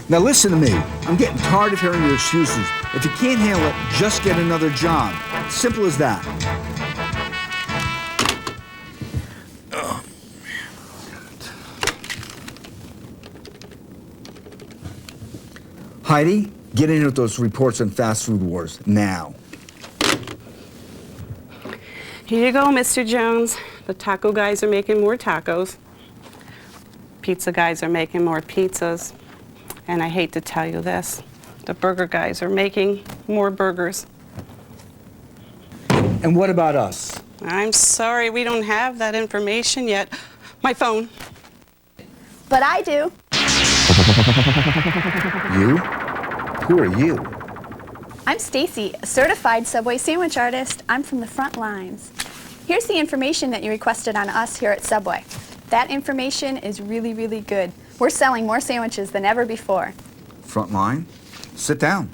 Now listen to me. I'm getting tired of hearing your excuses. If you can't handle it, just get another job. Simple as that. Oh, Heidi, get in here with those reports on fast food wars, now. Here you go, Mr. Jones. The taco guys are making more tacos. Pizza guys are making more pizzas. And I hate to tell you this, the burger guys are making more burgers. And what about us? I'm sorry, we don't have that information yet. My phone. But I do. You? Who are you? I'm Stacy, a certified Subway sandwich artist. I'm from the front lines. Here's the information that you requested on us here at Subway. That information is really, really good. We're selling more sandwiches than ever before. Front line? Sit down.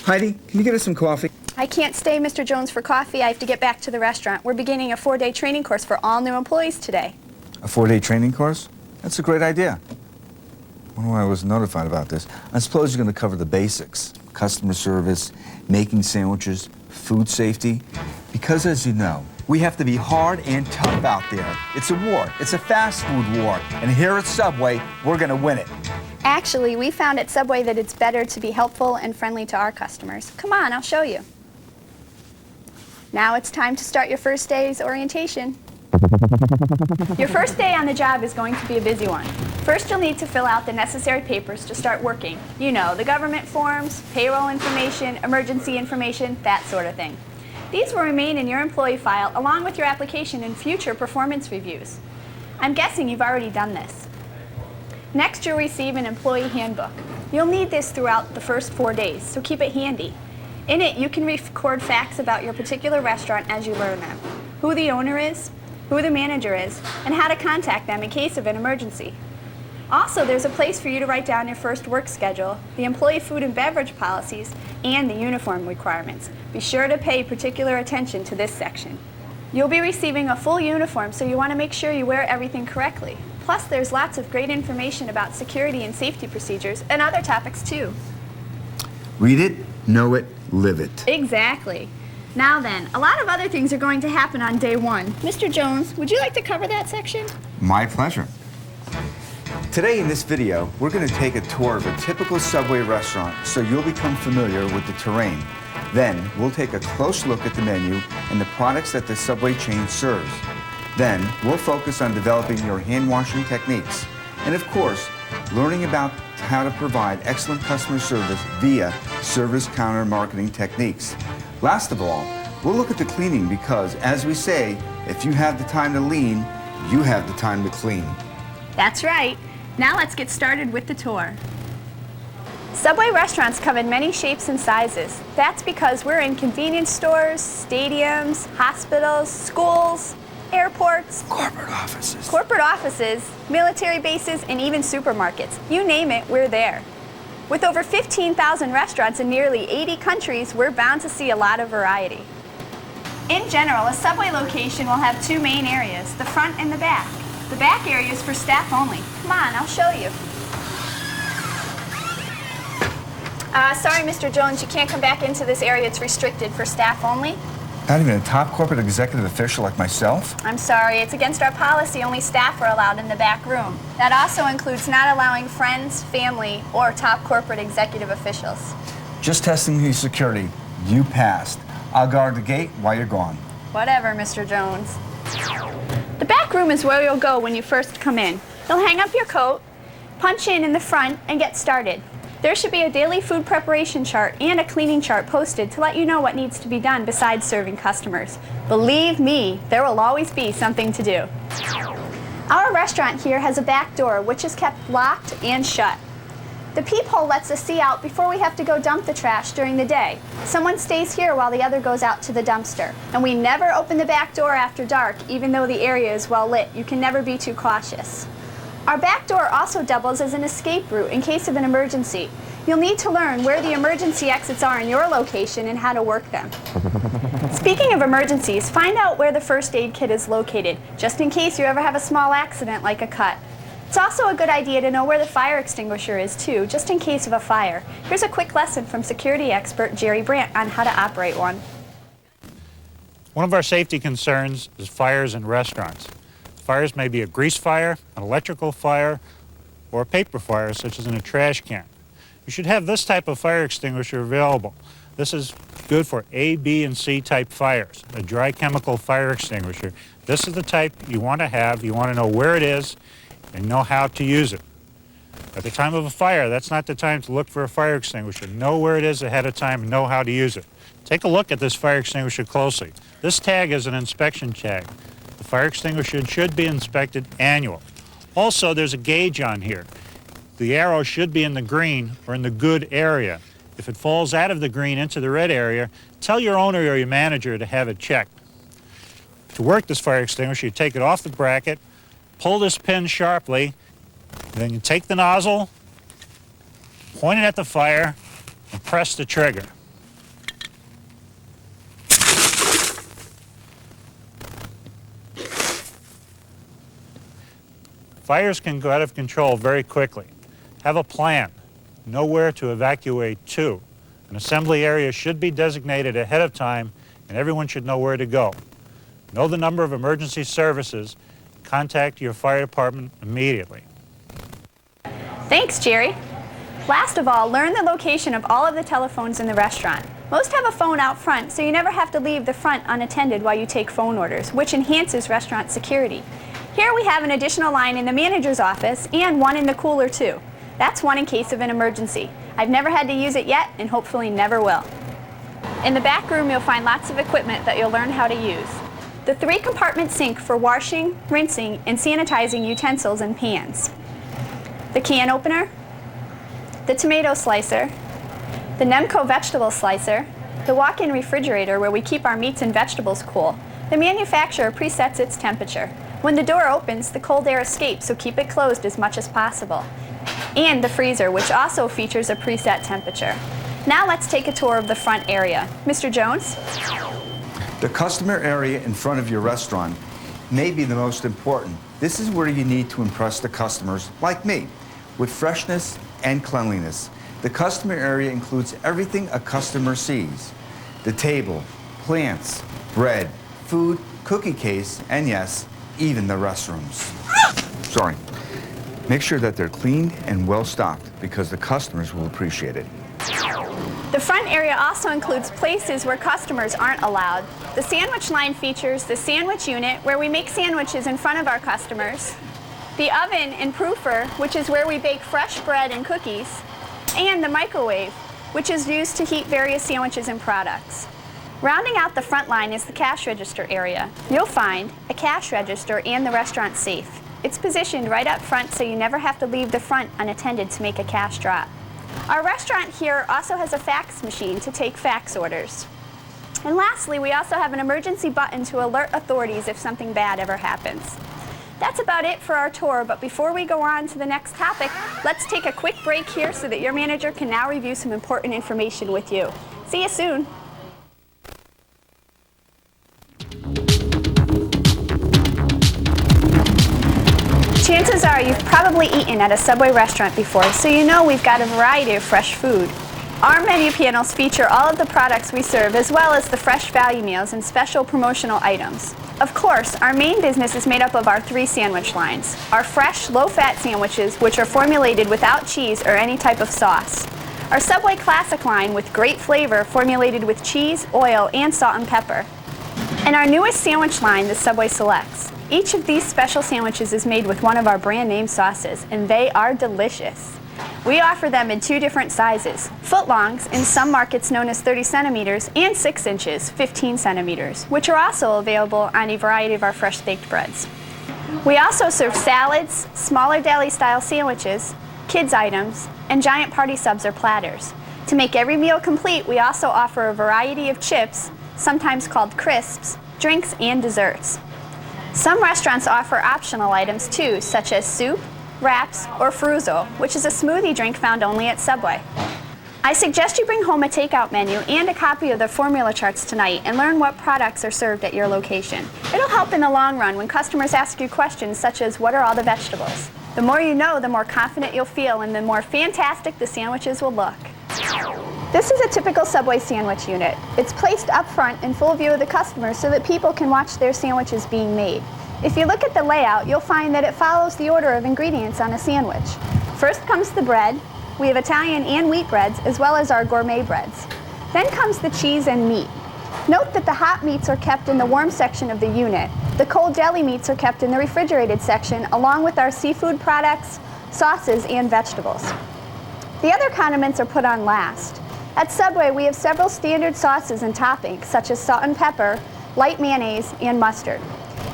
Heidi, can you get us some coffee? I can't stay, Mr. Jones, for coffee. I have to get back to the restaurant. We're beginning a 4-day training course for all new employees today. A 4-day training course? That's a great idea. I wonder why I wasn't notified about this. I suppose you're going to cover the basics. Customer service, making sandwiches, food safety. Because as you know, we have to be hard and tough out there. It's a war. It's a fast food war. And here at Subway, we're going to win it. Actually, we found at Subway that it's better to be helpful and friendly to our customers. Come on, I'll show you. Now it's time to start your first day's orientation. Your first day on the job is going to be a busy one. First, you'll need to fill out the necessary papers to start working. You know, the government forms, payroll information, emergency information, that sort of thing. These will remain in your employee file along with your application and future performance reviews. I'm guessing you've already done this. Next, you'll receive an employee handbook. You'll need this throughout the first 4 days, so keep it handy. In it, you can record facts about your particular restaurant as you learn them. Who the owner is, who the manager is, and how to contact them in case of an emergency. Also, there's a place for you to write down your first work schedule, the employee food and beverage policies, and the uniform requirements. Be sure to pay particular attention to this section. You'll be receiving a full uniform, so you want to make sure you wear everything correctly. Plus, there's lots of great information about security and safety procedures and other topics too. Read it, know it, live it. Exactly. Now then, a lot of other things are going to happen on day one. Mr. Jones, would you like to cover that section? My pleasure. Today in this video, we're going to take a tour of a typical Subway restaurant so you'll become familiar with the terrain. Then, we'll take a close look at the menu and the products that the Subway chain serves. Then, we'll focus on developing your hand-washing techniques. And of course, learning about how to provide excellent customer service via service counter marketing techniques. Last of all, we'll look at the cleaning because, as we say, if you have the time to lean, you have the time to clean. That's right. Now let's get started with the tour. Subway restaurants come in many shapes and sizes. That's because we're in convenience stores, stadiums, hospitals, schools, airports, corporate offices, military bases, and even supermarkets. You name it, we're there. With over 15,000 restaurants in nearly 80 countries, we're bound to see a lot of variety. In general, a Subway location will have two main areas, the front and the back. The back area is for staff only. Come on, I'll show you. Sorry, Mr. Jones, you can't come back into this area. It's restricted for staff only. Not even a top corporate executive official like myself? I'm sorry, it's against our policy. Only staff are allowed in the back room. That also includes not allowing friends, family, or top corporate executive officials. Just testing your security. You passed. I'll guard the gate while you're gone. Whatever, Mr. Jones. The back room is where you'll go when you first come in. You'll hang up your coat, punch in the front, and get started. There should be a daily food preparation chart and a cleaning chart posted to let you know what needs to be done besides serving customers. Believe me, there will always be something to do. Our restaurant here has a back door which is kept locked and shut. The peephole lets us see out before we have to go dump the trash during the day. Someone stays here while the other goes out to the dumpster. And we never open the back door after dark, even though the area is well lit. You can never be too cautious. Our back door also doubles as an escape route in case of an emergency. You'll need to learn where the emergency exits are in your location and how to work them. Speaking of emergencies, find out where the first aid kit is located, just in case you ever have a small accident like a cut. It's also a good idea to know where the fire extinguisher is too, just in case of a fire. Here's a quick lesson from security expert Jerry Brandt on how to operate one. One of our safety concerns is fires in restaurants. Fires may be a grease fire, an electrical fire, or a paper fire, such as in a trash can. You should have this type of fire extinguisher available. This is good for A, B, and C type fires, a dry chemical fire extinguisher. This is the type you want to have. You want to know where it is and know how to use it. At the time of a fire, that's not the time to look for a fire extinguisher. Know where it is ahead of time and know how to use it. Take a look at this fire extinguisher closely. This tag is an inspection tag. The fire extinguisher should be inspected annual. Also, there's a gauge on here. The arrow should be in the green or in the good area. If it falls out of the green into the red area, tell your owner or your manager to have it checked. To work this fire extinguisher, you take it off the bracket, pull this pin sharply, then you take the nozzle, point it at the fire, and press the trigger. Fires can go out of control very quickly. Have a plan. Know where to evacuate to. An assembly area should be designated ahead of time, and everyone should know where to go. Know the number of emergency services. Contact your fire department immediately. Thanks, Jerry. Last of all, learn the location of all of the telephones in the restaurant. Most have a phone out front, so you never have to leave the front unattended while you take phone orders, which enhances restaurant security. Here we have an additional line in the manager's office and one in the cooler too. That's one in case of an emergency. I've never had to use it yet and hopefully never will. In the back room you'll find lots of equipment that you'll learn how to use. The 3-compartment sink for washing, rinsing, and sanitizing utensils and pans. The can opener, the tomato slicer, the Nemco vegetable slicer, the walk-in refrigerator where we keep our meats and vegetables cool. The manufacturer presets its temperature. When the door opens, the cold air escapes, so keep it closed as much as possible. And the freezer, which also features a preset temperature. Now let's take a tour of the front area. Mr. Jones? The customer area in front of your restaurant may be the most important. This is where you need to impress the customers, like me, with freshness and cleanliness. The customer area includes everything a customer sees. The table, plants, bread, food, cookie case, and yes, even the restrooms. Sorry. Make sure that they're cleaned and well stocked because the customers will appreciate it. The front area also includes places where customers aren't allowed. The sandwich line features the sandwich unit where we make sandwiches in front of our customers, the oven and proofer, which is where we bake fresh bread and cookies, and the microwave, which is used to heat various sandwiches and products. Rounding out the front line is the cash register area. You'll find a cash register and the restaurant safe. It's positioned right up front so you never have to leave the front unattended to make a cash drop. Our restaurant here also has a fax machine to take fax orders. And lastly, we also have an emergency button to alert authorities if something bad ever happens. That's about it for our tour, but before we go on to the next topic, let's take a quick break here so that your manager can now review some important information with you. See you soon. Chances are you've probably eaten at a Subway restaurant before, so you know we've got a variety of fresh food. Our menu panels feature all of the products we serve, as well as the fresh value meals and special promotional items. Of course, our main business is made up of our 3 sandwich lines. Our fresh, low-fat sandwiches, which are formulated without cheese or any type of sauce. Our Subway Classic line with great flavor, formulated with cheese, oil, and salt and pepper. And our newest sandwich line, the Subway Selects. Each of these special sandwiches is made with one of our brand name sauces, and they are delicious. We offer them in 2 different sizes, footlongs, in some markets known as 30 centimeters, and 6 inches, 15 centimeters, which are also available on a variety of our fresh baked breads. We also serve salads, smaller deli-style sandwiches, kids items, and giant party subs or platters. To make every meal complete, we also offer a variety of chips, sometimes called crisps, drinks, and desserts. Some restaurants offer optional items too, such as soup, wraps, or fruzo, which is a smoothie drink found only at Subway. I suggest you bring home a takeout menu and a copy of the formula charts tonight and learn what products are served at your location. It'll help in the long run when customers ask you questions such as, what are all the vegetables? The more you know, the more confident you'll feel and the more fantastic the sandwiches will look. This is a typical Subway sandwich unit. It's placed up front in full view of the customers so that people can watch their sandwiches being made. If you look at the layout, you'll find that it follows the order of ingredients on a sandwich. First comes the bread. We have Italian and wheat breads, as well as our gourmet breads. Then comes the cheese and meat. Note that the hot meats are kept in the warm section of the unit. The cold deli meats are kept in the refrigerated section, along with our seafood products, sauces, and vegetables. The other condiments are put on last. At Subway, we have several standard sauces and toppings, such as salt and pepper, light mayonnaise, and mustard.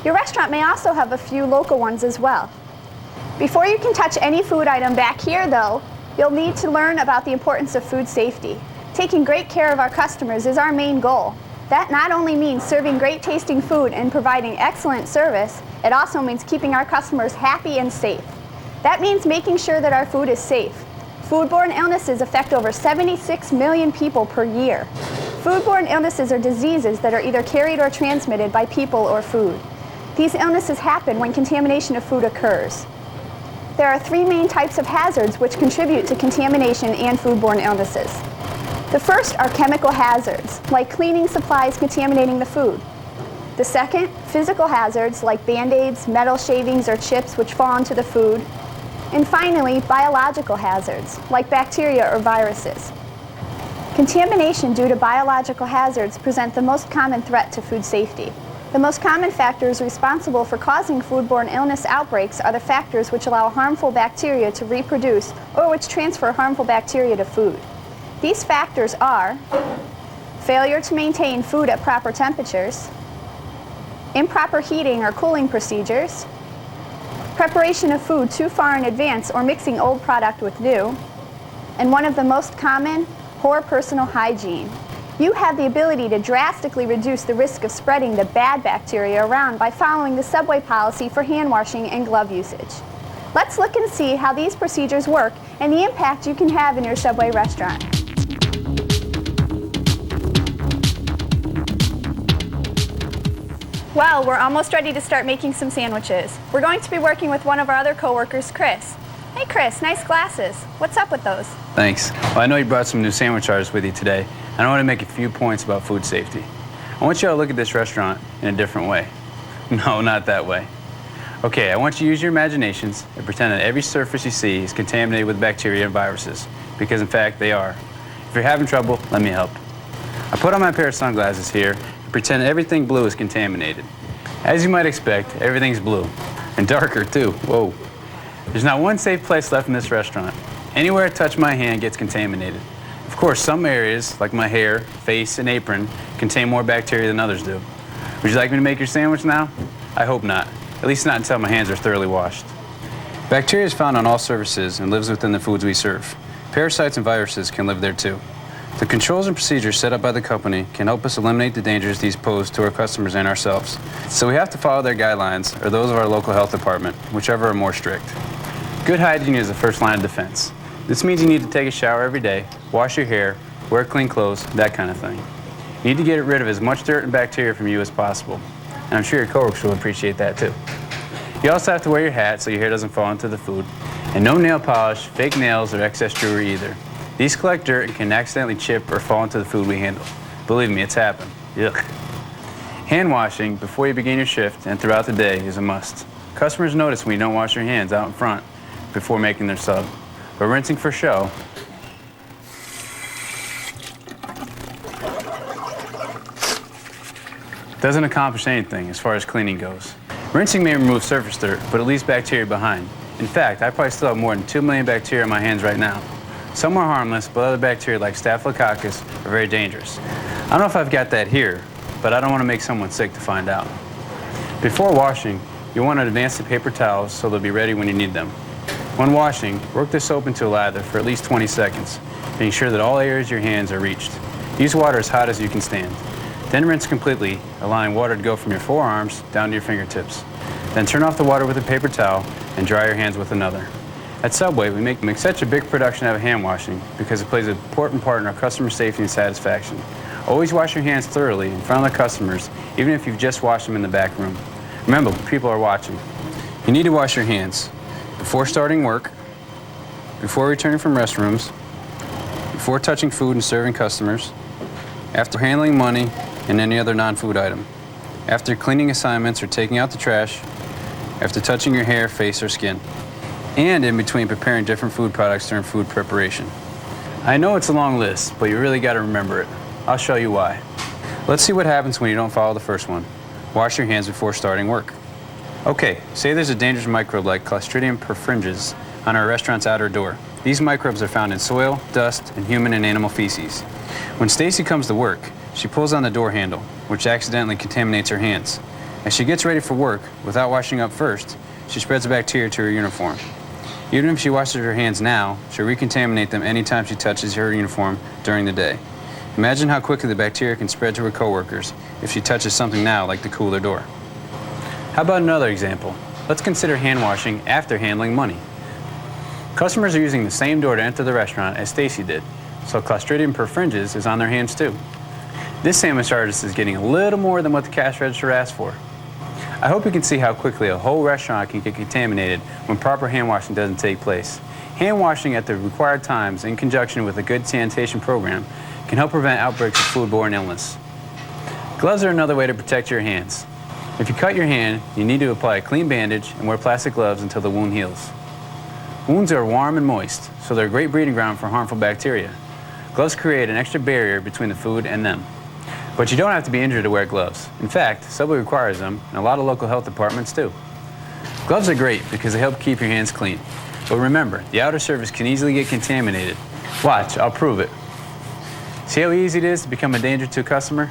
Your restaurant may also have a few local ones as well. Before you can touch any food item back here, though, you'll need to learn about the importance of food safety. Taking great care of our customers is our main goal. That not only means serving great tasting food and providing excellent service, it also means keeping our customers happy and safe. That means making sure that our food is safe. Foodborne illnesses affect over 76 million people per year. Foodborne illnesses are diseases that are either carried or transmitted by people or food. These illnesses happen when contamination of food occurs. There are three main types of hazards which contribute to contamination and foodborne illnesses. The first are chemical hazards, like cleaning supplies contaminating the food. The second, physical hazards, like Band-Aids, metal shavings, or chips which fall into the food. And finally, biological hazards, like bacteria or viruses. Contamination due to biological hazards present the most common threat to food safety. The most common factors responsible for causing foodborne illness outbreaks are the factors which allow harmful bacteria to reproduce or which transfer harmful bacteria to food. These factors are failure to maintain food at proper temperatures, improper heating or cooling procedures, preparation of food too far in advance or mixing old product with new, and one of the most common, poor personal hygiene. You have the ability to drastically reduce the risk of spreading the bad bacteria around by following the Subway policy for hand washing and glove usage. Let's look and see how these procedures work and the impact you can have in your Subway restaurant. Well, we're almost ready to start making some sandwiches. We're going to be working with one of our other coworkers, Chris. Hey Chris, nice glasses. What's up with those? Thanks. Well, I know you brought some new sandwich artists with you today, and I want to make a few points about food safety. I want you to look at this restaurant in a different way. No, not that way. Okay, I want you to use your imaginations and pretend that every surface you see is contaminated with bacteria and viruses, because in fact they are. If you're having trouble, let me help. I put on my pair of sunglasses here and pretend everything blue is contaminated. As you might expect, everything's blue, and darker too. Whoa. There's not one safe place left in this restaurant. Anywhere I touch my hand gets contaminated. Of course, some areas, like my hair, face, and apron, contain more bacteria than others do. Would you like me to make your sandwich now? I hope not. At least not until my hands are thoroughly washed. Bacteria is found on all surfaces and lives within the foods we serve. Parasites and viruses can live there too. The controls and procedures set up by the company can help us eliminate the dangers these pose to our customers and ourselves. So we have to follow their guidelines or those of our local health department, whichever are more strict. Good hygiene is the first line of defense. This means you need to take a shower every day, wash your hair, wear clean clothes, that kind of thing. You need to get rid of as much dirt and bacteria from you as possible. And I'm sure your coworkers will appreciate that too. You also have to wear your hat so your hair doesn't fall into the food. And no nail polish, fake nails, or excess jewelry either. These collect dirt and can accidentally chip or fall into the food we handle. Believe me, it's happened. Yuck. Hand washing before you begin your shift and throughout the day is a must. Customers notice when you don't wash your hands out in front before making their sub. But rinsing for show doesn't accomplish anything as far as cleaning goes. Rinsing may remove surface dirt, but it leaves bacteria behind. In fact, I probably still have more than 2 million bacteria on my hands right now. Some are harmless, but other bacteria like Staphylococcus are very dangerous. I don't know if I've got that here, but I don't want to make someone sick to find out. Before washing, you'll want to advance the paper towels so they'll be ready when you need them. When washing, work the soap into a lather for at least 20 seconds, making sure that all areas of your hands are reached. Use water as hot as you can stand. Then rinse completely, allowing water to go from your forearms down to your fingertips. Then turn off the water with a paper towel and dry your hands with another. At Subway, we make such a big production out of hand washing because it plays an important part in our customer safety and satisfaction. Always wash your hands thoroughly in front of the customers, even if you've just washed them in the back room. Remember, people are watching. You need to wash your hands. before starting work, before returning from restrooms, before touching food and serving customers, after handling money and any other non-food item, after cleaning assignments or taking out the trash, after touching your hair, face, or skin, and in between preparing different food products during food preparation. I know it's a long list, but you really got to remember it. I'll show you why. Let's see what happens when you don't follow the first one. Wash your hands before starting work. Okay, say there's a dangerous microbe like Clostridium perfringens on our restaurant's outer door. These microbes are found in soil, dust, and human and animal feces. When Stacy comes to work, she pulls on the door handle, which accidentally contaminates her hands. As she gets ready for work, without washing up first, she spreads the bacteria to her uniform. Even if she washes her hands now, she'll recontaminate them anytime she touches her uniform during the day. Imagine how quickly the bacteria can spread to her coworkers if she touches something now like the cooler door. How about another example? Let's consider hand washing after handling money. Customers are using the same door to enter the restaurant as Stacy did, so Clostridium perfringens is on their hands too. This sandwich artist is getting a little more than what the cash register asked for. I hope you can see how quickly a whole restaurant can get contaminated when proper hand washing doesn't take place. Hand washing at the required times in conjunction with a good sanitation program can help prevent outbreaks of foodborne illness. Gloves are another way to protect your hands. If you cut your hand, you need to apply a clean bandage and wear plastic gloves until the wound heals. Wounds are warm and moist, so they're a great breeding ground for harmful bacteria. Gloves create an extra barrier between the food and them. But you don't have to be injured to wear gloves. In fact, Subway requires them, and a lot of local health departments do. Gloves are great because they help keep your hands clean. But remember, the outer surface can easily get contaminated. Watch, I'll prove it. See how easy it is to become a danger to a customer?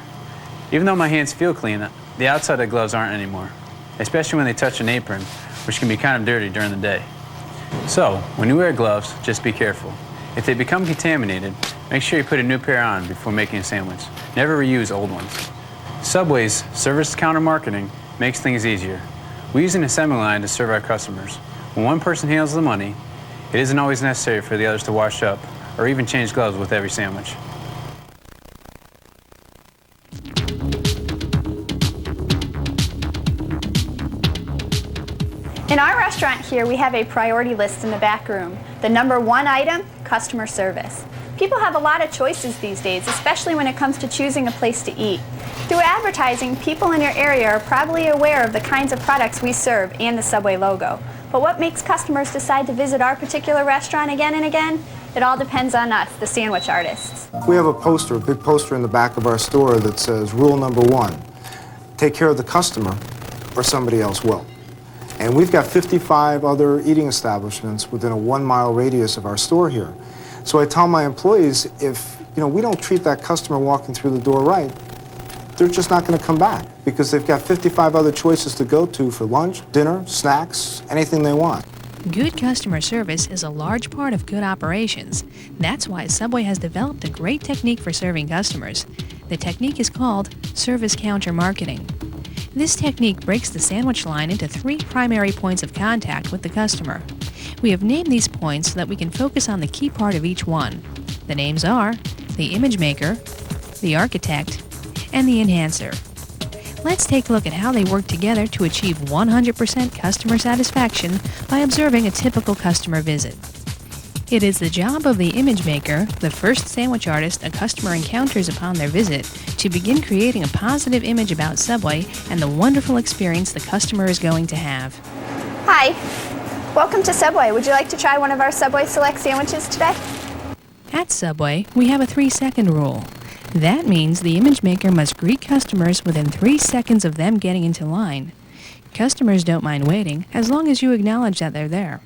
Even though my hands feel clean, the outside of the gloves aren't anymore, especially when they touch an apron, which can be kind of dirty during the day. So, when you wear gloves, just be careful. If they become contaminated, make sure you put a new pair on before making a sandwich. Never reuse old ones. Subway's service counter marketing makes things easier. We use an assembly line to serve our customers. When one person handles the money, it isn't always necessary for the others to wash up or even change gloves with every sandwich. In our restaurant here, we have a priority list in the back room. The #1 item, customer service. People have a lot of choices these days, especially when it comes to choosing a place to eat. Through advertising, people in your area are probably aware of the kinds of products we serve and the Subway logo. But what makes customers decide to visit our particular restaurant again and again? It all depends on us, the sandwich artists. We have a poster, a big poster in the back of our store that says, rule #1, take care of the customer or somebody else will. And we've got 55 other eating establishments within a 1-mile radius of our store here. So I tell my employees, if we don't treat that customer walking through the door right, they're just not going to come back because they've got 55 other choices to go to for lunch, dinner, snacks, anything they want. Good customer service is a large part of good operations. That's why Subway has developed a great technique for serving customers. The technique is called service counter marketing. This technique breaks the sandwich line into 3 primary points of contact with the customer. We have named these points so that we can focus on the key part of each one. The names are the image maker, the architect, and the enhancer. Let's take a look at how they work together to achieve 100% customer satisfaction by observing a typical customer visit. It is the job of the image maker, the first sandwich artist a customer encounters upon their visit, to begin creating a positive image about Subway and the wonderful experience the customer is going to have. Hi, welcome to Subway. Would you like to try one of our Subway Select sandwiches today? At Subway, we have a 3-second rule. That means the image maker must greet customers within 3 seconds of them getting into line. Customers don't mind waiting as long as you acknowledge that they're there.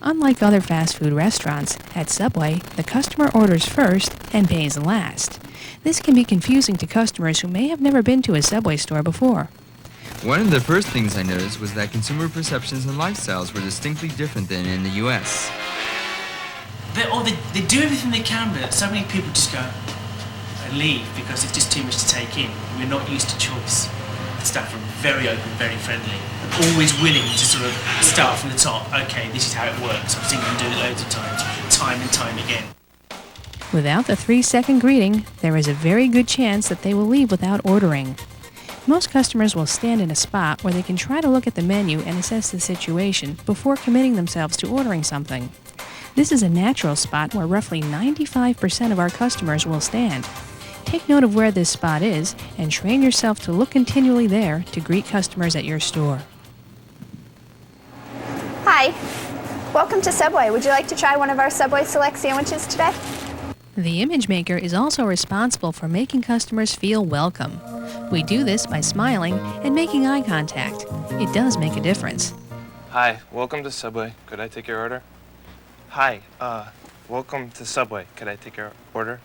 Unlike other fast food restaurants, at Subway, the customer orders first and pays last. This can be confusing to customers who may have never been to a Subway store before. One of the first things I noticed was that consumer perceptions and lifestyles were distinctly different than in the U.S. They do everything they can, but so many people just go and leave because it's just too much to take in. We're not used to choice. The staff are very open, very friendly, and always willing to sort of start from the top. Okay, this is how it works. I've seen them do it loads of times, time and time again. Without the 3-second greeting, there is a very good chance that they will leave without ordering. Most customers will stand in a spot where they can try to look at the menu and assess the situation before committing themselves to ordering something. This is a natural spot where roughly 95% of our customers will stand. Take note of where this spot is and train yourself to look continually there to greet customers at your store. Hi, welcome to Subway. Would you like to try one of our Subway Select sandwiches today? The image maker is also responsible for making customers feel welcome. We do this by smiling and making eye contact. It does make a difference. Hi, welcome to Subway. Could I take your order? Hi, welcome to Subway. Could I take your order?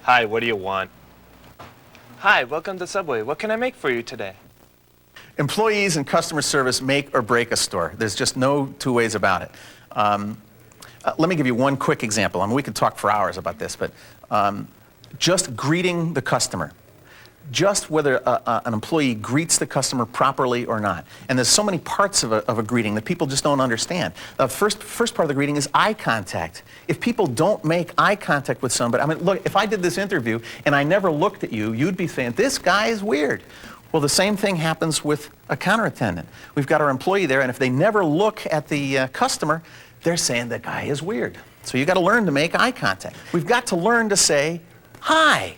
Hi, what do you want? Hi, welcome to Subway. What can I make for you today? Employees and customer service make or break a store. There's just no two ways about it. Let me give you one quick example. I mean, we could talk for hours about this, but just greeting the customer. Just whether an employee greets the customer properly or not. And there's so many parts of a greeting that people just don't understand. The first part of the greeting is eye contact. If people don't make eye contact with somebody, I mean, look, if I did this interview and I never looked at you, you'd be saying, this guy is weird. Well, the same thing happens with a counter attendant. We've got our employee there, and if they never look at the customer, they're saying that guy is weird. So you got to learn to make eye contact. We've got to learn to say, hi.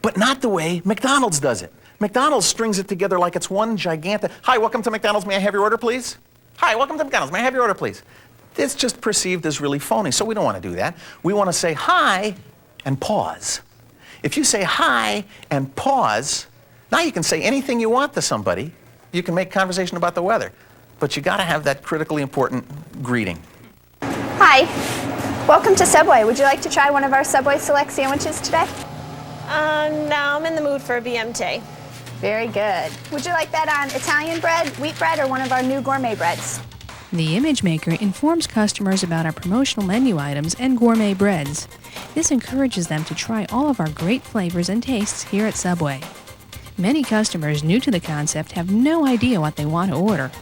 But not the way McDonald's does it. McDonald's strings it together like it's one gigantic, hi, welcome to McDonald's, may I have your order, please? Hi, welcome to McDonald's, may I have your order, please? It's just perceived as really phony, so we don't want to do that. We want to say hi and pause. If you say hi and pause, now you can say anything you want to somebody. You can make conversation about the weather, but you got to have that critically important greeting. Hi, welcome to Subway. Would you like to try one of our Subway Select sandwiches today? No, I'm in the mood for a BMT. Very good. Would you like that on Italian bread, wheat bread, or one of our new gourmet breads? The image maker informs customers about our promotional menu items and gourmet breads. This encourages them to try all of our great flavors and tastes here at Subway. Many customers new to the concept have no idea what they want to order.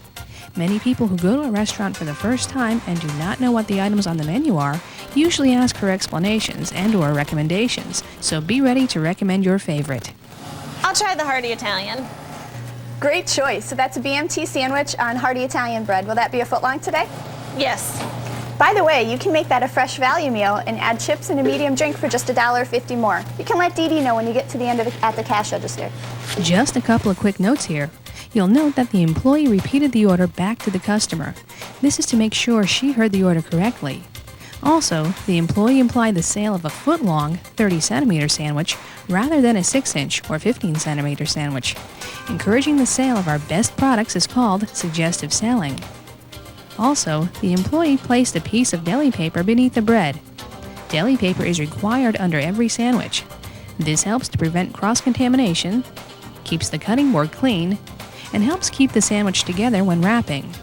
Many people who go to a restaurant for the first time and do not know what the items on the menu are usually ask for explanations and/or recommendations, so be ready to recommend your favorite. I'll try the hearty Italian. Great choice. So that's a BMT sandwich on hearty Italian bread. Will that be a footlong today? Yes. By the way, you can make that a fresh value meal and add chips and a medium drink for just $1.50 more. You can let Dee Dee know when you get to the end of at the cash register. Just a couple of quick notes here. You'll note that the employee repeated the order back to the customer. This is to make sure she heard the order correctly. Also, the employee implied the sale of a foot-long 30-centimeter sandwich rather than a 6-inch or 15-centimeter sandwich. Encouraging the sale of our best products is called suggestive selling. Also, the employee placed a piece of deli paper beneath the bread. Deli paper is required under every sandwich. This helps to prevent cross-contamination, keeps the cutting board clean, and helps keep the sandwich together when wrapping.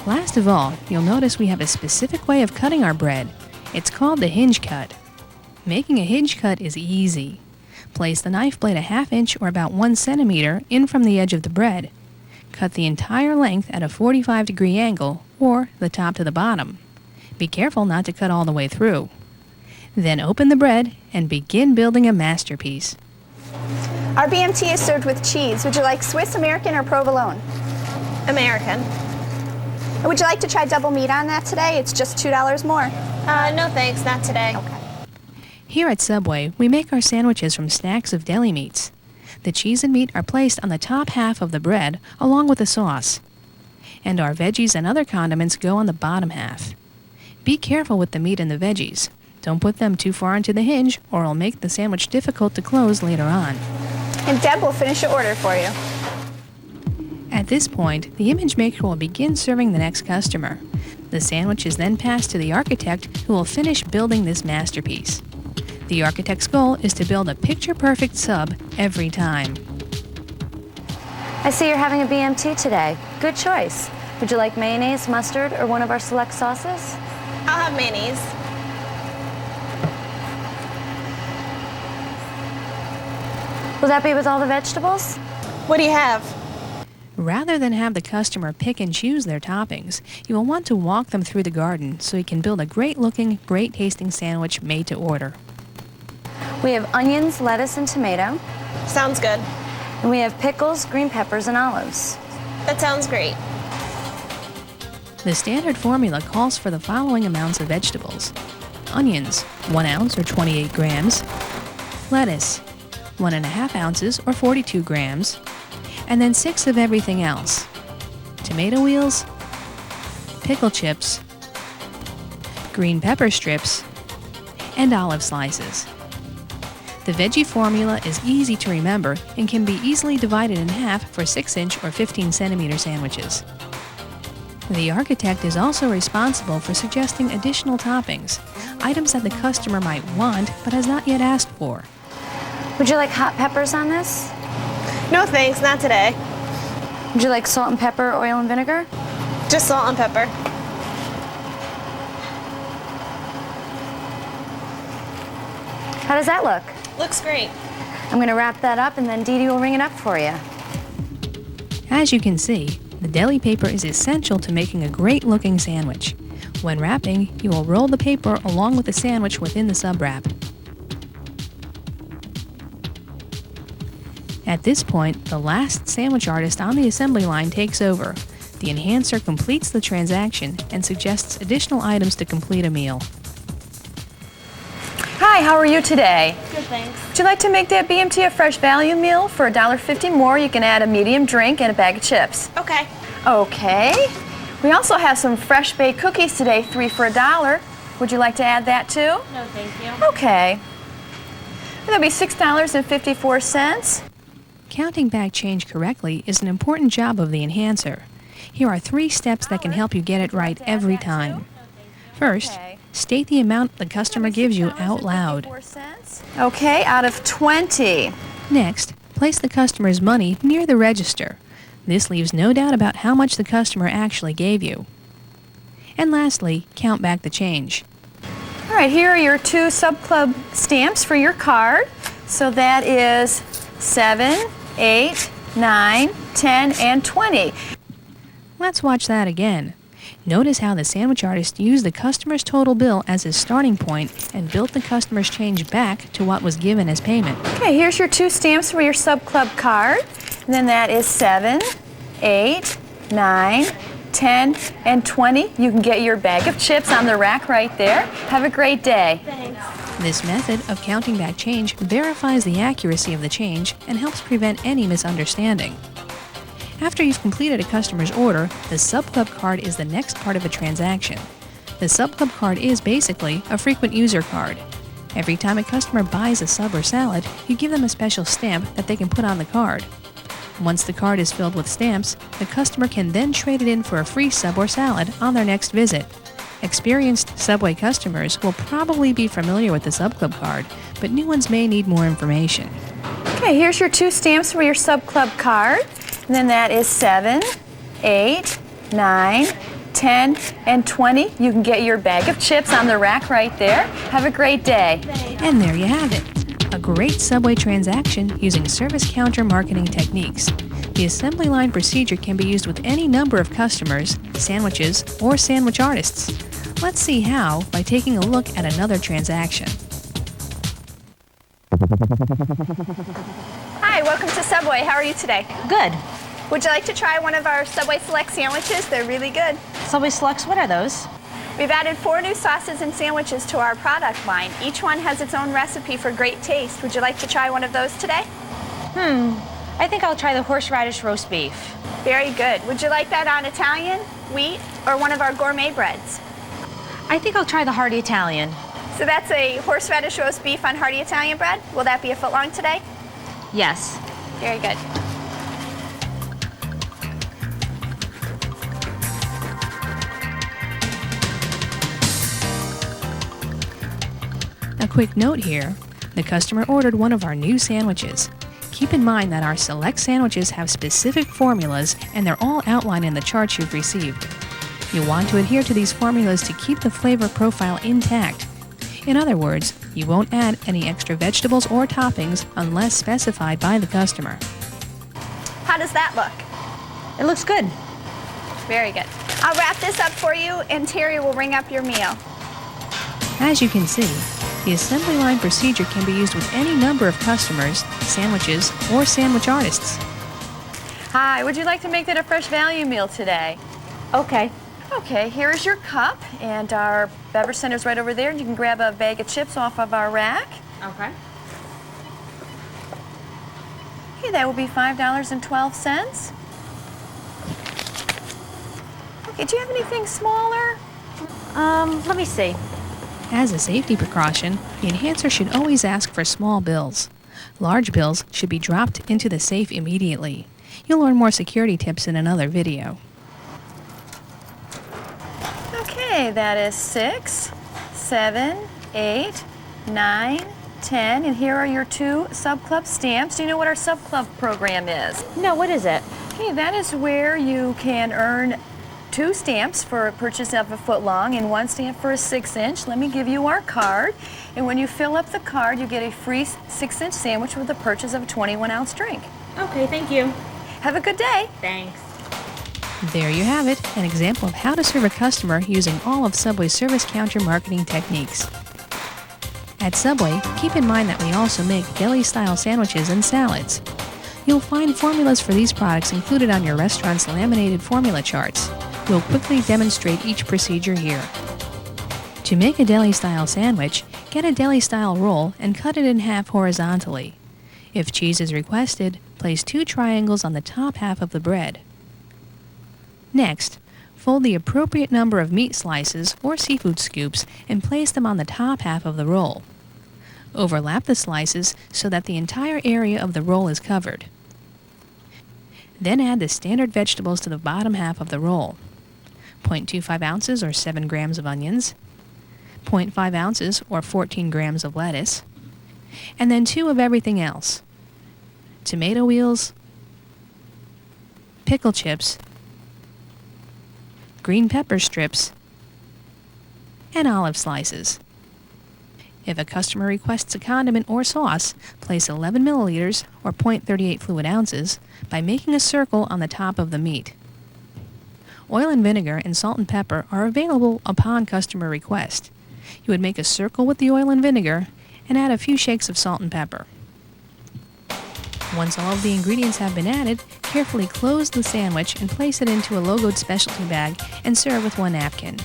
Last of all, you'll notice we have a specific way of cutting our bread. It's called the hinge cut. Making a hinge cut is easy. Place the knife blade a 1/2 inch or about 1 centimeter in from the edge of the bread. Cut the entire length at a 45-degree angle, or the top to the bottom. Be careful not to cut all the way through. Then open the bread and begin building a masterpiece. Our BMT is served with cheese. Would you like Swiss, American, or provolone? American. Would you like to try double meat on that today? It's just $2 more. No thanks, not today. Okay. Here at Subway, we make our sandwiches from stacks of deli meats. The cheese and meat are placed on the top half of the bread along with the sauce. And our veggies and other condiments go on the bottom half. Be careful with the meat and the veggies. Don't put them too far into the hinge or it'll make the sandwich difficult to close later on. And Deb will finish your order for you. At this point, the image maker will begin serving the next customer. The sandwich is then passed to the architect who will finish building this masterpiece. The architect's goal is to build a picture-perfect sub every time. I see you're having a BMT today. Good choice. Would you like mayonnaise, mustard, or one of our select sauces? I'll have mayonnaise. Will that be with all the vegetables? What do you have? Rather than have the customer pick and choose their toppings, you will want to walk them through the garden so you can build a great-looking, great-tasting sandwich made to order. We have onions, lettuce, and tomato. Sounds good. And we have pickles, green peppers, and olives. That sounds great. The standard formula calls for the following amounts of vegetables: onions, 1 ounce or 28 grams, lettuce, 1.5 ounces or 42 grams, and then 6 of everything else: tomato wheels, pickle chips, green pepper strips, and olive slices. The veggie formula is easy to remember and can be easily divided in half for 6-inch or 15-centimeter sandwiches. The architect is also responsible for suggesting additional toppings, items that the customer might want but has not yet asked for. Would you like hot peppers on this? No thanks, not today. Would you like salt and pepper, oil and vinegar? Just salt and pepper. How does that look? Looks great. I'm going to wrap that up and then Dee Dee will ring it up for you. As you can see, the deli paper is essential to making a great-looking sandwich. When wrapping, you will roll the paper along with the sandwich within the sub-wrap. At this point, the last sandwich artist on the assembly line takes over. The enhancer completes the transaction and suggests additional items to complete a meal. Hi, how are you today? Good, thanks. Would you like to make that BMT a fresh value meal? For $1.50 more, you can add a medium drink and a bag of chips. Okay. Okay. We also have some fresh baked cookies today, 3 for $1. Would you like to add that too? No, thank you. Okay. That'll be $6.54. Counting back change correctly is an important job of the enhancer. Here are 3 steps that can help you get it right every time. First, state the amount the customer gives you out loud. Okay, out of 20. Next, place the customer's money near the register. This leaves no doubt about how much the customer actually gave you. And lastly, count back the change. All right, here are your 2 Sub Club stamps for your card. So that is 7, 8, 9, 10, and 20. Let's watch that again. Notice how the sandwich artist used the customer's total bill as his starting point and built the customer's change back to what was given as payment. Okay, here's your 2 stamps for your Sub Club card. And then that is 7, 8, 9, 10, and 20. You can get your bag of chips on the rack right there. Have a great day. Thanks. This method of counting back change verifies the accuracy of the change and helps prevent any misunderstanding. After you've completed a customer's order, the Sub Club card is the next part of a transaction. The Sub Club card is basically a frequent user card. Every time a customer buys a sub or salad, you give them a special stamp that they can put on the card. Once the card is filled with stamps, the customer can then trade it in for a free sub or salad on their next visit. Experienced Subway customers will probably be familiar with the Sub Club card, but new ones may need more information. Okay, here's your 2 stamps for your Sub Club card. And then that is 7, 8, 9, 10, and 20. You can get your bag of chips on the rack right there. Have a great day. And there you have it. A great Subway transaction using service counter marketing techniques. The assembly line procedure can be used with any number of customers, sandwiches, or sandwich artists. Let's see how by taking a look at another transaction. Hi, welcome to Subway. How are you today? Good. Would you like to try one of our Subway Select sandwiches? They're really good. Subway Selects, what are those? We've added 4 new sauces and sandwiches to our product line. Each one has its own recipe for great taste. Would you like to try one of those today? I think I'll try the horseradish roast beef. Very good. Would you like that on Italian, wheat, or one of our gourmet breads? I think I'll try the hearty Italian. So that's a horseradish roast beef on hearty Italian bread. Will that be a foot long today? Yes. Very good. A quick note here, the customer ordered one of our new sandwiches. Keep in mind that our select sandwiches have specific formulas and they're all outlined in the charts you've received. You'll want to adhere to these formulas to keep the flavor profile intact. In other words, you won't add any extra vegetables or toppings unless specified by the customer. How does that look? It looks good. Very good. I'll wrap this up for you and Terry will ring up your meal. As you can see, The assembly line procedure can be used with any number of customers, sandwiches, or sandwich artists. Hi, would you like to make that a fresh value meal today? Okay. Okay, here's your cup, and our beverage center's right over there, and you can grab a bag of chips off of our rack. Okay. Okay, that will be $5.12. Okay, do you have anything smaller? Let me see. As a safety precaution, the enhancer should always ask for small bills. Large bills should be dropped into the safe immediately. You'll learn more security tips in another video. Okay, that is 6, 7, 8, 9, 10, and here are your 2 Sub Club stamps. Do you know what our Sub Club program is? No, what is it? Okay, that is where you can earn 2 stamps for a purchase of a foot long and 1 stamp for a 6-inch. Let me give you our card. And when you fill up the card, you get a free 6-inch sandwich with the purchase of a 21-ounce drink. Okay, thank you. Have a good day. Thanks. There you have it, an example of how to serve a customer using all of Subway's service counter marketing techniques. At Subway, keep in mind that we also make deli-style sandwiches and salads. You'll find formulas for these products included on your restaurant's laminated formula charts. We'll quickly demonstrate each procedure here. To make a deli-style sandwich, get a deli-style roll and cut it in half horizontally. If cheese is requested, place 2 triangles on the top half of the bread. Next, fold the appropriate number of meat slices or seafood scoops and place them on the top half of the roll. Overlap the slices so that the entire area of the roll is covered. Then add the standard vegetables to the bottom half of the roll. 0.25 ounces or 7 grams of onions, 0.5 ounces or 14 grams of lettuce, and then 2 of everything else: tomato wheels, pickle chips, green pepper strips, and olive slices. If a customer requests a condiment or sauce, place 11 milliliters or 0.38 fluid ounces by making a circle on the top of the meat. Oil and vinegar and salt and pepper are available upon customer request. You would make a circle with the oil and vinegar and add a few shakes of salt and pepper. Once all of the ingredients have been added, carefully close the sandwich and place it into a logoed specialty bag and serve with 1 napkin.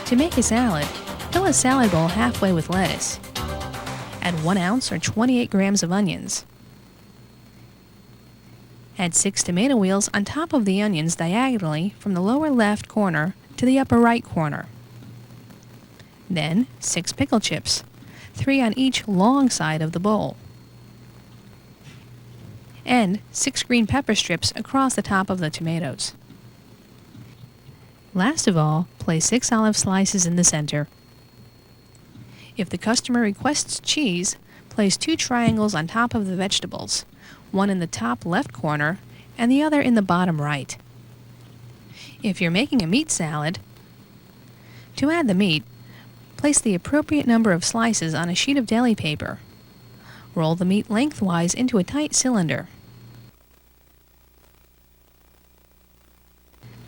To make a salad, fill a salad bowl halfway with lettuce. Add 1 ounce or 28 grams of onions. Add 6 tomato wheels on top of the onions diagonally from the lower left corner to the upper right corner. Then 6 pickle chips, 3 on each long side of the bowl. And 6 green pepper strips across the top of the tomatoes. Last of all, place 6 olive slices in the center. If the customer requests cheese, place 2 triangles on top of the vegetables, one in the top left corner and the other in the bottom right. If you're making a meat salad, to add the meat, place the appropriate number of slices on a sheet of deli paper. Roll the meat lengthwise into a tight cylinder.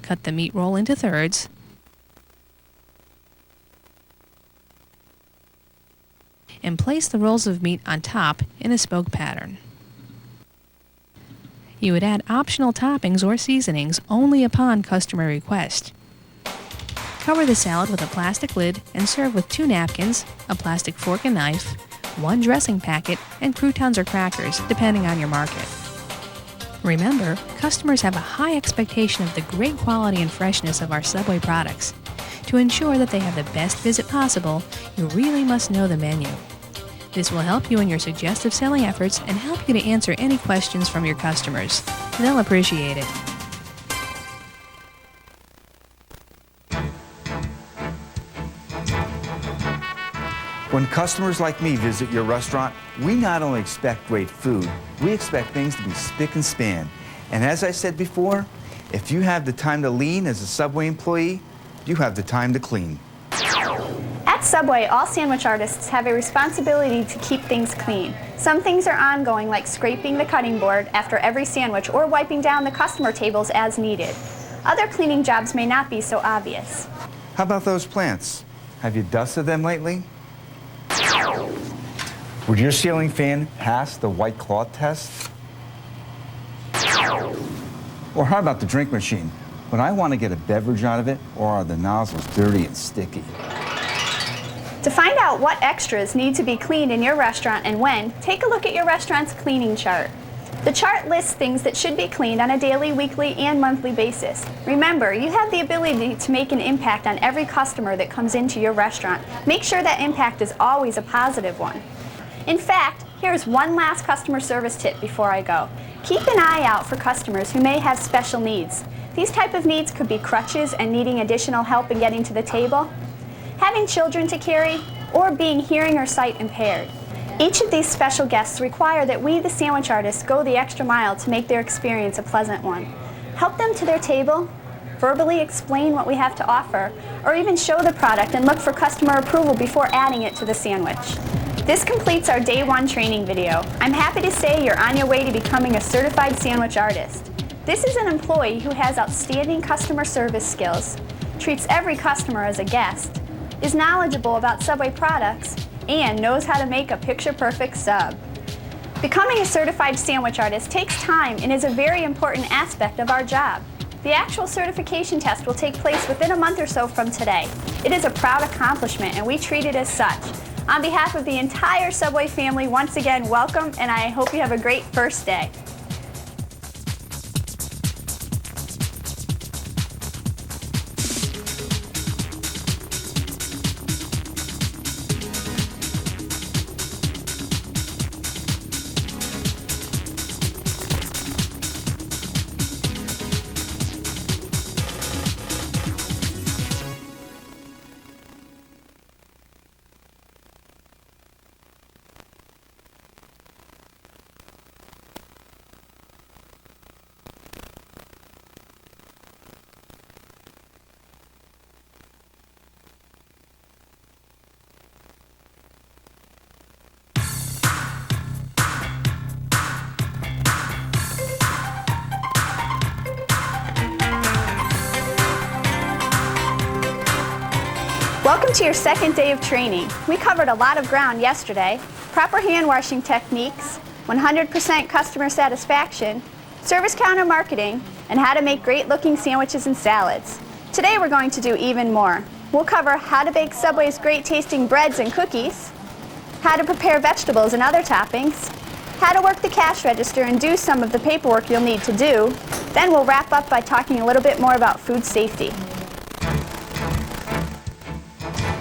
Cut the meat roll into thirds. And place the rolls of meat on top in a spoke pattern. You would add optional toppings or seasonings only upon customer request. Cover the salad with a plastic lid and serve with 2 napkins, a plastic fork and knife, 1 dressing packet, and croutons or crackers, depending on your market. Remember, customers have a high expectation of the great quality and freshness of our Subway products. To ensure that they have the best visit possible, you really must know the menu. This will help you in your suggestive selling efforts and help you to answer any questions from your customers. They'll appreciate it. When customers like me visit your restaurant, we not only expect great food, we expect things to be spick and span. And as I said before, if you have the time to lean as a Subway employee, you have the time to clean. At Subway, all sandwich artists have a responsibility to keep things clean. Some things are ongoing, like scraping the cutting board after every sandwich or wiping down the customer tables as needed. Other cleaning jobs may not be so obvious. How about those plants? Have you dusted them lately? Would your ceiling fan pass the white cloth test? Or how about the drink machine? Would I want to get a beverage out of it, or are the nozzles dirty and sticky? To find out what extras need to be cleaned in your restaurant and when, take a look at your restaurant's cleaning chart. The chart lists things that should be cleaned on a daily, weekly, and monthly basis. Remember, you have the ability to make an impact on every customer that comes into your restaurant. Make sure that impact is always a positive one. In fact, here's one last customer service tip before I go. Keep an eye out for customers who may have special needs. These type of needs could be crutches and needing additional help in getting to the table, having children to carry, or being hearing or sight impaired. Each of these special guests require that we, the sandwich artists, go the extra mile to make their experience a pleasant one. Help them to their table, verbally explain what we have to offer, or even show the product and look for customer approval before adding it to the sandwich. This completes our Day 1 training video. I'm happy to say you're on your way to becoming a certified sandwich artist. This is an employee who has outstanding customer service skills, treats every customer as a guest, is knowledgeable about Subway products, and knows how to make a picture-perfect sub. Becoming a certified sandwich artist takes time and is a very important aspect of our job. The actual certification test will take place within a month or so from today. It is a proud accomplishment, and we treat it as such. On behalf of the entire Subway family, once again, welcome, and I hope you have a great first day. Welcome to your second day of training. We covered a lot of ground yesterday. Proper hand washing techniques, 100% customer satisfaction, service counter marketing, and how to make great looking sandwiches and salads. Today we're going to do even more. We'll cover how to bake Subway's great tasting breads and cookies, how to prepare vegetables and other toppings, how to work the cash register and do some of the paperwork you'll need to do. Then we'll wrap up by talking a little bit more about food safety.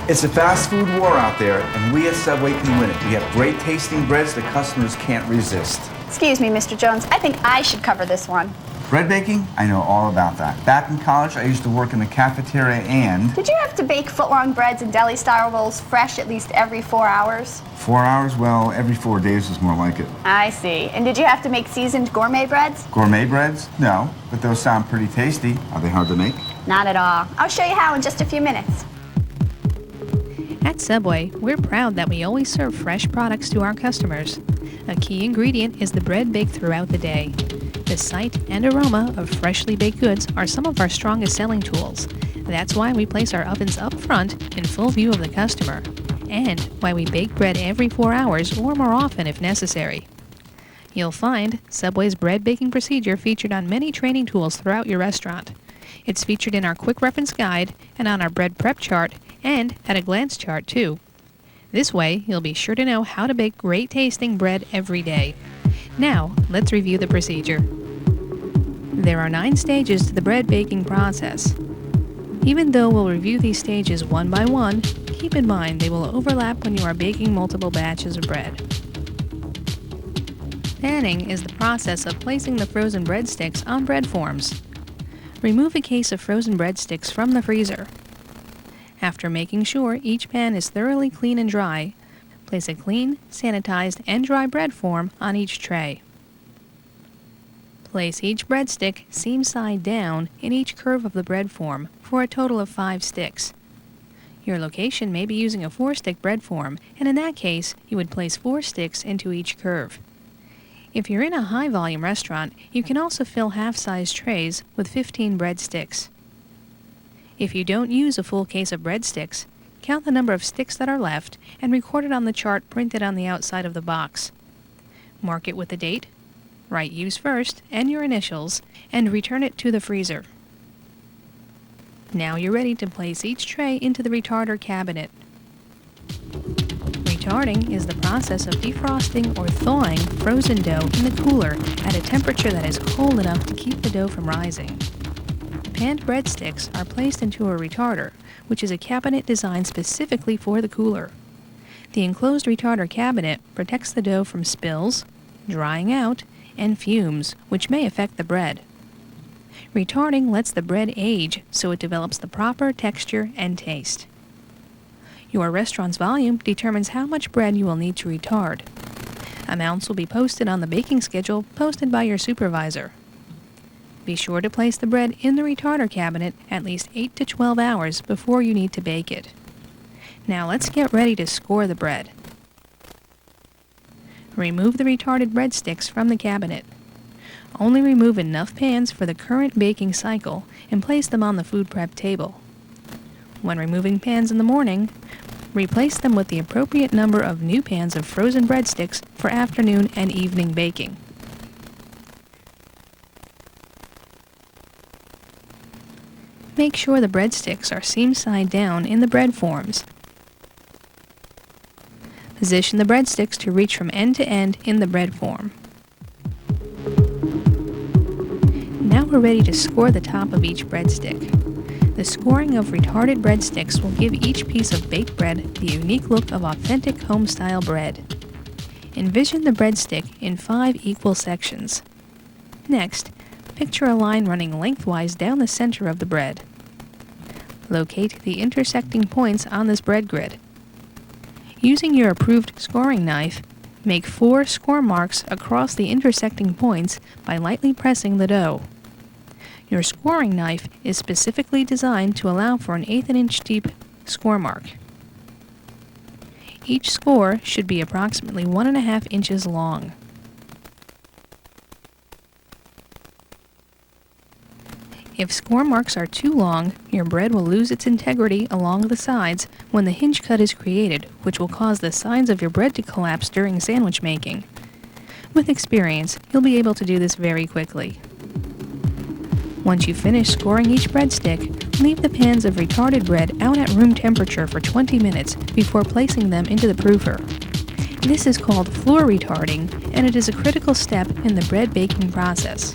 It's a fast food war out there, and we at Subway can win it. We have great tasting breads that customers can't resist. Excuse me, Mr. Jones, I think I should cover this one. Bread baking? I know all about that. Back in college, I used to work in the cafeteria and... Did you have to bake foot-long breads and deli-style rolls fresh at least every 4 hours? 4 hours? Well, every 4 days is more like it. I see. And did you have to make seasoned gourmet breads? Gourmet breads? No, but those sound pretty tasty. Are they hard to make? Not at all. I'll show you how in just a few minutes. At Subway, we're proud that we always serve fresh products to our customers. A key ingredient is the bread baked throughout the day. The sight and aroma of freshly baked goods are some of our strongest selling tools. That's why we place our ovens up front in full view of the customer, and why we bake bread every 4 hours or more often if necessary. You'll find Subway's bread baking procedure featured on many training tools throughout your restaurant. It's featured in our quick reference guide and on our bread prep chart and at a glance chart too. This way, you'll be sure to know how to bake great tasting bread every day. Now, let's review the procedure. There are 9 stages to the bread baking process. Even though we'll review these stages one by one, keep in mind they will overlap when you are baking multiple batches of bread. Panning is the process of placing the frozen breadsticks on bread forms. Remove a case of frozen breadsticks from the freezer. After making sure each pan is thoroughly clean and dry, place a clean, sanitized, and dry bread form on each tray. Place each breadstick seam side down in each curve of the bread form for a total of 5 sticks. Your location may be using a 4-stick bread form, and in that case, you would place 4 sticks into each curve. If you're in a high-volume restaurant, you can also fill half-size trays with 15 breadsticks. If you don't use a full case of breadsticks, count the number of sticks that are left and record it on the chart printed on the outside of the box. Mark it with the date, write use first and your initials, and return it to the freezer. Now you're ready to place each tray into the retarder cabinet. Retarding is the process of defrosting or thawing frozen dough in the cooler at a temperature that is cold enough to keep the dough from rising. Panned breadsticks are placed into a retarder, which is a cabinet designed specifically for the cooler. The enclosed retarder cabinet protects the dough from spills, drying out, and fumes, which may affect the bread. Retarding lets the bread age so it develops the proper texture and taste. Your restaurant's volume determines how much bread you will need to retard. Amounts will be posted on the baking schedule posted by your supervisor. Be sure to place the bread in the retarder cabinet at least 8 to 12 hours before you need to bake it. Now let's get ready to score the bread. Remove the retarded breadsticks from the cabinet. Only remove enough pans for the current baking cycle and place them on the food prep table. When removing pans in the morning, replace them with the appropriate number of new pans of frozen breadsticks for afternoon and evening baking. Make sure the breadsticks are seam side down in the bread forms. Position the breadsticks to reach from end to end in the bread form. Now we're ready to score the top of each breadstick. The scoring of retarded breadsticks will give each piece of baked bread the unique look of authentic home-style bread. Envision the breadstick in 5 equal sections. Next, picture a line running lengthwise down the center of the bread. Locate the intersecting points on this bread grid. Using your approved scoring knife, make 4 score marks across the intersecting points by lightly pressing the dough. Your scoring knife is specifically designed to allow for an 1/8 inch deep score mark. Each score should be approximately 1.5 inches long. If score marks are too long, your bread will lose its integrity along the sides when the hinge cut is created, which will cause the sides of your bread to collapse during sandwich making. With experience, you'll be able to do this very quickly. Once you finish scoring each breadstick, leave the pans of retarded bread out at room temperature for 20 minutes before placing them into the proofer. This is called floor retarding, and it is a critical step in the bread baking process.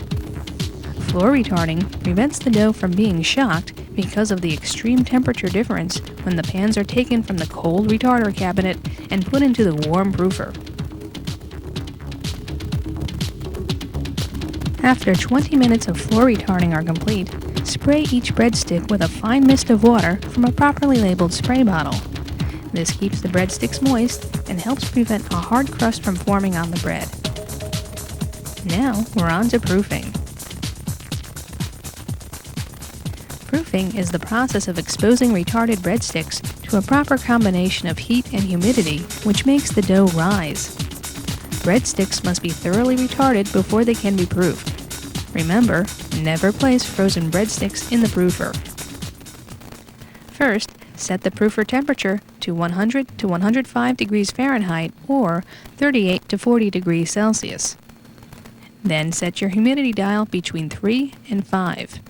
Floor retarding prevents the dough from being shocked because of the extreme temperature difference when the pans are taken from the cold retarder cabinet and put into the warm proofer. After 20 minutes of floor retarding are complete, spray each breadstick with a fine mist of water from a properly labeled spray bottle. This keeps the breadsticks moist and helps prevent a hard crust from forming on the bread. Now we're on to proofing. Proofing is the process of exposing retarded breadsticks to a proper combination of heat and humidity, which makes the dough rise. Breadsticks must be thoroughly retarded before they can be proofed. Remember, never place frozen breadsticks in the proofer. First, set the proofer temperature to 100 to 105 degrees Fahrenheit or 38 to 40 degrees Celsius. Then set your humidity dial between 3 and 5.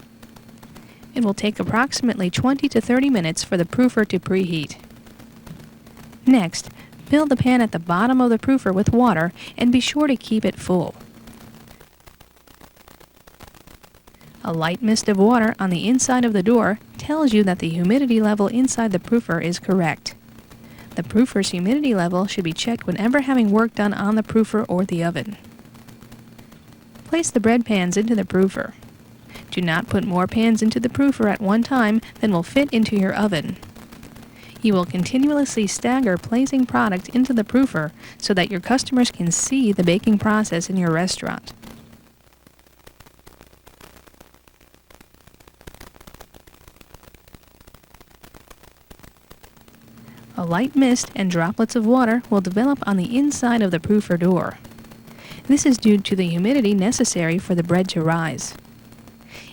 It will take approximately 20 to 30 minutes for the proofer to preheat. Next, fill the pan at the bottom of the proofer with water and be sure to keep it full. A light mist of water on the inside of the door tells you that the humidity level inside the proofer is correct. The proofer's humidity level should be checked whenever having work done on the proofer or the oven. Place the bread pans into the proofer. Do not put more pans into the proofer at one time than will fit into your oven. You will continuously stagger placing product into the proofer so that your customers can see the baking process in your restaurant. A light mist and droplets of water will develop on the inside of the proofer door. This is due to the humidity necessary for the bread to rise.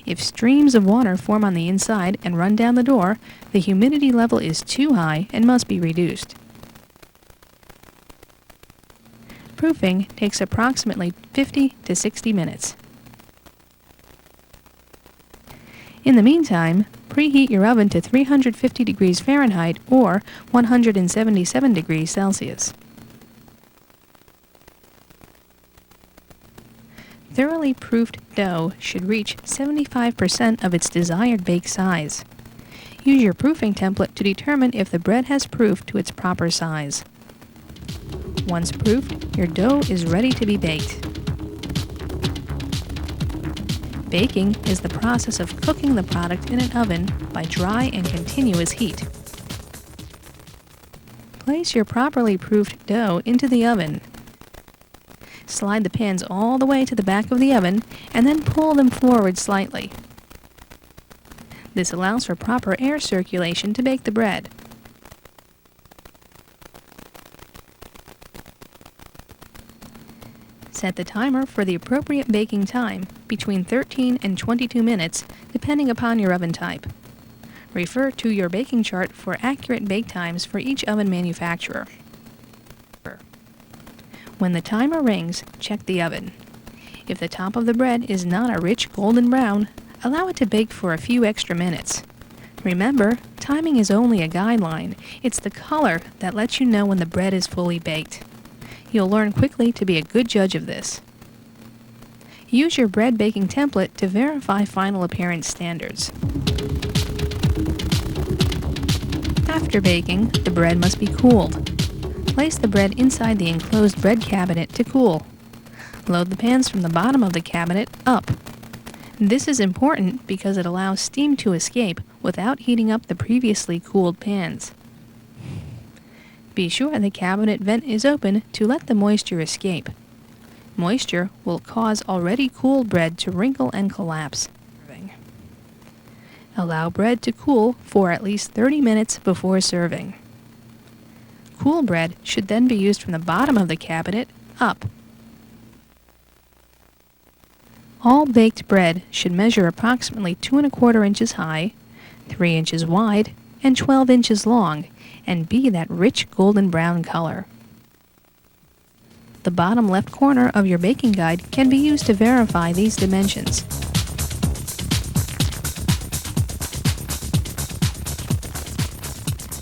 If streams of water form on the inside and run down the door, the humidity level is too high and must be reduced. Proofing takes approximately 50 to 60 minutes. In the meantime, preheat your oven to 350 degrees Fahrenheit or 177 degrees Celsius. Thoroughly proofed dough should reach 75% of its desired bake size. Use your proofing template to determine if the bread has proofed to its proper size. Once proofed, your dough is ready to be baked. Baking is the process of cooking the product in an oven by dry and continuous heat. Place your properly proofed dough into the oven. Slide the pans all the way to the back of the oven and then pull them forward slightly. This allows for proper air circulation to bake the bread. Set the timer for the appropriate baking time, between 13 and 22 minutes, depending upon your oven type. Refer to your baking chart for accurate bake times for each oven manufacturer. When the timer rings, check the oven. If the top of the bread is not a rich golden brown, allow it to bake for a few extra minutes. Remember, timing is only a guideline. It's the color that lets you know when the bread is fully baked. You'll learn quickly to be a good judge of this. Use your bread baking template to verify final appearance standards. After baking, the bread must be cooled. Place the bread inside the enclosed bread cabinet to cool. Load the pans from the bottom of the cabinet up. This is important because it allows steam to escape without heating up the previously cooled pans. Be sure the cabinet vent is open to let the moisture escape. Moisture will cause already cooled bread to wrinkle and collapse. Allow bread to cool for at least 30 minutes before serving. Cool bread should then be used from the bottom of the cabinet up. All baked bread should measure approximately 2 1/4 inches high, 3 inches wide, and 12 inches long, and be that rich golden brown color. The bottom left corner of your baking guide can be used to verify these dimensions.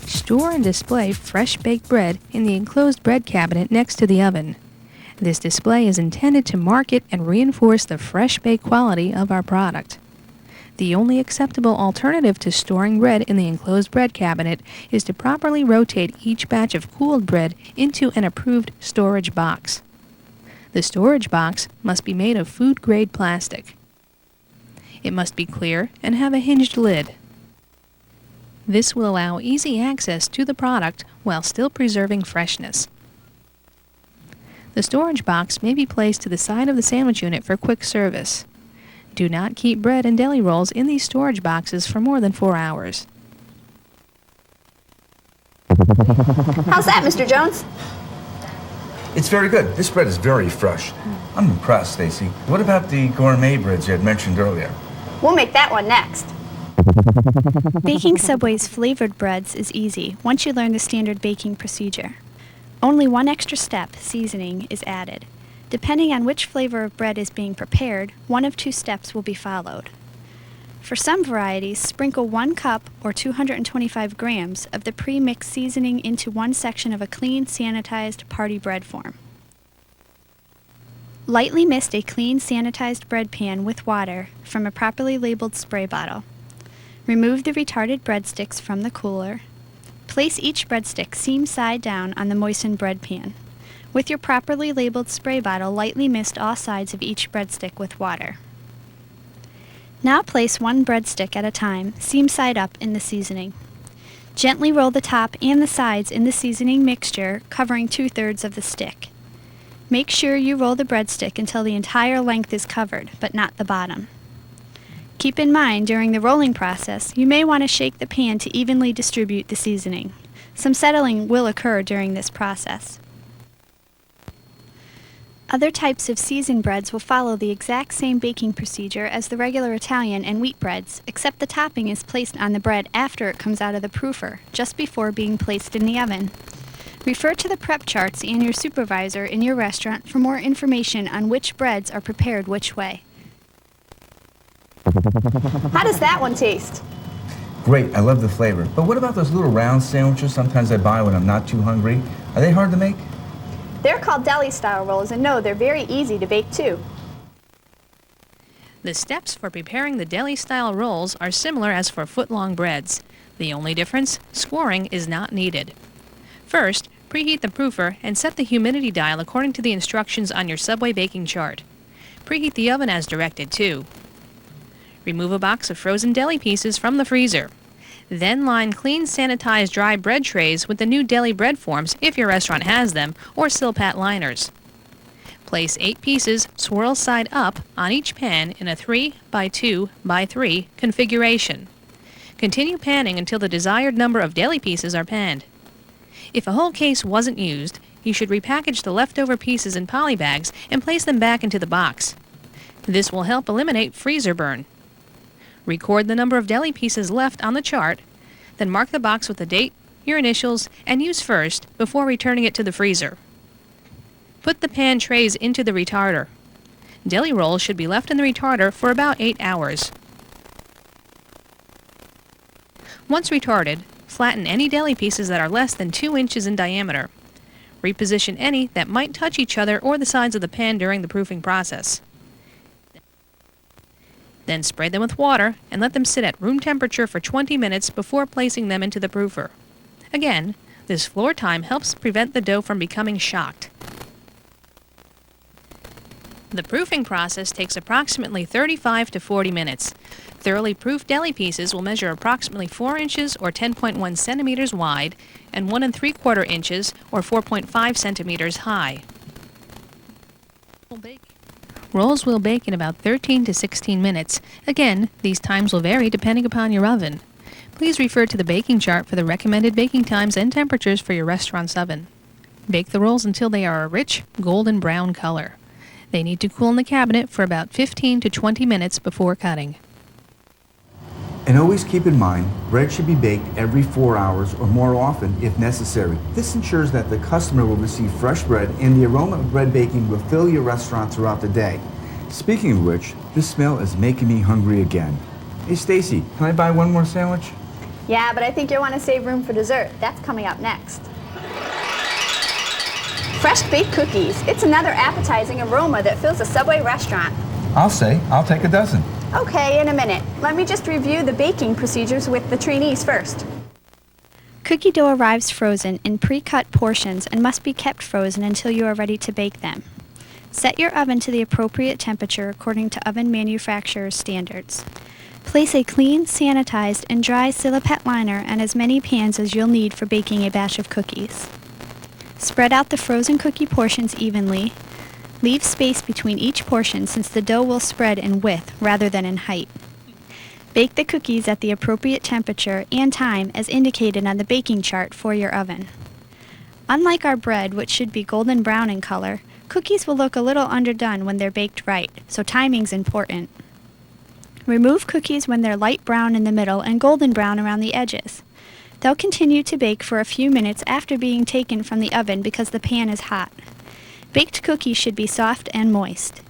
Store and display fresh baked bread in the enclosed bread cabinet next to the oven. This display is intended to market and reinforce the fresh baked quality of our product. The only acceptable alternative to storing bread in the enclosed bread cabinet is to properly rotate each batch of cooled bread into an approved storage box. The storage box must be made of food-grade plastic. It must be clear and have a hinged lid. This will allow easy access to the product while still preserving freshness. The storage box may be placed to the side of the sandwich unit for quick service. Do not keep bread and deli rolls in these storage boxes for more than 4 hours. How's that, Mr. Jones? It's very good. This bread is very fresh. I'm impressed, Stacy. What about the gourmet breads you had mentioned earlier? We'll make that one next. Baking Subway's flavored breads is easy once you learn the standard baking procedure. Only one extra step, seasoning, is added. Depending on which flavor of bread is being prepared, one of 2 steps will be followed. For some varieties, sprinkle 1 cup or 225 grams of the pre-mixed seasoning into one section of a clean, sanitized party bread form. Lightly mist a clean, sanitized bread pan with water from a properly labeled spray bottle. Remove the retarded breadsticks from the cooler. Place each breadstick seam side down on the moistened bread pan. With your properly labeled spray bottle, lightly mist all sides of each breadstick with water. Now place 1 breadstick at a time, seam side up, in the seasoning. Gently roll the top and the sides in the seasoning mixture, covering 2/3 of the stick. Make sure you roll the breadstick until the entire length is covered, but not the bottom. Keep in mind, during the rolling process, you may want to shake the pan to evenly distribute the seasoning. Some settling will occur during this process. Other types of seasoned breads will follow the exact same baking procedure as the regular Italian and wheat breads, except the topping is placed on the bread after it comes out of the proofer, just before being placed in the oven. Refer to the prep charts and your supervisor in your restaurant for more information on which breads are prepared which way. How does that one taste? Great, I love the flavor. But what about those little round sandwiches sometimes I buy when I'm not too hungry? Are they hard to make? They're called deli-style rolls, and no, they're very easy to bake too. The steps for preparing the deli-style rolls are similar as for foot-long breads. The only difference, scoring is not needed. First, preheat the proofer and set the humidity dial according to the instructions on your Subway baking chart. Preheat the oven as directed too. Remove a box of frozen deli pieces from the freezer. Then line clean, sanitized, dry bread trays with the new deli bread forms if your restaurant has them, or Silpat liners. Place 8 pieces, swirl side up, on each pan in a 3 by 2 by 3 configuration. Continue panning until the desired number of deli pieces are panned. If a whole case wasn't used, you should repackage the leftover pieces in poly bags and place them back into the box. This will help eliminate freezer burn. Record the number of deli pieces left on the chart, then mark the box with the date, your initials, and use first before returning it to the freezer. Put the pan trays into the retarder. Deli rolls should be left in the retarder for about 8 hours. Once retarded, flatten any deli pieces that are less than 2 inches in diameter. Reposition any that might touch each other or the sides of the pan during the proofing process. Then spray them with water and let them sit at room temperature for 20 minutes before placing them into the proofer. Again, this floor time helps prevent the dough from becoming shocked. The proofing process takes approximately 35 to 40 minutes. Thoroughly proofed deli pieces will measure approximately 4 inches or 10.1 centimeters wide and 1 3/4 inches or 4.5 centimeters high. Rolls will bake in about 13 to 16 minutes. Again, these times will vary depending upon your oven. Please refer to the baking chart for the recommended baking times and temperatures for your restaurant's oven. Bake the rolls until they are a rich golden brown color. They need to cool in the cabinet for about 15 to 20 minutes before cutting. And always keep in mind, bread should be baked every 4 hours or more often if necessary. This ensures that the customer will receive fresh bread and the aroma of bread baking will fill your restaurant throughout the day. Speaking of which, this smell is making me hungry again. Hey Stacy, can I buy one more sandwich? Yeah, but I think you'll want to save room for dessert. That's coming up next. Fresh baked cookies. It's another appetizing aroma that fills a Subway restaurant. I'll take a dozen. Okay, in a minute. Let me just review the baking procedures with the trainees first. Cookie dough arrives frozen in pre-cut portions and must be kept frozen until you are ready to bake them. Set your oven to the appropriate temperature according to oven manufacturer's standards. Place a clean, sanitized, and dry Silpat liner on as many pans as you'll need for baking a batch of cookies. Spread out the frozen cookie portions evenly. Leave space between each portion since the dough will spread in width rather than in height. Bake the cookies at the appropriate temperature and time as indicated on the baking chart for your oven. Unlike our bread, which should be golden brown in color, cookies will look a little underdone when they're baked right, so timing's important. Remove cookies when they're light brown in the middle and golden brown around the edges. They'll continue to bake for a few minutes after being taken from the oven because the pan is hot. Baked cookies should be soft and moist.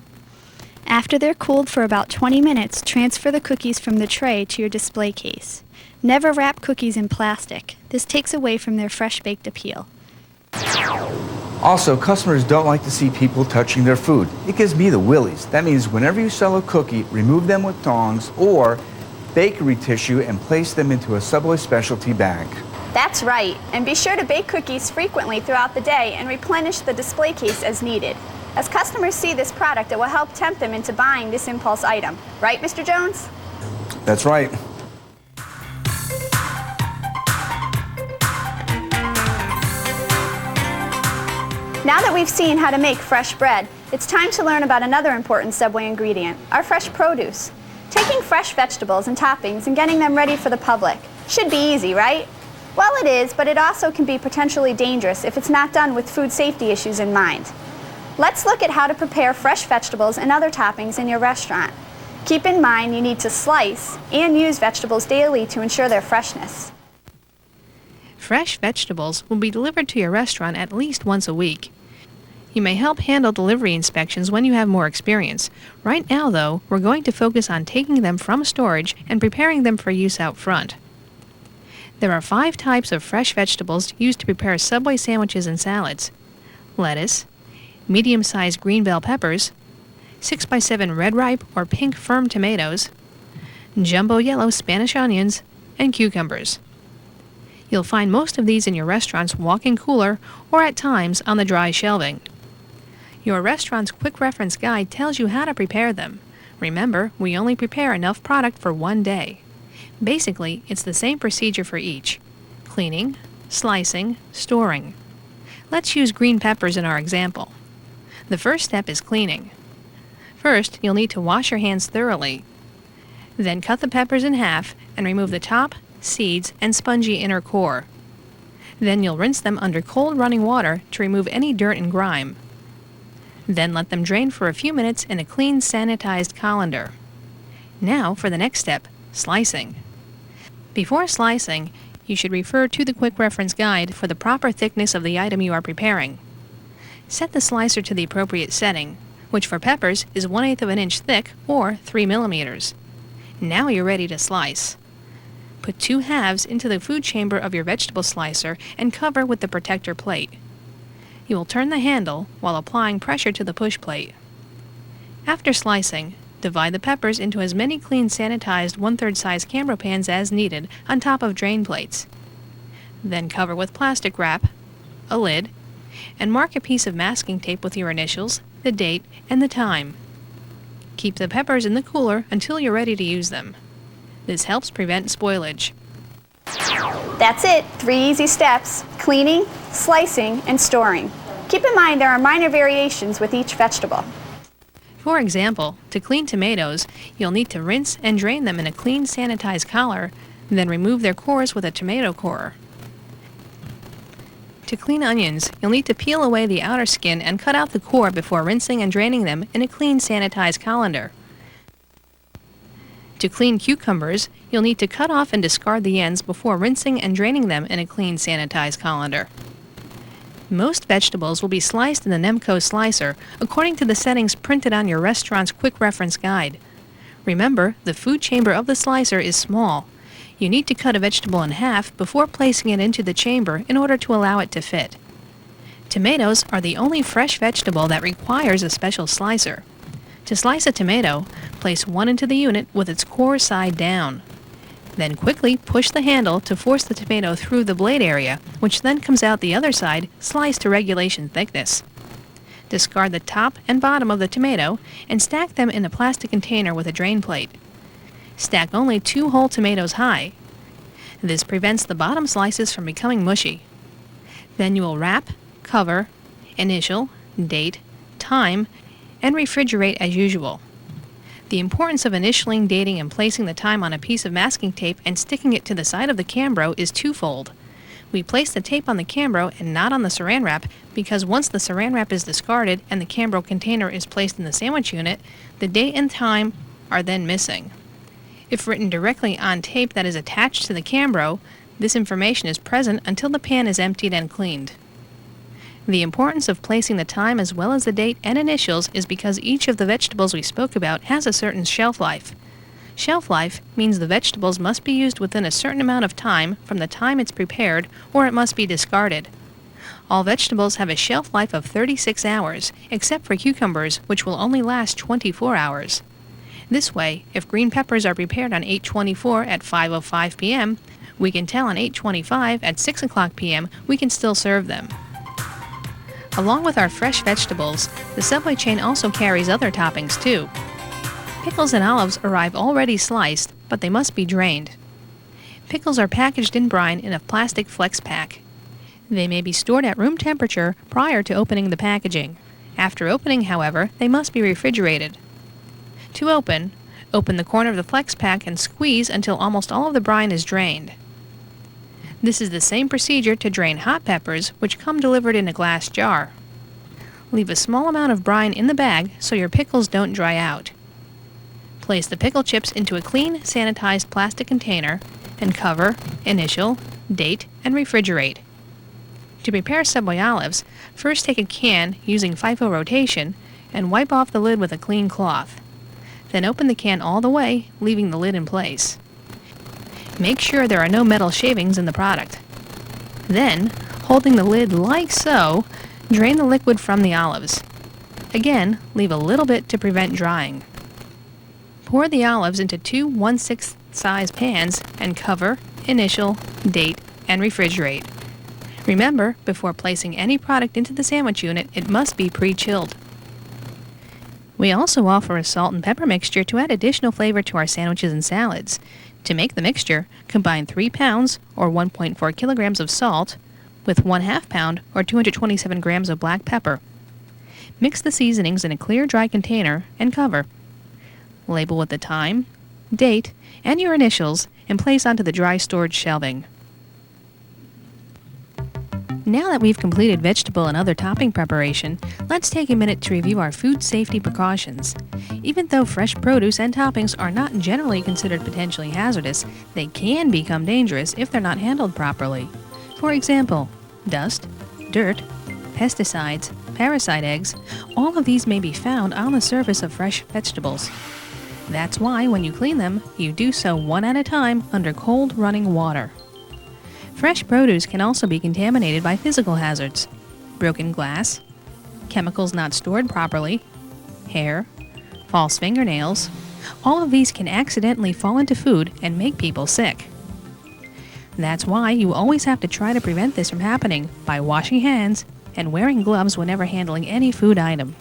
After they're cooled for about 20 minutes, transfer the cookies from the tray to your display case. Never wrap cookies in plastic. This takes away from their fresh baked appeal. Also, customers don't like to see people touching their food. It gives me the willies. That means whenever you sell a cookie, remove them with tongs or bakery tissue and place them into a Subway specialty bag. That's right, and be sure to bake cookies frequently throughout the day and replenish the display case as needed. As customers see this product, it will help tempt them into buying this impulse item. Right, Mr. Jones? That's right. Now that we've seen how to make fresh bread, it's time to learn about another important Subway ingredient, our fresh produce. Taking fresh vegetables and toppings and getting them ready for the public. Should be easy, right? Well, it is, but it also can be potentially dangerous if it's not done with food safety issues in mind. Let's look at how to prepare fresh vegetables and other toppings in your restaurant. Keep in mind you need to slice and use vegetables daily to ensure their freshness. Fresh vegetables will be delivered to your restaurant at least once a week. You may help handle delivery inspections when you have more experience. Right now, though, we're going to focus on taking them from storage and preparing them for use out front. There are 5 types of fresh vegetables used to prepare Subway sandwiches and salads: lettuce, medium-sized green bell peppers, 6x7 red ripe or pink firm tomatoes, jumbo yellow Spanish onions, and cucumbers. You'll find most of these in your restaurant's walk-in cooler or at times on the dry shelving. Your restaurant's quick reference guide tells you how to prepare them. Remember, we only prepare enough product for one day. Basically, it's the same procedure for each: cleaning, slicing, storing. Let's use green peppers in our example. The first step is cleaning. First, you'll need to wash your hands thoroughly. Then cut the peppers in half and remove the top, seeds, and spongy inner core. Then you'll rinse them under cold running water to remove any dirt and grime. Then let them drain for a few minutes in a clean, sanitized colander. Now for the next step, slicing. Before slicing, you should refer to the quick reference guide for the proper thickness of the item you are preparing. Set the slicer to the appropriate setting, which for peppers is 1/8 of an inch thick or 3 millimeters. Now you're ready to slice. Put 2 halves into the food chamber of your vegetable slicer and cover with the protector plate. You will turn the handle while applying pressure to the push plate. After slicing, divide the peppers into as many clean sanitized 1/3 size Cambro pans as needed on top of drain plates. Then cover with plastic wrap, a lid, and mark a piece of masking tape with your initials, the date, and the time. Keep the peppers in the cooler until you're ready to use them. This helps prevent spoilage. That's it, 3 easy steps: cleaning, slicing, and storing. Keep in mind there are minor variations with each vegetable. For example, to clean tomatoes, you'll need to rinse and drain them in a clean, sanitized colander, then remove their cores with a tomato corer. To clean onions, you'll need to peel away the outer skin and cut out the core before rinsing and draining them in a clean, sanitized colander. To clean cucumbers, you'll need to cut off and discard the ends before rinsing and draining them in a clean, sanitized colander. Most vegetables will be sliced in the Nemco slicer according to the settings printed on your restaurant's quick reference guide. Remember, the food chamber of the slicer is small. You need to cut a vegetable in half before placing it into the chamber in order to allow it to fit. Tomatoes are the only fresh vegetable that requires a special slicer. To slice a tomato, place one into the unit with its core side down. Then quickly push the handle to force the tomato through the blade area, which then comes out the other side, sliced to regulation thickness. Discard the top and bottom of the tomato and stack them in a plastic container with a drain plate. Stack only 2 whole tomatoes high. This prevents the bottom slices from becoming mushy. Then you will wrap, cover, initial, date, time, and refrigerate as usual. The importance of initialing, dating, and placing the time on a piece of masking tape and sticking it to the side of the Cambro is twofold. We place the tape on the Cambro and not on the saran wrap because once the saran wrap is discarded and the Cambro container is placed in the sandwich unit, the date and time are then missing. If written directly on tape that is attached to the Cambro, this information is present until the pan is emptied and cleaned. The importance of placing the time as well as the date and initials is because each of the vegetables we spoke about has a certain shelf life. Shelf life means the vegetables must be used within a certain amount of time from the time it's prepared or it must be discarded. All vegetables have a shelf life of 36 hours, except for cucumbers, which will only last 24 hours. This way, if green peppers are prepared on 8/24 at 5:05 p.m., we can tell on 8/25 at 6 o'clock p.m. we can still serve them. Along with our fresh vegetables, the Subway chain also carries other toppings too. Pickles and olives arrive already sliced, but they must be drained. Pickles are packaged in brine in a plastic flex pack. They may be stored at room temperature prior to opening the packaging. After opening, however, they must be refrigerated. To open the corner of the flex pack and squeeze until almost all of the brine is drained. This is the same procedure to drain hot peppers, which come delivered in a glass jar. Leave a small amount of brine in the bag so your pickles don't dry out. Place the pickle chips into a clean, sanitized plastic container and cover, initial, date, and refrigerate. To prepare Subway olives, first take a can using FIFO rotation and wipe off the lid with a clean cloth. Then open the can all the way, leaving the lid in place. Make sure there are no metal shavings in the product. Then, holding the lid like so, drain the liquid from the olives. Again, leave a little bit to prevent drying. Pour the olives into two 1/6 size pans and cover, initial, date, and refrigerate. Remember, before placing any product into the sandwich unit, it must be pre-chilled. We also offer a salt and pepper mixture to add additional flavor to our sandwiches and salads. To make the mixture, combine 3 pounds or 1.4 kilograms of salt with 1/2 pound or 227 grams of black pepper. Mix the seasonings in a clear, dry container and cover. Label with the time, date, and your initials and place onto the dry storage shelving. Now that we've completed vegetable and other topping preparation, let's take a minute to review our food safety precautions. Even though fresh produce and toppings are not generally considered potentially hazardous, they can become dangerous if they're not handled properly. For example, dust, dirt, pesticides, parasite eggs, all of these may be found on the surface of fresh vegetables. That's why when you clean them, you do so one at a time under cold running water. Fresh produce can also be contaminated by physical hazards, broken glass, chemicals not stored properly, hair, false fingernails. All of these can accidentally fall into food and make people sick. That's why you always have to try to prevent this from happening by washing hands and wearing gloves whenever handling any food item.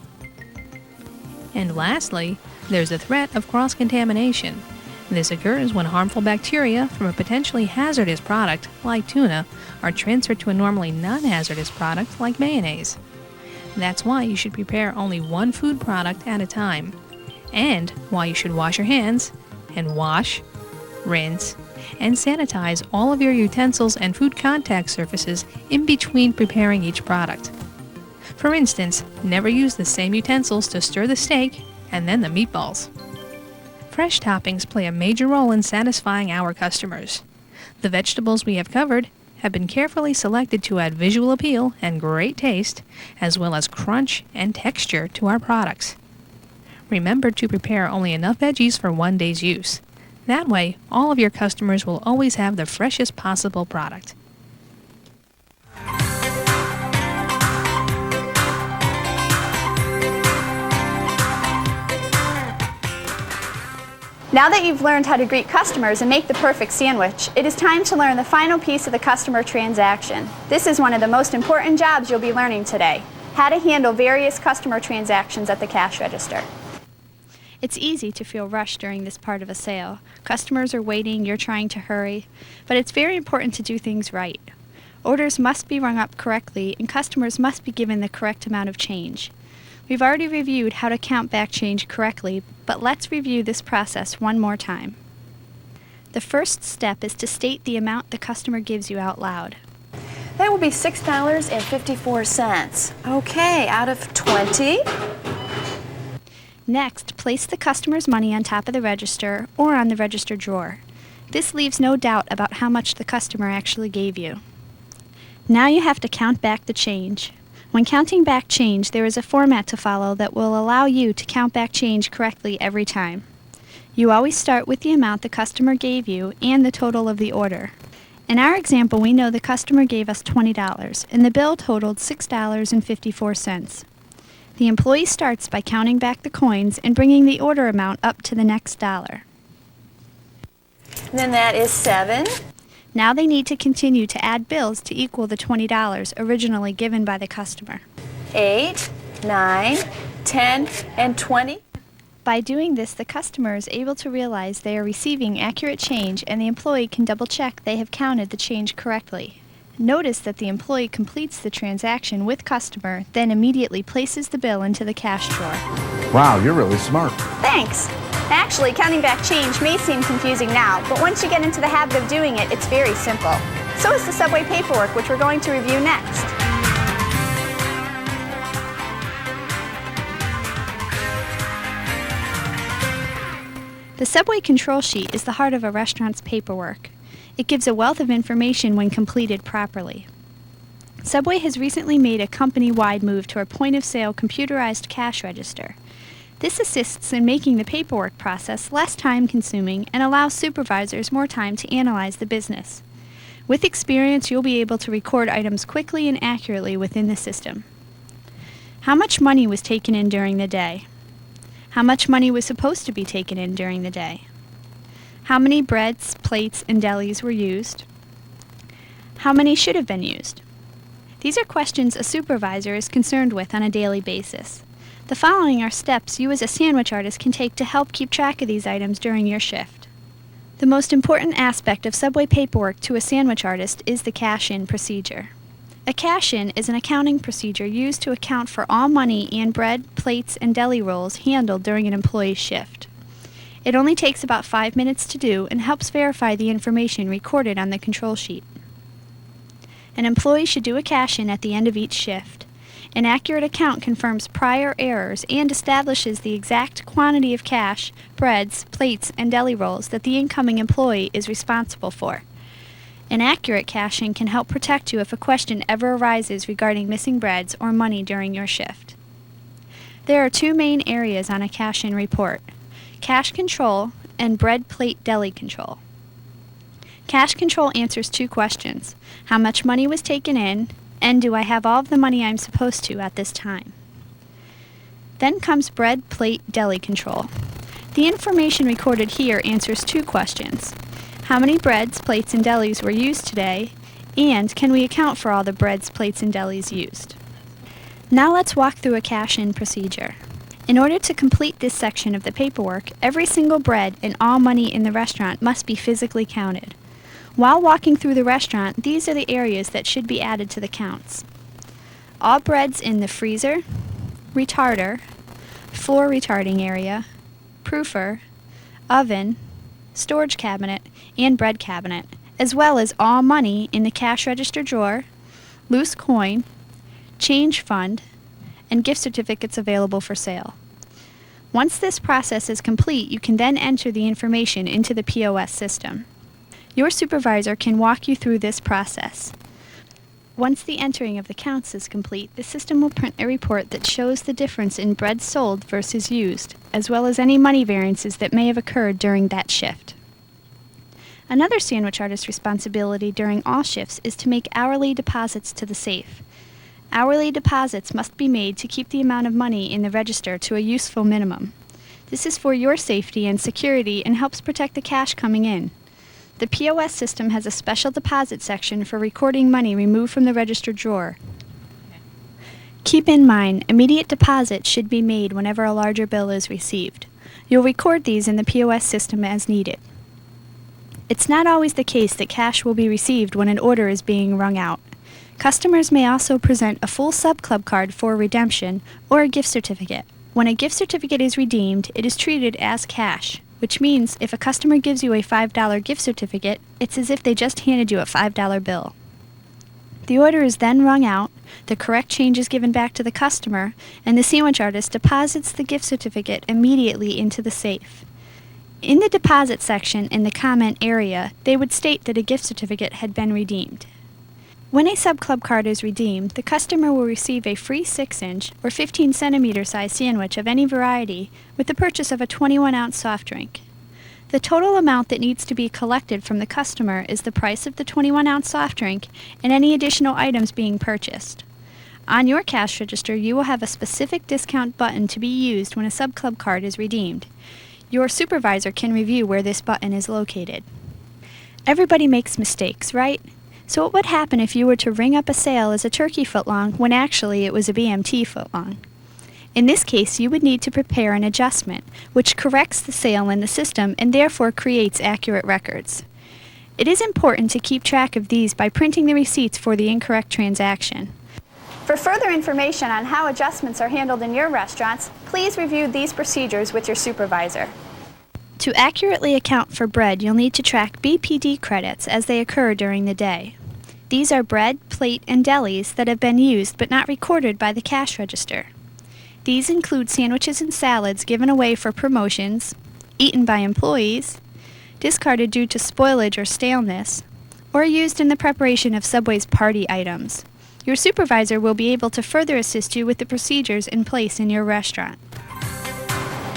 And lastly, there's the threat of cross-contamination. This occurs when harmful bacteria from a potentially hazardous product, like tuna, are transferred to a normally non-hazardous product, like mayonnaise. That's why you should prepare only one food product at a time, and why you should wash your hands, and wash, rinse, and sanitize all of your utensils and food contact surfaces in between preparing each product. For instance, never use the same utensils to stir the steak and then the meatballs. Fresh toppings play a major role in satisfying our customers. The vegetables we have covered have been carefully selected to add visual appeal and great taste, as well as crunch and texture to our products. Remember to prepare only enough veggies for one day's use. That way, all of your customers will always have the freshest possible product. Now that you've learned how to greet customers and make the perfect sandwich, it is time to learn the final piece of the customer transaction. This is one of the most important jobs you'll be learning today: how to handle various customer transactions at the cash register. It's easy to feel rushed during this part of a sale. Customers are waiting, you're trying to hurry, but it's very important to do things right. Orders must be rung up correctly, and customers must be given the correct amount of change. We've already reviewed how to count back change correctly, but let's review this process one more time. The first step is to state the amount the customer gives you out loud. That will be $6.54. Okay, out of 20. Next, place the customer's money on top of the register or on the register drawer. This leaves no doubt about how much the customer actually gave you. Now you have to count back the change. When counting back change, there is a format to follow that will allow you to count back change correctly every time. You always start with the amount the customer gave you and the total of the order. In our example, we know the customer gave us $20 and the bill totaled $6.54. The employee starts by counting back the coins and bringing the order amount up to the next dollar. And then that is 7. Now they need to continue to add bills to equal the $20 originally given by the customer. 8, 9, 10, and 20. By doing this, the customer is able to realize they are receiving accurate change, and the employee can double-check they have counted the change correctly. Notice that the employee completes the transaction with customer, then immediately places the bill into the cash drawer. Wow, you're really smart. Thanks. Actually, counting back change may seem confusing now, but once you get into the habit of doing it, it's very simple. So is the Subway paperwork, which we're going to review next. The Subway control sheet is the heart of a restaurant's paperwork. It gives a wealth of information when completed properly. Subway has recently made a company-wide move to a point-of-sale computerized cash register. This assists in making the paperwork process less time-consuming and allows supervisors more time to analyze the business. With experience, you'll be able to record items quickly and accurately within the system. How much money was taken in during the day? How much money was supposed to be taken in during the day? How many breads, plates, and delis were used? How many should have been used? These are questions a supervisor is concerned with on a daily basis. The following are steps you as a sandwich artist can take to help keep track of these items during your shift. The most important aspect of Subway paperwork to a sandwich artist is the cash-in procedure. A cash-in is an accounting procedure used to account for all money and bread, plates, and deli rolls handled during an employee's shift. It only takes about 5 minutes to do and helps verify the information recorded on the control sheet. An employee should do a cash-in at the end of each shift. An accurate account confirms prior errors and establishes the exact quantity of cash, breads, plates, and deli rolls that the incoming employee is responsible for. An accurate cash-in can help protect you if a question ever arises regarding missing breads or money during your shift. There are two main areas on a cash-in report: cash control and bread, plate, deli control. Cash control answers two questions: how much money was taken in, and do I have all of the money I'm supposed to at this time? Then comes bread, plate, deli control. The information recorded here answers two questions: how many breads, plates, and delis were used today, and can we account for all the breads, plates, and delis used? Now let's walk through a cash-in procedure. In order to complete this section of the paperwork, every single bread and all money in the restaurant must be physically counted. While walking through the restaurant, these are the areas that should be added to the counts: all breads in the freezer, retarder, floor retarding area, proofer, oven, storage cabinet, and bread cabinet, as well as all money in the cash register drawer, loose coin, change fund, and gift certificates available for sale. Once this process is complete, you can then enter the information into the POS system. Your supervisor can walk you through this process. Once the entering of the counts is complete, the system will print a report that shows the difference in bread sold versus used, as well as any money variances that may have occurred during that shift. Another sandwich artist's responsibility during all shifts is to make hourly deposits to the safe. Hourly deposits must be made to keep the amount of money in the register to a useful minimum. This is for your safety and security and helps protect the cash coming in. The POS system has a special deposit section for recording money removed from the register drawer. Keep in mind, immediate deposits should be made whenever a larger bill is received. You'll record these in the POS system as needed. It's not always the case that cash will be received when an order is being rung out. Customers may also present a full Sub Club card for redemption or a gift certificate. When a gift certificate is redeemed, it is treated as cash, which means if a customer gives you a $5 gift certificate, it's as if they just handed you a $5 bill. The order is then rung out, the correct change is given back to the customer, and the sandwich artist deposits the gift certificate immediately into the safe. In the deposit section in the comment area, they would state that a gift certificate had been redeemed. When a Sub Club card is redeemed, the customer will receive a free 6-inch or 15-centimeter size sandwich of any variety with the purchase of a 21-ounce soft drink. The total amount that needs to be collected from the customer is the price of the 21-ounce soft drink and any additional items being purchased. On your cash register, you will have a specific discount button to be used when a Sub Club card is redeemed. Your supervisor can review where this button is located. Everybody makes mistakes, right? So what would happen if you were to ring up a sale as a turkey footlong when actually it was a BMT footlong? In this case, you would need to prepare an adjustment, which corrects the sale in the system and therefore creates accurate records. It is important to keep track of these by printing the receipts for the incorrect transaction. For further information on how adjustments are handled in your restaurants, please review these procedures with your supervisor. To accurately account for bread, you'll need to track BPD credits as they occur during the day. These are bread, plate, and delis that have been used but not recorded by the cash register. These include sandwiches and salads given away for promotions, eaten by employees, discarded due to spoilage or staleness, or used in the preparation of Subway's party items. Your supervisor will be able to further assist you with the procedures in place in your restaurant.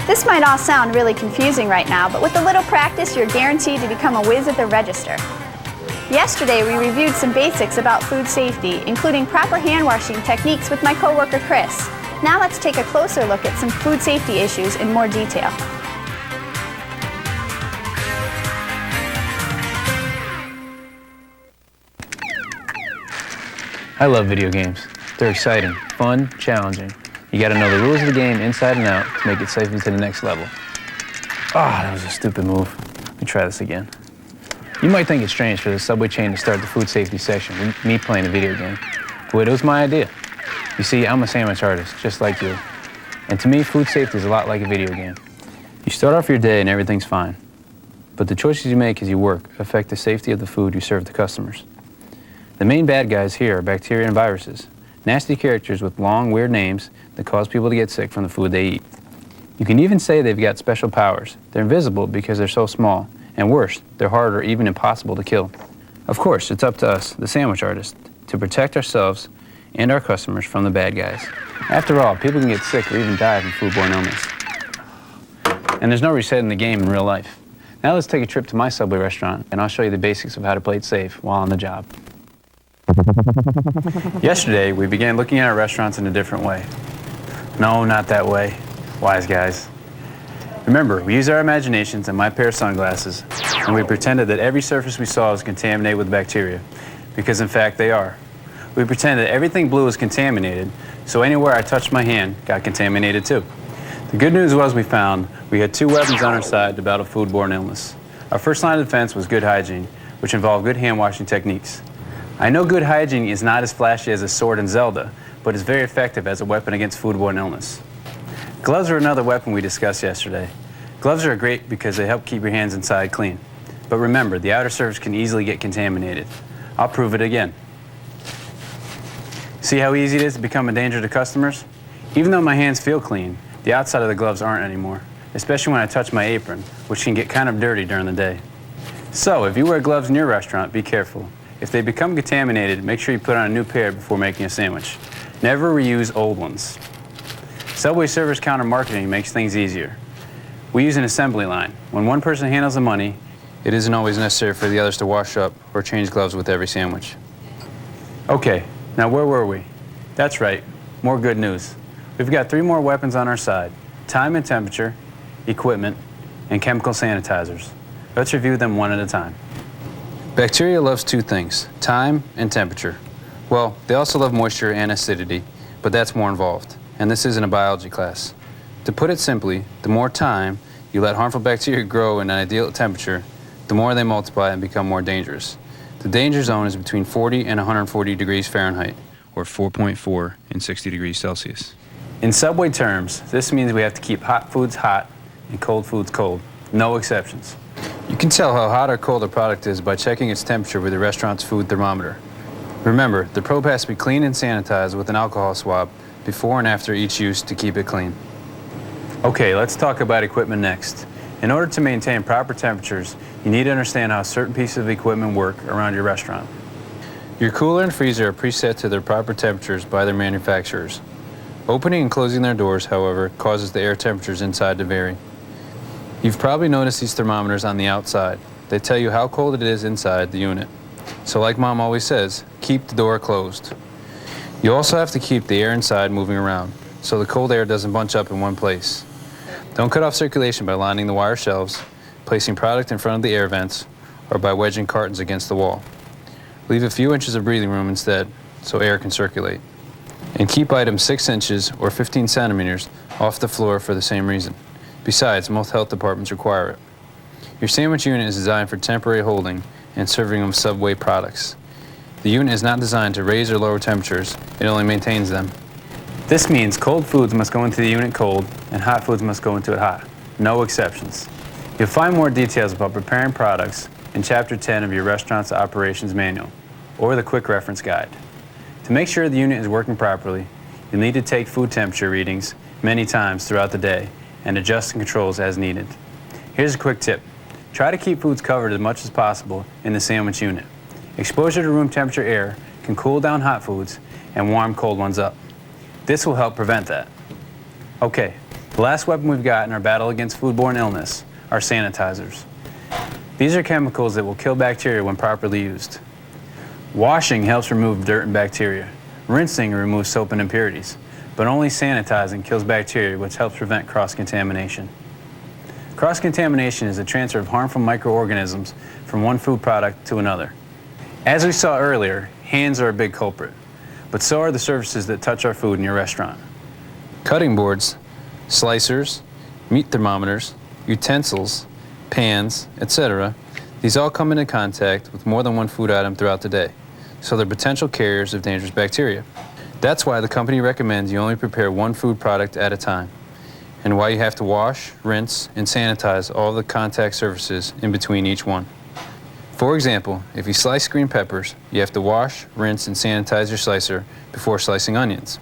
This might all sound really confusing right now, but with a little practice, you're guaranteed to become a whiz at the register. Yesterday, we reviewed some basics about food safety, including proper hand washing techniques with my coworker Chris. Now let's take a closer look at some food safety issues in more detail. I love video games. They're exciting, fun, challenging. You gotta know the rules of the game inside and out to make it safely to the next level. Ah, that was a stupid move. Let me try this again. You might think it's strange for the Subway chain to start the food safety section with me playing a video game, but it was my idea. You see, I'm a sandwich artist, just like you. And to me, food safety is a lot like a video game. You start off your day and everything's fine, but the choices you make as you work affect the safety of the food you serve to customers. The main bad guys here are bacteria and viruses, nasty characters with long, weird names that cause people to get sick from the food they eat. You can even say they've got special powers. They're invisible because they're so small, and worse, they're hard or even impossible to kill. Of course, it's up to us, the sandwich artists, to protect ourselves and our customers from the bad guys. After all, people can get sick or even die from foodborne illness. And there's no resetting the game in real life. Now let's take a trip to my Subway restaurant, and I'll show you the basics of how to play it safe while on the job. Yesterday, we began looking at our restaurants in a different way. No, not that way. Wise guys. Remember, we used our imaginations and my pair of sunglasses, and we pretended that every surface we saw was contaminated with bacteria, because in fact they are. We pretended that everything blue was contaminated, so anywhere I touched my hand got contaminated too. The good news was we found we had two weapons on our side to battle foodborne illness. Our first line of defense was good hygiene, which involved good hand washing techniques. I know good hygiene is not as flashy as a sword in Zelda, but is very effective as a weapon against foodborne illness. Gloves are another weapon we discussed yesterday. Gloves are great because they help keep your hands inside clean. But remember, the outer surface can easily get contaminated. I'll prove it again. See how easy it is to become a danger to customers? Even though my hands feel clean, the outside of the gloves aren't anymore, especially when I touch my apron, which can get kind of dirty during the day. So, if you wear gloves in your restaurant, be careful. If they become contaminated, make sure you put on a new pair before making a sandwich. Never reuse old ones. Subway Service Counter Marketing makes things easier. We use an assembly line. When one person handles the money, it isn't always necessary for the others to wash up or change gloves with every sandwich. Okay, now where were we? That's right, more good news. We've got 3 more weapons on our side: time and temperature, equipment, and chemical sanitizers. Let's review them one at a time. Bacteria loves 2 things, time and temperature. Well, they also love moisture and acidity, but that's more involved. And this isn't a biology class. To put it simply, the more time you let harmful bacteria grow in an ideal temperature, the more they multiply and become more dangerous. The danger zone is between 40 and 140 degrees Fahrenheit, or 4.4 and 60 degrees Celsius. In Subway terms, this means we have to keep hot foods hot and cold foods cold. No exceptions. You can tell how hot or cold a product is by checking its temperature with the restaurant's food thermometer. Remember, the probe has to be cleaned and sanitized with an alcohol swab before and after each use to keep it clean. Okay, let's talk about equipment next. In order to maintain proper temperatures, you need to understand how certain pieces of equipment work around your restaurant. Your cooler and freezer are preset to their proper temperatures by their manufacturers. Opening and closing their doors, however, causes the air temperatures inside to vary. You've probably noticed these thermometers on the outside. They tell you how cold it is inside the unit. So like Mom always says, keep the door closed. You also have to keep the air inside moving around, so the cold air doesn't bunch up in one place. Don't cut off circulation by lining the wire shelves, placing product in front of the air vents, or by wedging cartons against the wall. Leave a few inches of breathing room instead, so air can circulate. And keep items 6 inches or 15 centimeters off the floor for the same reason. Besides, most health departments require it. Your sandwich unit is designed for temporary holding and serving of Subway products. The unit is not designed to raise or lower temperatures, it only maintains them. This means cold foods must go into the unit cold and hot foods must go into it hot. No exceptions. You'll find more details about preparing products in Chapter 10 of your restaurant's operations manual or the quick reference guide. To make sure the unit is working properly, you'll need to take food temperature readings many times throughout the day and adjust the controls as needed. Here's a quick tip. Try to keep foods covered as much as possible in the sandwich unit. Exposure to room temperature air can cool down hot foods and warm cold ones up. This will help prevent that. Okay, the last weapon we've got in our battle against foodborne illness are sanitizers. These are chemicals that will kill bacteria when properly used. Washing helps remove dirt and bacteria. Rinsing removes soap and impurities. But only sanitizing kills bacteria, which helps prevent cross-contamination. Cross-contamination is the transfer of harmful microorganisms from one food product to another. As we saw earlier, hands are a big culprit, but so are the surfaces that touch our food in your restaurant. Cutting boards, slicers, meat thermometers, utensils, pans, etc. These all come into contact with more than one food item throughout the day, so they're potential carriers of dangerous bacteria. That's why the company recommends you only prepare one food product at a time, and why you have to wash, rinse, and sanitize all the contact surfaces in between each one. For example, if you slice green peppers, you have to wash, rinse, and sanitize your slicer before slicing onions.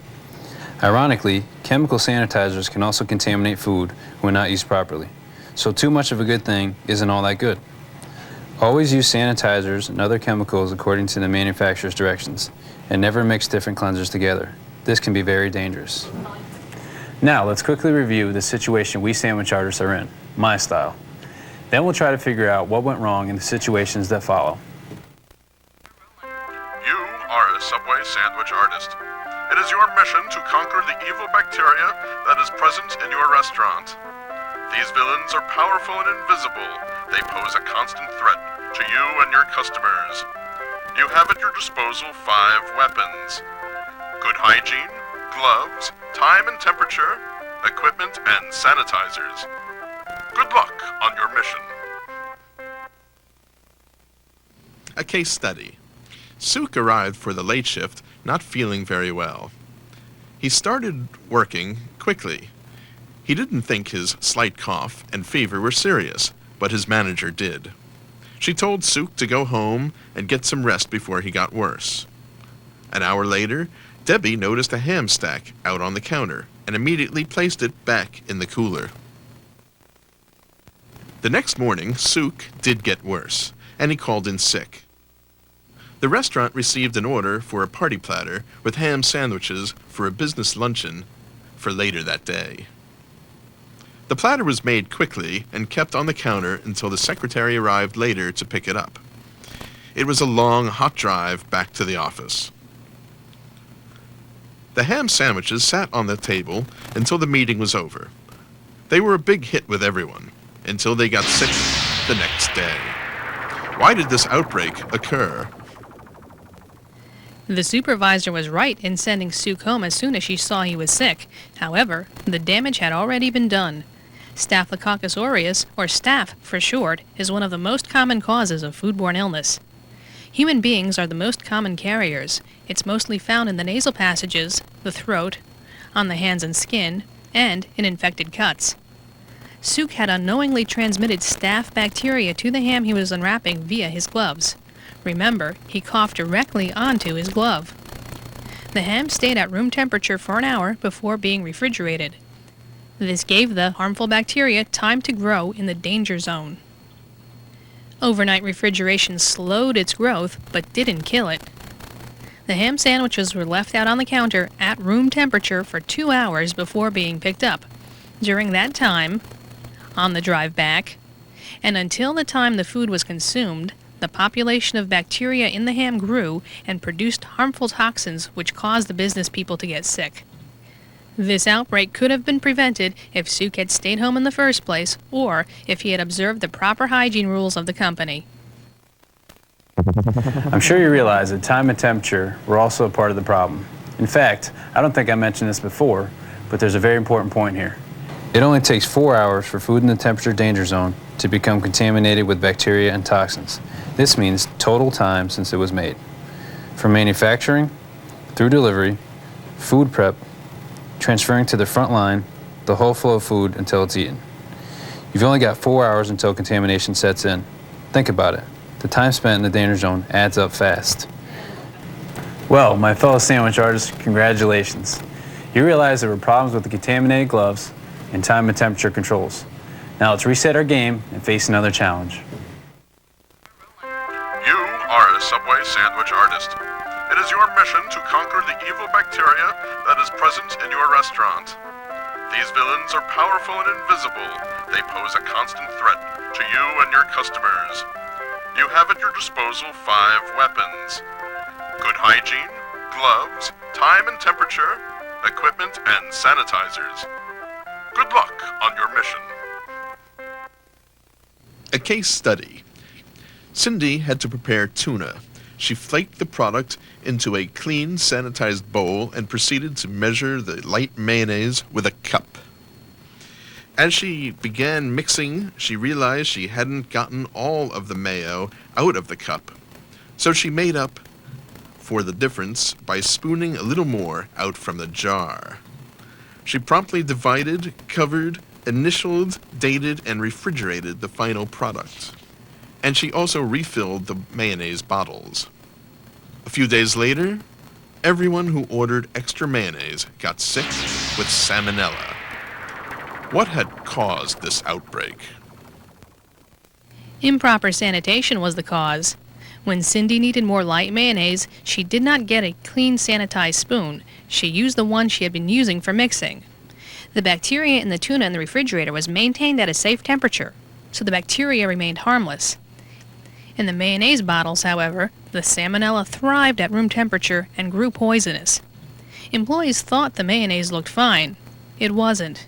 Ironically, chemical sanitizers can also contaminate food when not used properly, so too much of a good thing isn't all that good. Always use sanitizers and other chemicals according to the manufacturer's directions, and never mix different cleansers together. This can be very dangerous. Now, let's quickly review the situation we sandwich artists are in, my style. Then we'll try to figure out what went wrong in the situations that follow. You are a Subway sandwich artist. It is your mission to conquer the evil bacteria that is present in your restaurant. These villains are powerful and invisible. They pose a constant threat to you and your customers. You have at your disposal 5 weapons: good hygiene, gloves, time and temperature, equipment, and sanitizers. Good luck on your mission. A case study. Suk arrived for the late shift not feeling very well. He started working quickly. He didn't think his slight cough and fever were serious, but his manager did. She told Suk to go home and get some rest before he got worse. An hour later, Debbie noticed a ham stack out on the counter and immediately placed it back in the cooler. The next morning, Suk did get worse, and he called in sick. The restaurant received an order for a party platter with ham sandwiches for a business luncheon for later that day. The platter was made quickly and kept on the counter until the secretary arrived later to pick it up. It was a long, hot drive back to the office. The ham sandwiches sat on the table until the meeting was over. They were a big hit with everyone, until they got sick the next day. Why did this outbreak occur? The supervisor was right in sending Suk home as soon as she saw he was sick. However, the damage had already been done. Staphylococcus aureus, or staph for short, is one of the most common causes of foodborne illness. Human beings are the most common carriers. It's mostly found in the nasal passages, the throat, on the hands and skin, and in infected cuts. Suk had unknowingly transmitted staph bacteria to the ham he was unwrapping via his gloves. Remember, he coughed directly onto his glove. The ham stayed at room temperature for an hour before being refrigerated. This gave the harmful bacteria time to grow in the danger zone. Overnight refrigeration slowed its growth, but didn't kill it. The ham sandwiches were left out on the counter at room temperature for 2 hours before being picked up. During that time, on the drive back, and until the time the food was consumed, the population of bacteria in the ham grew and produced harmful toxins which caused the business people to get sick. This outbreak could have been prevented if Suk had stayed home in the first place, or if he had observed the proper hygiene rules of the company. I'm sure you realize that time and temperature were also a part of the problem. In fact, I don't think I mentioned this before, but there's a very important point here. It only takes 4 hours for food in the temperature danger zone to become contaminated with bacteria and toxins. This means total time since it was made. From manufacturing, through delivery, food prep, transferring to the front line, the whole flow of food until it's eaten. You've only got 4 hours until contamination sets in. Think about it. The time spent in the danger zone adds up fast. Well, my fellow sandwich artists, congratulations. You realize there were problems with the contaminated gloves and time and temperature controls. Now let's reset our game and face another challenge. You are a Subway sandwich artist. It is your mission to conquer the evil bacteria that is present in your restaurant. These villains are powerful and invisible. They pose a constant threat to you and your customers. You have at your disposal 5 weapons: good hygiene, gloves, time and temperature, equipment, and sanitizers. Good luck on your mission. A case study. Cindy had to prepare tuna. She flaked the product into a clean, sanitized bowl and proceeded to measure the light mayonnaise with a cup. As she began mixing, she realized she hadn't gotten all of the mayo out of the cup. So she made up for the difference by spooning a little more out from the jar. She promptly divided, covered, initialed, dated, and refrigerated the final product. And she also refilled the mayonnaise bottles. A few days later, everyone who ordered extra mayonnaise got sick with salmonella. What had caused this outbreak? Improper sanitation was the cause. When Cindy needed more light mayonnaise, she did not get a clean sanitized spoon. She used the one she had been using for mixing. The bacteria in the tuna in the refrigerator was maintained at a safe temperature, so the bacteria remained harmless. In the mayonnaise bottles, however, the salmonella thrived at room temperature and grew poisonous. Employees thought the mayonnaise looked fine. It wasn't.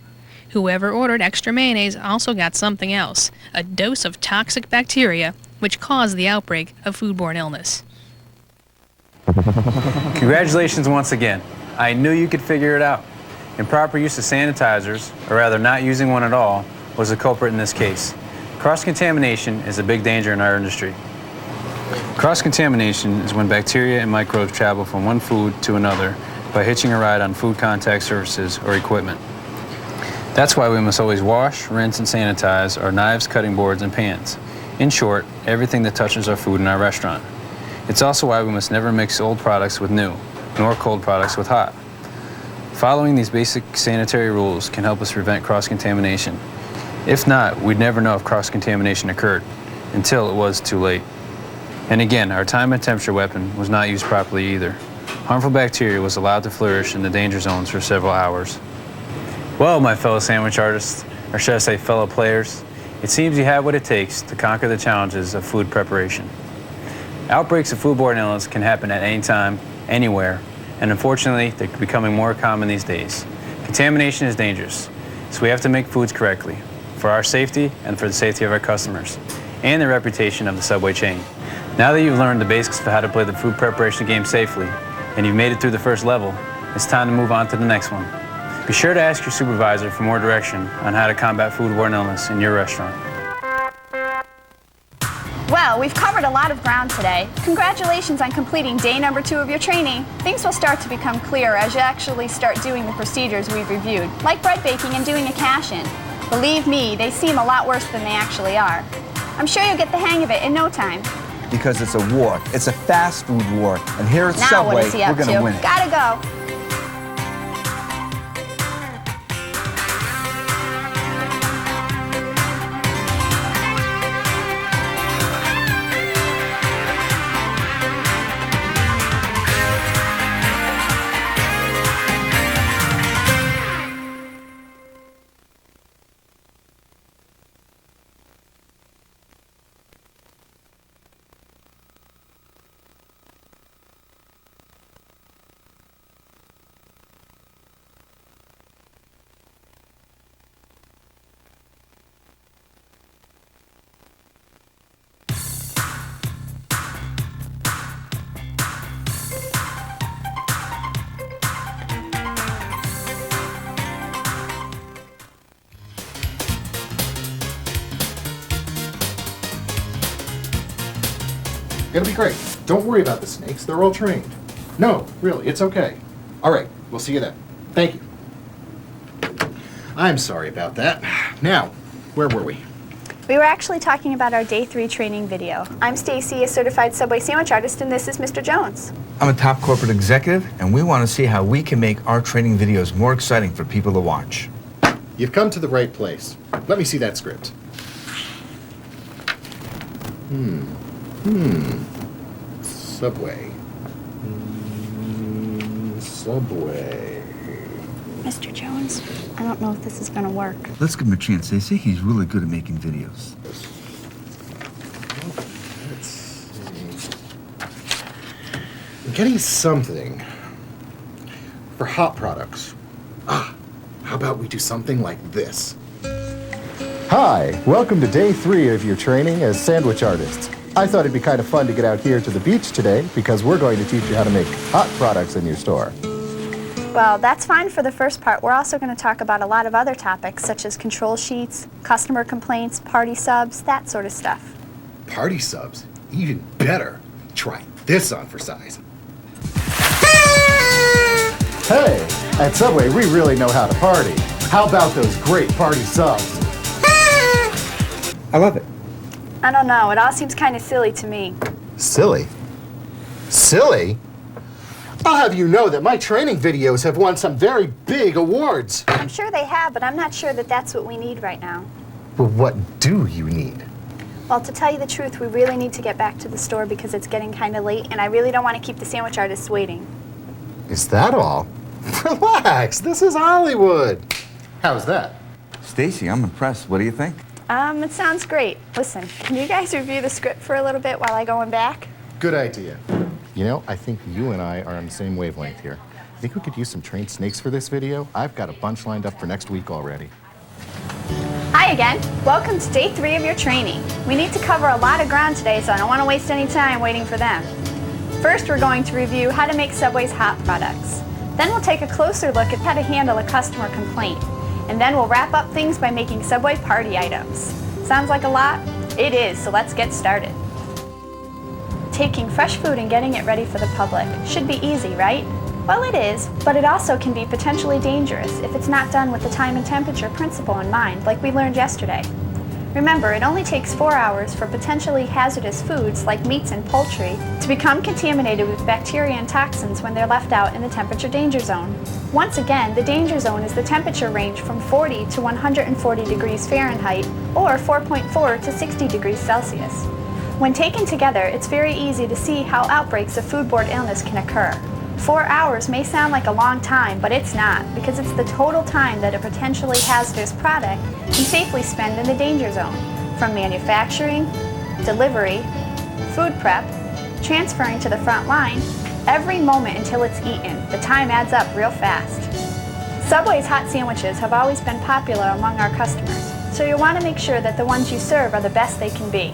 Whoever ordered extra mayonnaise also got something else, a dose of toxic bacteria, which caused the outbreak of foodborne illness. Congratulations once again. I knew you could figure it out. Improper use of sanitizers, or rather not using one at all, was the culprit in this case. Cross-contamination is a big danger in our industry. Cross-contamination is when bacteria and microbes travel from one food to another by hitching a ride on food contact surfaces or equipment. That's why we must always wash, rinse, and sanitize our knives, cutting boards, and pans. In short, everything that touches our food in our restaurant. It's also why we must never mix old products with new, nor cold products with hot. Following these basic sanitary rules can help us prevent cross-contamination. If not, we'd never know if cross-contamination occurred, until it was too late. And again, our time and temperature weapon was not used properly either. Harmful bacteria was allowed to flourish in the danger zones for several hours. Well, my fellow sandwich artists, or should I say fellow players, it seems you have what it takes to conquer the challenges of food preparation. Outbreaks of foodborne illness can happen at any time, anywhere, and unfortunately, they're becoming more common these days. Contamination is dangerous, so we have to make foods correctly, for our safety and for the safety of our customers, and the reputation of the Subway chain. Now that you've learned the basics of how to play the food preparation game safely, and you've made it through the first level, it's time to move on to the next one. Be sure to ask your supervisor for more direction on how to combat foodborne illness in your restaurant. Well, we've covered a lot of ground today. Congratulations on completing day number 2 of your training. Things will start to become clearer as you actually start doing the procedures we've reviewed, like bread baking and doing a cash-in. Believe me, they seem a lot worse than they actually are. I'm sure you'll get the hang of it in no time. Because it's a war. It's a fast food war. And here at Now Subway, what is he up we're going to win to? it. Gotta go. It'll be great. Don't worry about the snakes. They're all trained. No, really, it's okay. All right, we'll see you then. Thank you. I'm sorry about that. Now, where were we? We were actually talking about our day 3 training video. I'm Stacy, a certified Subway sandwich artist, and this is Mr. Jones. I'm a top corporate executive, and we want to see how we can make our training videos more exciting for people to watch. You've come to the right place. Let me see that script. Subway. Subway. Mr. Jones, I don't know if this is going to work. Let's give him a chance. They say he's really good at making videos. Let's see. I'm getting something for hot products. How about we do something like this? Hi, welcome to day 3 of your training as sandwich artists. I thought it'd be kind of fun to get out here to the beach today because we're going to teach you how to make hot products in your store. Well, that's fine for the first part. We're also going to talk about a lot of other topics such as control sheets, customer complaints, party subs, that sort of stuff. Party subs? Even better. Try this on for size. Hey, at Subway, we really know how to party. How about those great party subs? I love it. I don't know, it all seems kind of silly to me. Silly? Silly? I'll have you know that my training videos have won some very big awards. I'm sure they have, but I'm not sure that that's what we need right now. Well, what do you need? Well, to tell you the truth, we really need to get back to the store because it's getting kind of late, and I really don't want to keep the sandwich artists waiting. Is that all? Relax, this is Hollywood. How's that? Stacy, I'm impressed. What do you think? It sounds great. Listen, can you guys review the script for a little bit while I go in back? Good idea. You know, I think you and I are on the same wavelength here. Think we could use some trained snakes for this video? I've got a bunch lined up for next week already. Hi again. Welcome to day 3 of your training. We need to cover a lot of ground today, so I don't want to waste any time waiting for them. First, we're going to review how to make Subway's hot products. Then we'll take a closer look at how to handle a customer complaint. And then we'll wrap up things by making Subway party items. Sounds like a lot? It is, so let's get started. Taking fresh food and getting it ready for the public should be easy, right? Well, it is, but it also can be potentially dangerous if it's not done with the time and temperature principle in mind, like we learned yesterday. Remember, it only takes 4 hours for potentially hazardous foods like meats and poultry to become contaminated with bacteria and toxins when they're left out in the temperature danger zone. Once again, the danger zone is the temperature range from 40 to 140 degrees Fahrenheit or 4.4 to 60 degrees Celsius. When taken together, it's very easy to see how outbreaks of foodborne illness can occur. 4 hours may sound like a long time, but it's not, because it's the total time that a potentially hazardous product can safely spend in the danger zone, from manufacturing, delivery, food prep, transferring to the front line, every moment until it's eaten. The time adds up real fast. Subway's hot sandwiches have always been popular among our customers, so you'll want to make sure that the ones you serve are the best they can be.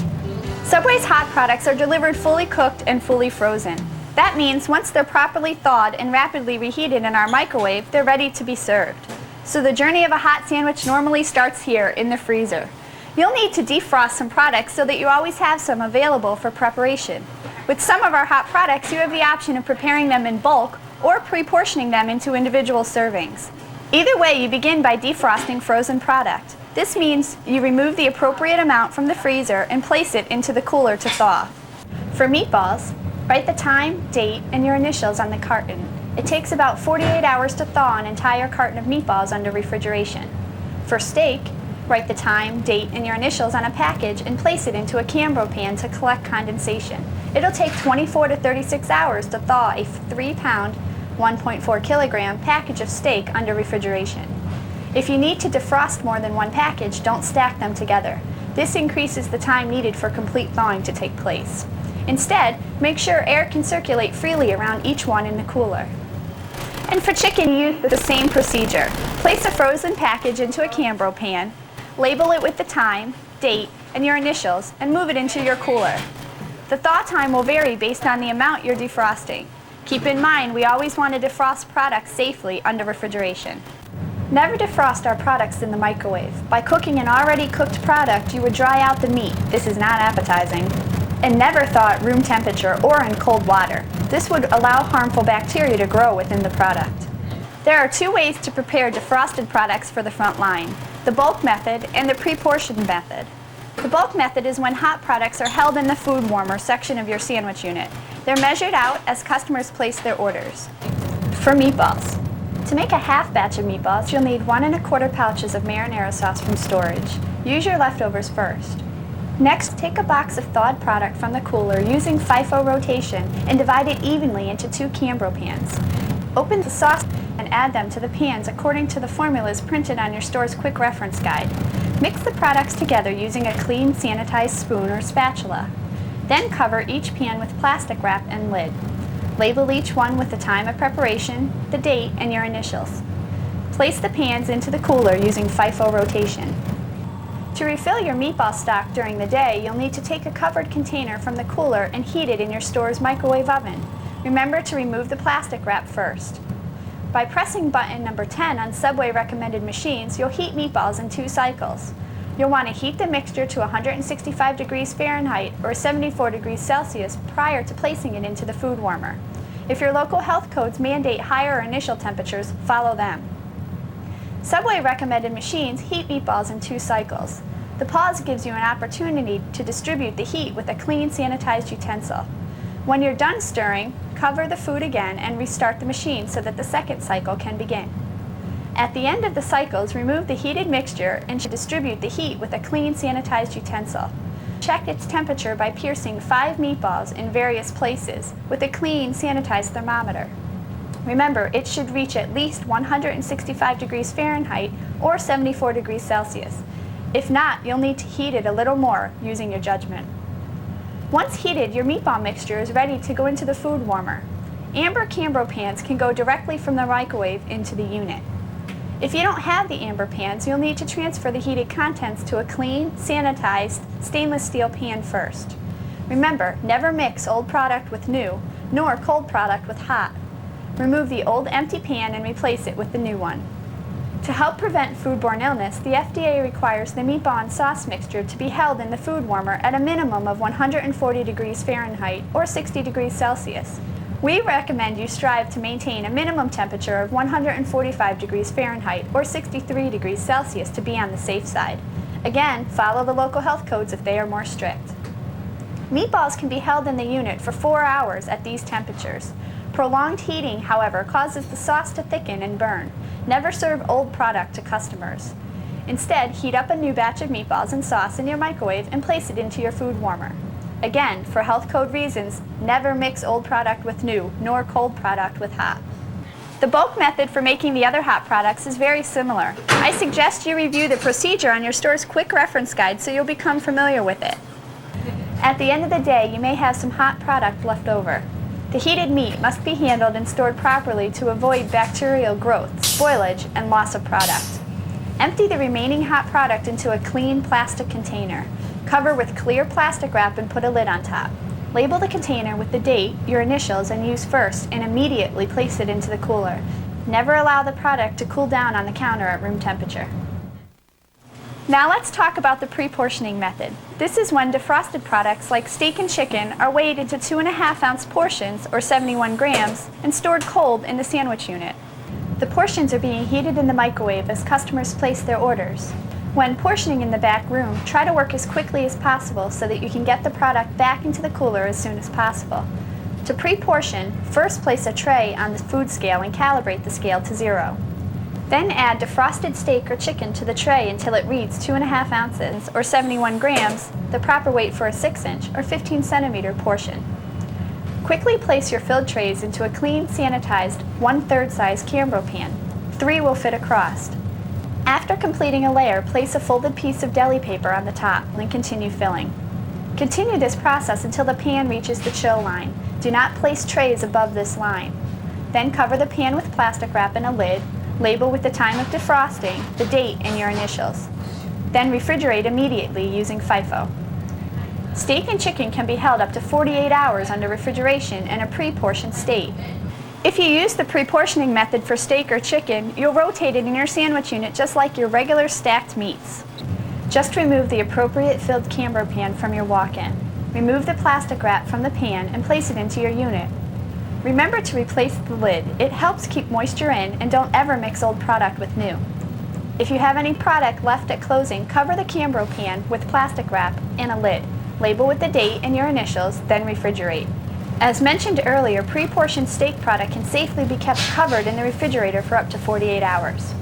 Subway's hot products are delivered fully cooked and fully frozen. That means once they're properly thawed and rapidly reheated in our microwave, they're ready to be served. So the journey of a hot sandwich normally starts here in the freezer. You'll need to defrost some products so that you always have some available for preparation. With some of our hot products, you have the option of preparing them in bulk or pre-portioning them into individual servings. Either way, you begin by defrosting frozen product. This means you remove the appropriate amount from the freezer and place it into the cooler to thaw. For meatballs, write the time, date, and your initials on the carton. It takes about 48 hours to thaw an entire carton of meatballs under refrigeration. For steak, write the time, date, and your initials on a package and place it into a Cambro pan to collect condensation. It'll take 24 to 36 hours to thaw a 3-pound, 1.4 kilogram package of steak under refrigeration. If you need to defrost more than one package, don't stack them together. This increases the time needed for complete thawing to take place. Instead, make sure air can circulate freely around each one in the cooler. And for chicken, you use the same procedure. Place a frozen package into a Cambro pan, label it with the time, date, and your initials, and move it into your cooler. The thaw time will vary based on the amount you're defrosting. Keep in mind, we always want to defrost products safely under refrigeration. Never defrost our products in the microwave. By cooking an already cooked product, you would dry out the meat. This is not appetizing. And never thaw at room temperature or in cold water. This would allow harmful bacteria to grow within the product. There are 2 ways to prepare defrosted products for the front line: the bulk method and the pre-portioned method. The bulk method is when hot products are held in the food warmer section of your sandwich unit. They're measured out as customers place their orders. For meatballs, To make a half batch of meatballs, you'll need 1 1/4 pouches of marinara sauce from storage. Use your leftovers first. Next, take a box of thawed product from the cooler using FIFO rotation and divide it evenly into 2 Cambro pans. Open the sauce and add them to the pans according to the formulas printed on your store's quick reference guide. Mix the products together using a clean, sanitized spoon or spatula. Then cover each pan with plastic wrap and lid. Label each one with the time of preparation, the date, and your initials. Place the pans into the cooler using FIFO rotation. To refill your meatball stock during the day, you'll need to take a covered container from the cooler and heat it in your store's microwave oven. Remember to remove the plastic wrap first. By pressing button number 10 on Subway recommended machines, you'll heat meatballs in 2 cycles. You'll want to heat the mixture to 165 degrees Fahrenheit or 74 degrees Celsius prior to placing it into the food warmer. If your local health codes mandate higher initial temperatures, follow them. Subway recommended machines heat meatballs in 2 cycles. The pause gives you an opportunity to distribute the heat with a clean, sanitized utensil. When you're done stirring, cover the food again and restart the machine so that the second cycle can begin. At the end of the cycles, remove the heated mixture and distribute the heat with a clean, sanitized utensil. Check its temperature by piercing 5 meatballs in various places with a clean, sanitized thermometer. Remember, it should reach at least 165 degrees Fahrenheit or 74 degrees Celsius. If not, you'll need to heat it a little more using your judgment. Once heated, your meatball mixture is ready to go into the food warmer. Amber Cambro pans can go directly from the microwave into the unit. If you don't have the amber pans, you'll need to transfer the heated contents to a clean, sanitized stainless steel pan first. Remember, never mix old product with new, nor cold product with hot. Remove the old empty pan and replace it with the new one. To help prevent foodborne illness, the FDA requires the meatball and sauce mixture to be held in the food warmer at a minimum of 140 degrees Fahrenheit or 60 degrees Celsius. We recommend you strive to maintain a minimum temperature of 145 degrees Fahrenheit or 63 degrees Celsius to be on the safe side. Again, follow the local health codes if they are more strict. Meatballs can be held in the unit for 4 hours at these temperatures. Prolonged heating, however, causes the sauce to thicken and burn. Never serve old product to customers. Instead, heat up a new batch of meatballs and sauce in your microwave and place it into your food warmer. Again, for health code reasons, never mix old product with new, nor cold product with hot. The bulk method for making the other hot products is very similar. I suggest you review the procedure on your store's quick reference guide so you'll become familiar with it. At the end of the day, you may have some hot product left over. The heated meat must be handled and stored properly to avoid bacterial growth, spoilage, and loss of product. Empty the remaining hot product into a clean plastic container. Cover with clear plastic wrap and put a lid on top. Label the container with the date, your initials, and use first, and immediately place it into the cooler. Never allow the product to cool down on the counter at room temperature. Now let's talk about the pre-portioning method. This is when defrosted products like steak and chicken are weighed into 2.5-ounce portions, or 71 grams, and stored cold in the sandwich unit. The portions are being heated in the microwave as customers place their orders. When portioning in the back room, try to work as quickly as possible so that you can get the product back into the cooler as soon as possible. To pre-portion, first place a tray on the food scale and calibrate the scale to 0. Then add defrosted steak or chicken to the tray until it reads 2.5 ounces or 71 grams, the proper weight for a 6-inch or 15-centimeter portion. Quickly place your filled trays into a clean, sanitized 1/3 size Cambro pan. 3 will fit across. After completing a layer, place a folded piece of deli paper on the top and continue filling. Continue this process until the pan reaches the chill line. Do not place trays above this line. Then cover the pan with plastic wrap and a lid. Label with the time of defrosting, the date, and your initials. Then refrigerate immediately using FIFO. Steak and chicken can be held up to 48 hours under refrigeration in a pre-portioned state. If you use the pre-portioning method for steak or chicken, you'll rotate it in your sandwich unit just like your regular stacked meats. Just remove the appropriate filled Cambro pan from your walk-in. Remove the plastic wrap from the pan and place it into your unit. Remember to replace the lid. It helps keep moisture in, and don't ever mix old product with new. If you have any product left at closing, cover the Cambro pan with plastic wrap and a lid. Label with the date and your initials, then refrigerate. As mentioned earlier, pre-portioned steak product can safely be kept covered in the refrigerator for up to 48 hours.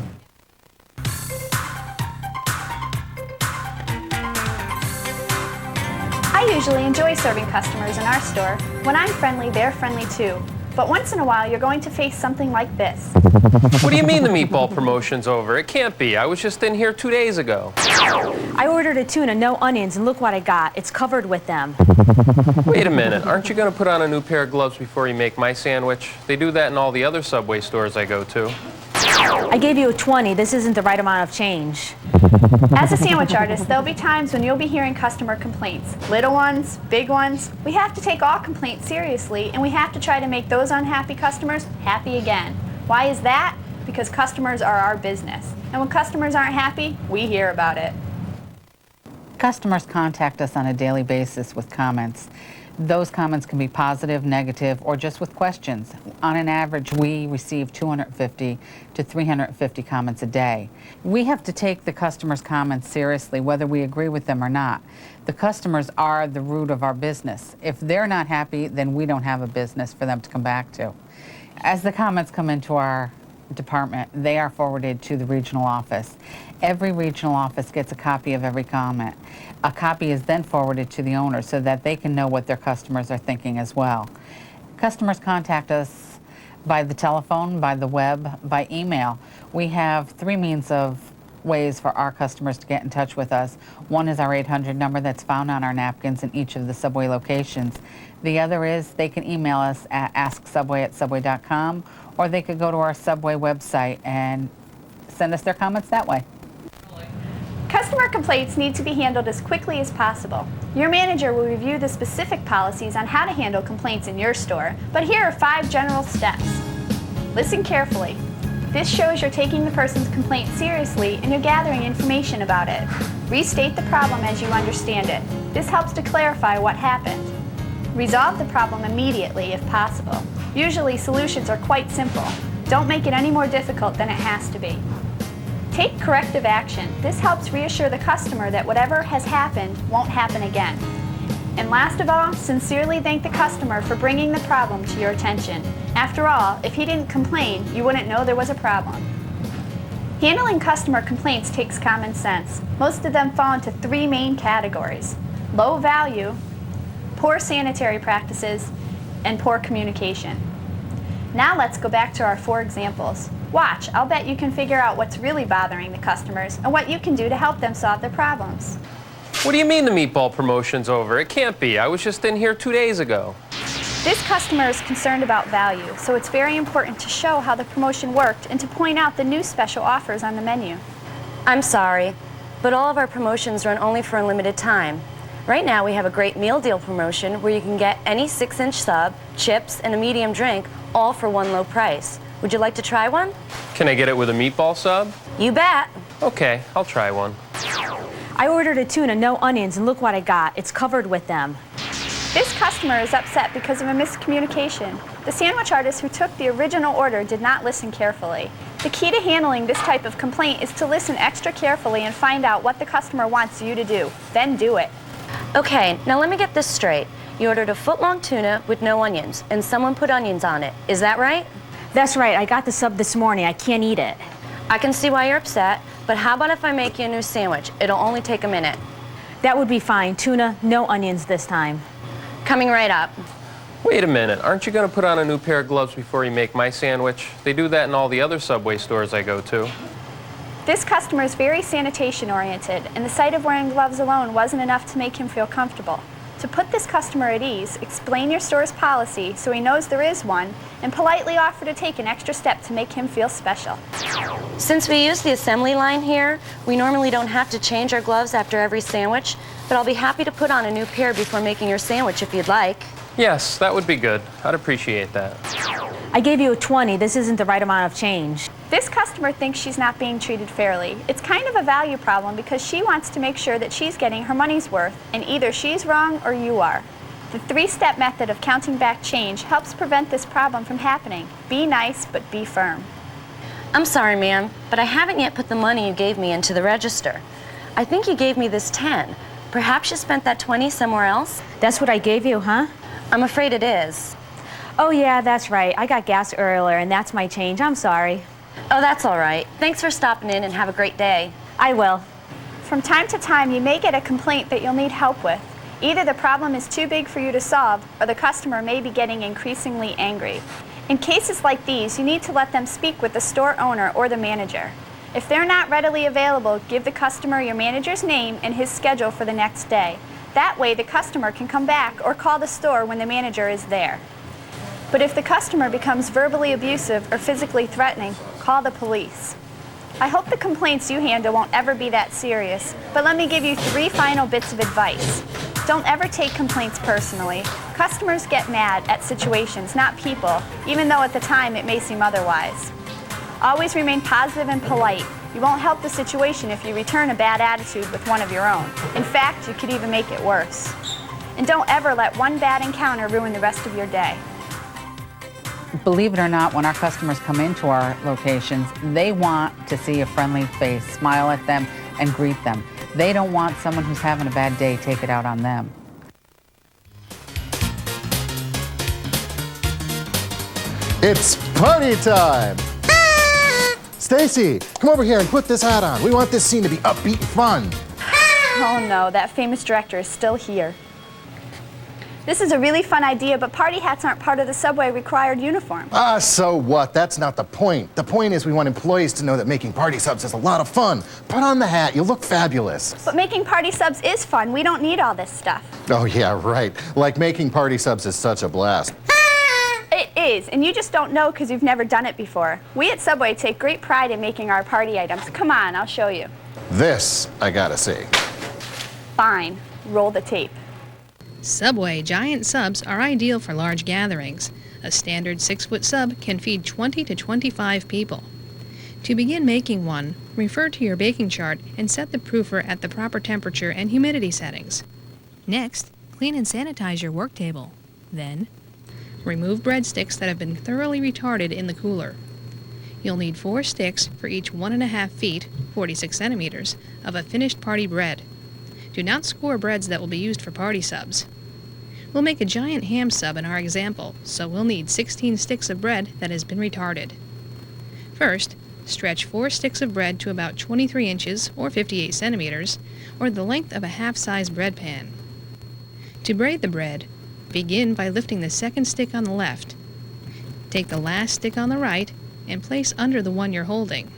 I usually enjoy serving customers in our store. When I'm friendly, they're friendly too. But once in a while, you're going to face something like this. What do you mean the meatball promotion's over? It can't be. I was just in here 2 days ago. I ordered a tuna, no onions, and look what I got. It's covered with them. Wait a minute. Aren't you going to put on a new pair of gloves before you make my sandwich? They do that in all the other Subway stores I go to. I gave you a 20. This isn't the right amount of change. As a sandwich artist, there'll be times when you'll be hearing customer complaints. Little ones, big ones. We have to take all complaints seriously, and we have to try to make those unhappy customers happy again. Why is that? Because customers are our business. And when customers aren't happy, we hear about it. Customers contact us on a daily basis with comments. Those comments can be positive, negative, or just with questions. On an average, we receive 250 to 350 comments a day. We have to take the customers' comments seriously, whether we agree with them or not. The customers are the root of our business. If they're not happy, then we don't have a business for them to come back to. As the comments come into our department, they are forwarded to the regional office. Every regional office gets a copy of every comment. A copy is then forwarded to the owner so that they can know what their customers are thinking as well. Customers contact us by the telephone, by the web, by email. We have 3 means of ways for our customers to get in touch with us. One is our 800 number that's found on our napkins in each of the Subway locations. The other is they can email us at asksubway@subway.com, or they could go to our Subway website and send us their comments that way. Customer complaints need to be handled as quickly as possible. Your manager will review the specific policies on how to handle complaints in your store, but here are 5 general steps. Listen carefully. This shows you're taking the person's complaint seriously and you're gathering information about it. Restate the problem as you understand it. This helps to clarify what happened. Resolve the problem immediately if possible. Usually solutions are quite simple. Don't make it any more difficult than it has to be. Take corrective action. This helps reassure the customer that whatever has happened won't happen again. And last of all, sincerely thank the customer for bringing the problem to your attention. After all, if he didn't complain, you wouldn't know there was a problem. Handling customer complaints takes common sense. Most of them fall into 3 main categories: low value, poor sanitary practices, and poor communication. Now let's go back to our 4 examples. Watch, I'll bet you can figure out what's really bothering the customers and what you can do to help them solve their problems. What do you mean the meatball promotion's over? It can't be. I was just in here 2 days ago. This customer is concerned about value, so it's very important to show how the promotion worked and to point out the new special offers on the menu. I'm sorry, but all of our promotions run only for a limited time. Right now we have a great meal deal promotion where you can get any 6-inch sub, chips, and a medium drink, all for one low price. Would you like to try one? Can I get it with a meatball sub? You bet. Okay, I'll try one. I ordered a tuna, no onions, and look what I got. It's covered with them. This customer is upset because of a miscommunication. The sandwich artist who took the original order did not listen carefully. The key to handling this type of complaint is to listen extra carefully and find out what the customer wants you to do. Then do it. Okay, now let me get this straight. You ordered a foot-long tuna with no onions, and someone put onions on it. Is that right? That's right. I got the sub this morning. I can't eat it. I can see why you're upset, but how about if I make you a new sandwich? It'll only take a minute. That would be fine. Tuna, no onions this time. Coming right up. Wait a minute. Aren't you going to put on a new pair of gloves before you make my sandwich? They do that in all the other Subway stores I go to. This customer is very sanitation-oriented, and the sight of wearing gloves alone wasn't enough to make him feel comfortable. To put this customer at ease, explain your store's policy so he knows there is one, and politely offer to take an extra step to make him feel special. Since we use the assembly line here, we normally don't have to change our gloves after every sandwich, but I'll be happy to put on a new pair before making your sandwich if you'd like. Yes, that would be good. I'd appreciate that. I gave you a 20. This isn't the right amount of change. This customer thinks she's not being treated fairly. It's kind of a value problem because she wants to make sure that she's getting her money's worth, and either she's wrong or you are. The 3-step method of counting back change helps prevent this problem from happening. Be nice, but be firm. I'm sorry, ma'am, but I haven't yet put the money you gave me into the register. I think you gave me this 10, Perhaps you spent that 20 somewhere else? That's what I gave you, huh? I'm afraid it is. Oh yeah, that's right. I got gas earlier and that's my change. I'm sorry. Oh, that's all right. Thanks for stopping in and have a great day. I will. From time to time, you may get a complaint that you'll need help with. Either the problem is too big for you to solve, or the customer may be getting increasingly angry. In cases like these, you need to let them speak with the store owner or the manager. If they're not readily available, give the customer your manager's name and his schedule for the next day. That way, the customer can come back or call the store when the manager is there. But if the customer becomes verbally abusive or physically threatening, call the police. I hope the complaints you handle won't ever be that serious, but let me give you 3 final bits of advice. Don't ever take complaints personally. Customers get mad at situations, not people, even though at the time it may seem otherwise. Always remain positive and polite. You won't help the situation if you return a bad attitude with one of your own. In fact, you could even make it worse. And don't ever let one bad encounter ruin the rest of your day. Believe it or not, when our customers come into our locations, they want to see a friendly face, smile at them, and greet them. They don't want someone who's having a bad day take it out on them. It's party time! Stacy, come over here and put this hat on. We want this scene to be upbeat and fun. Oh no, that famous director is still here. This is a really fun idea, but party hats aren't part of the Subway required uniform. So what? That's not the point. The point is we want employees to know that making party subs is a lot of fun. Put on the hat, you'll look fabulous. But making party subs is fun. We don't need all this stuff. Oh yeah, right. Like making party subs is such a blast. It is, and you just don't know because you've never done it before. We at Subway take great pride in making our party items. Come on, I'll show you. This I gotta see. Fine, roll the tape. Subway giant subs are ideal for large gatherings. A standard 6-foot sub can feed 20 to 25 people. To begin making one, refer to your baking chart and set the proofer at the proper temperature and humidity settings. Next, clean and sanitize your work table. Then, remove breadsticks that have been thoroughly retarded in the cooler. You'll need 4 sticks for each 1.5 feet, 46 centimeters, of a finished party bread. Do not score breads that will be used for party subs. We'll make a giant ham sub in our example, so we'll need 16 sticks of bread that has been retarded. First, stretch 4 sticks of bread to about 23 inches or 58 centimeters, or the length of a half-size bread pan. To braid the bread, begin by lifting the second stick on the left. Take the last stick on the right and place under the one you're holding.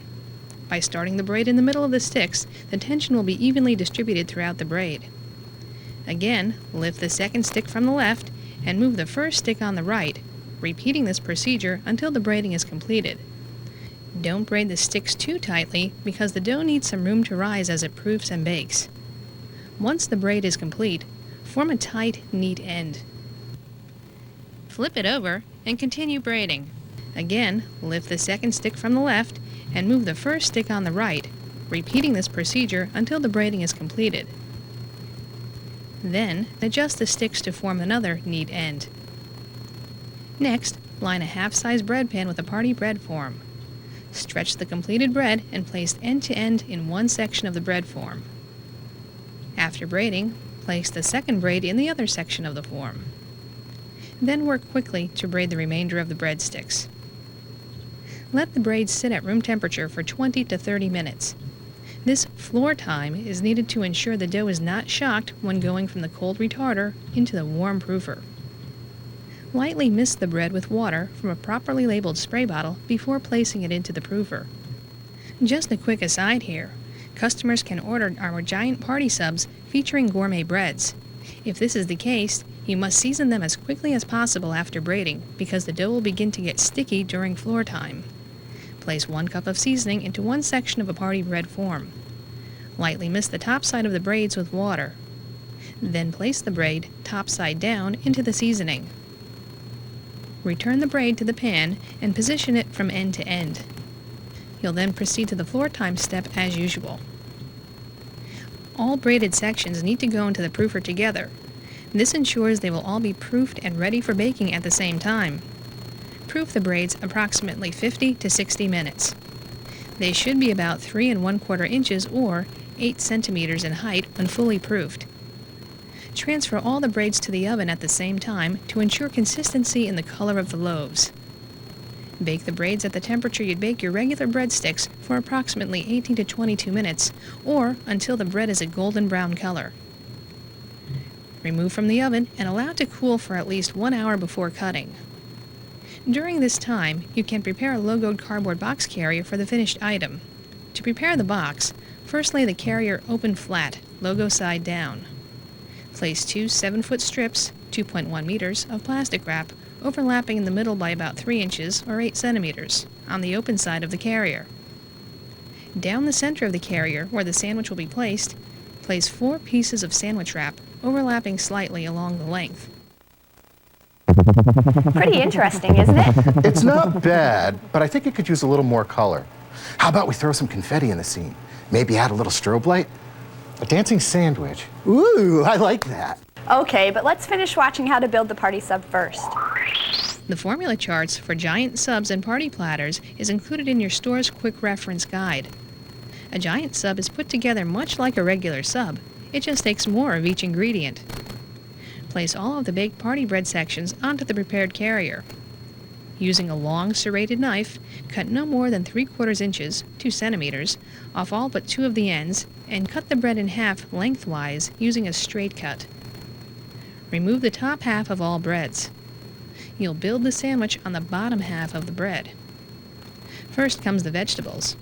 By starting the braid in the middle of the sticks, the tension will be evenly distributed throughout the braid. Again, lift the second stick from the left and move the first stick on the right, repeating this procedure until the braiding is completed. Don't braid the sticks too tightly because the dough needs some room to rise as it proofs and bakes. Once the braid is complete, form a tight, neat end. Flip it over and continue braiding. Again, lift the second stick from the left and move the first stick on the right, repeating this procedure until the braiding is completed. Then, adjust the sticks to form another neat end. Next, line a half-size bread pan with a party bread form. Stretch the completed bread and place end to end in one section of the bread form. After braiding, place the second braid in the other section of the form. Then work quickly to braid the remainder of the breadsticks. Let the braids sit at room temperature for 20 to 30 minutes. This floor time is needed to ensure the dough is not shocked when going from the cold retarder into the warm proofer. Lightly mist the bread with water from a properly labeled spray bottle before placing it into the proofer. Just a quick aside here, customers can order our giant party subs featuring gourmet breads. If this is the case, you must season them as quickly as possible after braiding because the dough will begin to get sticky during floor time. Place 1 cup of seasoning into one section of a party bread form. Lightly mist the top side of the braids with water. Then place the braid, top side down, into the seasoning. Return the braid to the pan and position it from end to end. You'll then proceed to the floor time step as usual. All braided sections need to go into the proofer together. This ensures they will all be proofed and ready for baking at the same time. Proof the braids approximately 50 to 60 minutes. They should be about 3 1/4 inches or 8 centimeters in height when fully proofed. Transfer all the braids to the oven at the same time to ensure consistency in the color of the loaves. Bake the braids at the temperature you'd bake your regular breadsticks for approximately 18 to 22 minutes, or until the bread is a golden brown color. Remove from the oven and allow to cool for at least 1 hour before cutting. During this time, you can prepare a logoed cardboard box carrier for the finished item. To prepare the box, first lay the carrier open flat, logo side down. Place 2 7-foot strips, 2.1 meters, of plastic wrap, overlapping in the middle by about 3 inches or 8 centimeters, on the open side of the carrier. Down the center of the carrier, where the sandwich will be placed, place 4 pieces of sandwich wrap, overlapping slightly along the length. Pretty interesting, isn't it? It's not bad, but I think it could use a little more color. How about we throw some confetti in the scene? Maybe add a little strobe light? A dancing sandwich. Ooh, I like that. Okay, but let's finish watching how to build the party sub first. The formula charts for giant subs and party platters is included in your store's quick reference guide. A giant sub is put together much like a regular sub. It just takes more of each ingredient. Place all of the baked party bread sections onto the prepared carrier. Using a long serrated knife, cut no more than 3/4 inches, 2 centimeters, off all but 2 of the ends, and cut the bread in half lengthwise using a straight cut. Remove the top half of all breads. You'll build the sandwich on the bottom half of the bread. First comes the vegetables.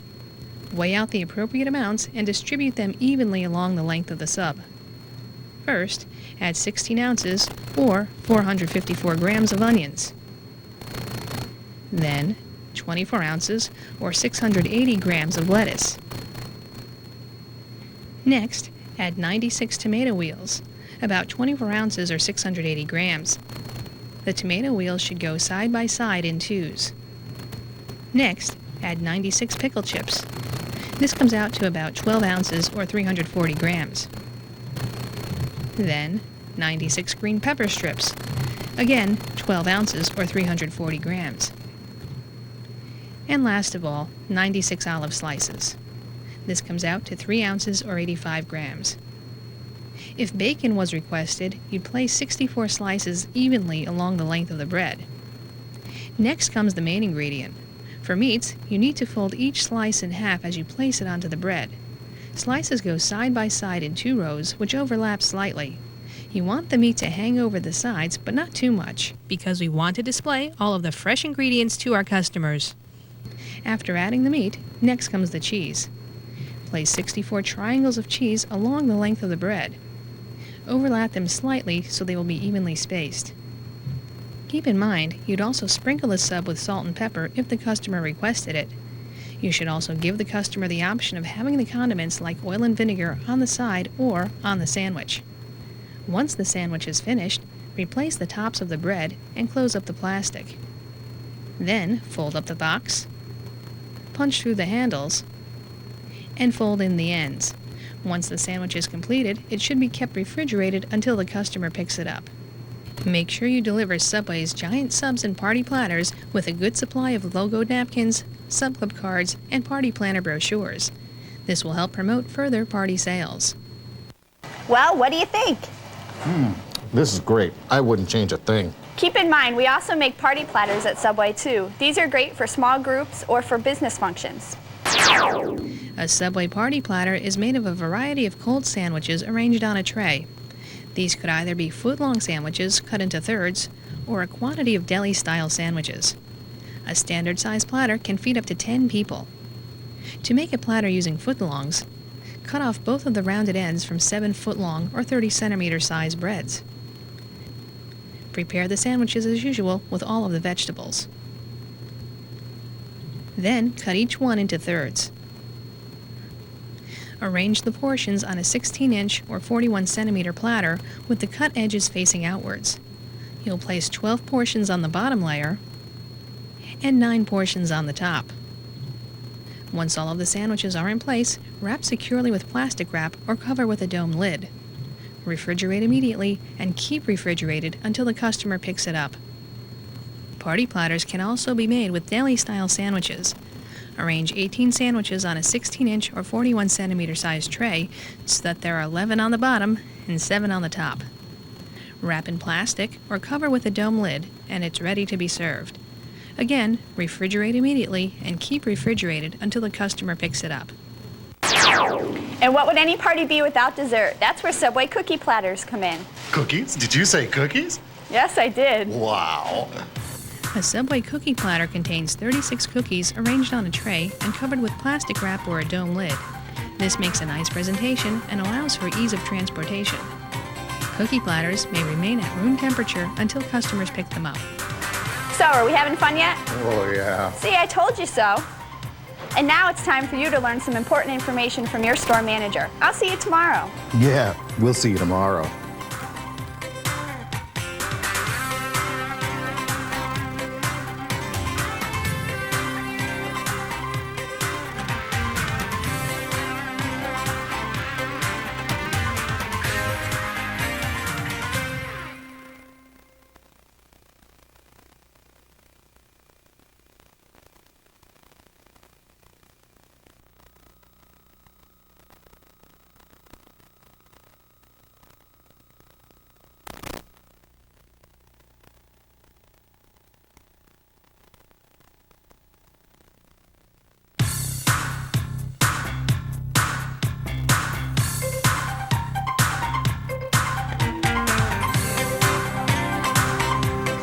Weigh out the appropriate amounts and distribute them evenly along the length of the sub. First, add 16 ounces, or 454 grams of onions. Then, 24 ounces, or 680 grams of lettuce. Next, add 96 tomato wheels, about 24 ounces or 680 grams. The tomato wheels should go side by side in twos. Next, add 96 pickle chips. This comes out to about 12 ounces or 340 grams. Then, 96 green pepper strips. Again, 12 ounces or 340 grams. And last of all, 96 olive slices. This comes out to 3 ounces or 85 grams. If bacon was requested, you'd place 64 slices evenly along the length of the bread. Next comes the main ingredient. For meats, you need to fold each slice in half as you place it onto the bread. Slices go side by side in 2 rows, which overlap slightly. You want the meat to hang over the sides, but not too much, because we want to display all of the fresh ingredients to our customers. After adding the meat, next comes the cheese. Place 64 triangles of cheese along the length of the bread. Overlap them slightly so they will be evenly spaced. Keep in mind, you'd also sprinkle the sub with salt and pepper if the customer requested it. You should also give the customer the option of having the condiments like oil and vinegar on the side or on the sandwich. Once the sandwich is finished, replace the tops of the bread and close up the plastic. Then fold up the box, punch through the handles, and fold in the ends. Once the sandwich is completed, it should be kept refrigerated until the customer picks it up. Make sure you deliver Subway's giant subs and party platters with a good supply of logo napkins, sub club cards, and party planner brochures. This will help promote further party sales. Well, what do you think? This is great. I wouldn't change a thing. Keep in mind, we also make party platters at Subway too. These are great for small groups or for business functions. A Subway party platter is made of a variety of cold sandwiches arranged on a tray. These could either be foot-long sandwiches cut into thirds or a quantity of deli-style sandwiches. A standard-size platter can feed up to 10 people. To make a platter using foot-longs, cut off both of the rounded ends from 7-foot-long or 30-centimeter size breads. Prepare the sandwiches as usual with all of the vegetables. Then cut each one into thirds. Arrange the portions on a 16-inch or 41-centimeter platter with the cut edges facing outwards. You'll place 12 portions on the bottom layer and 9 portions on the top. Once all of the sandwiches are in place, wrap securely with plastic wrap or cover with a dome lid. Refrigerate immediately and keep refrigerated until the customer picks it up. Party platters can also be made with deli-style sandwiches. Arrange 18 sandwiches on a 16-inch or 41-centimeter size tray so that there are 11 on the bottom and 7 on the top. Wrap in plastic or cover with a dome lid, and it's ready to be served. Again, refrigerate immediately and keep refrigerated until the customer picks it up. And what would any party be without dessert? That's where Subway cookie platters come in. Cookies? Did you say cookies? Yes, I did. Wow. A Subway cookie platter contains 36 cookies arranged on a tray and covered with plastic wrap or a dome lid. This makes a nice presentation and allows for ease of transportation. Cookie platters may remain at room temperature until customers pick them up. So, are we having fun yet? Oh, yeah. See, I told you so. And now it's time for you to learn some important information from your store manager. I'll see you tomorrow. Yeah, we'll see you tomorrow.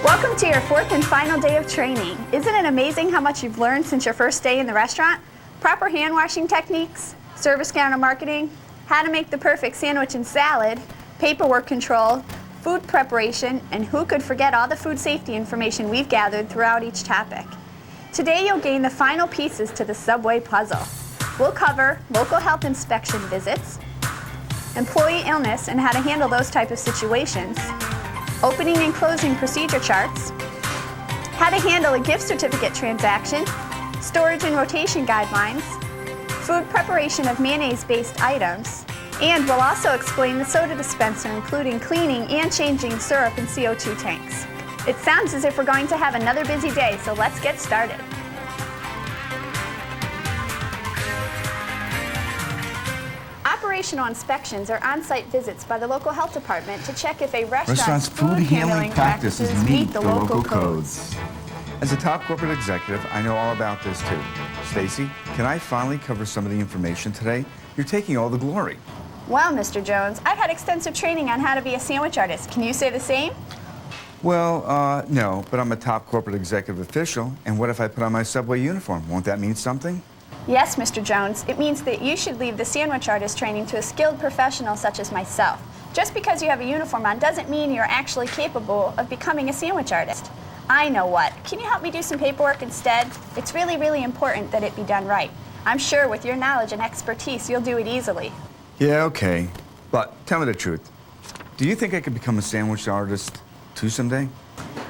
Welcome to your fourth and final day of training. Isn't it amazing how much you've learned since your first day in the restaurant? Proper hand washing techniques, service counter marketing, how to make the perfect sandwich and salad, paperwork control, food preparation, and who could forget all the food safety information we've gathered throughout each topic. Today you'll gain the final pieces to the Subway puzzle. We'll cover local health inspection visits, employee illness and how to handle those type of situations, opening and closing procedure charts, how to handle a gift certificate transaction, storage and rotation guidelines, food preparation of mayonnaise-based items, and we'll also explain the soda dispenser, including cleaning and changing syrup and CO2 tanks. It sounds as if we're going to have another busy day, so let's get started. Operational inspections are on-site visits by the local health department to check if a restaurant's food handling practices meet the local codes. As a top corporate executive, I know all about this too. Stacy, can I finally cover some of the information today? You're taking all the glory. Well, Mr. Jones, I've had extensive training on how to be a sandwich artist. Can you say the same? Well, no, but I'm a top corporate executive official, and what if I put on my Subway uniform? Won't that mean something? Yes, Mr. Jones. It means that you should leave the sandwich artist training to a skilled professional such as myself. Just because you have a uniform on doesn't mean you're actually capable of becoming a sandwich artist. I know what. Can you help me do some paperwork instead? It's really, really important that it be done right. I'm sure with your knowledge and expertise, you'll do it easily. Yeah, okay. But tell me the truth. Do you think I could become a sandwich artist too someday?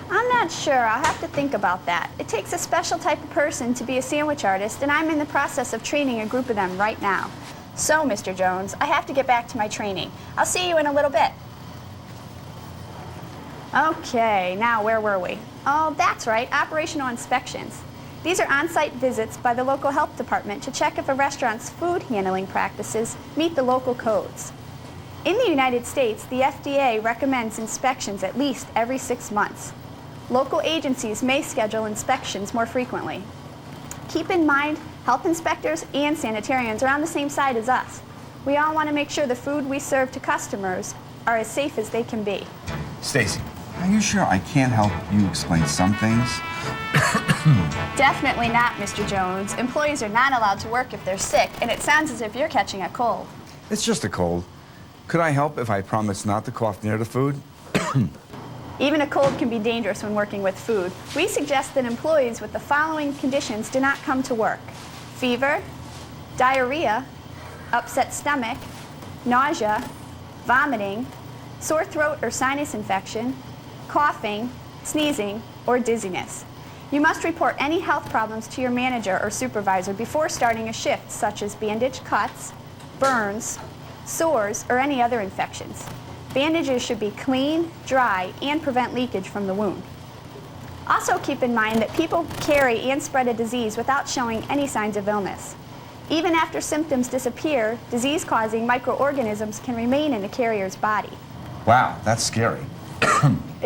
I'm not sure. I'll have to think about that. It takes a special type of person to be a sandwich artist, and I'm in the process of training a group of them right now. So, Mr. Jones, I have to get back to my training. I'll see you in a little bit. Okay, now where were we? Oh, that's right, operational inspections. These are on-site visits by the local health department to check if a restaurant's food handling practices meet the local codes. In the United States, the FDA recommends inspections at least every 6 months. Local agencies may schedule inspections more frequently. Keep in mind, health inspectors and sanitarians are on the same side as us. We all want to make sure the food we serve to customers are as safe as they can be. Stacy, are you sure I can't help you explain some things? Definitely not, Mr. Jones. Employees are not allowed to work if they're sick, and it sounds as if you're catching a cold. It's just a cold. Could I help if I promise not to cough near the food? Even a cold can be dangerous when working with food. We suggest that employees with the following conditions do not come to work: fever, diarrhea, upset stomach, nausea, vomiting, sore throat or sinus infection, coughing, sneezing, or dizziness. You must report any health problems to your manager or supervisor before starting a shift, such as bandaged cuts, burns, sores, or any other infections. Bandages should be clean, dry, and prevent leakage from the wound. Also keep in mind that people carry and spread a disease without showing any signs of illness. Even after symptoms disappear, disease-causing microorganisms can remain in the carrier's body. Wow, that's scary.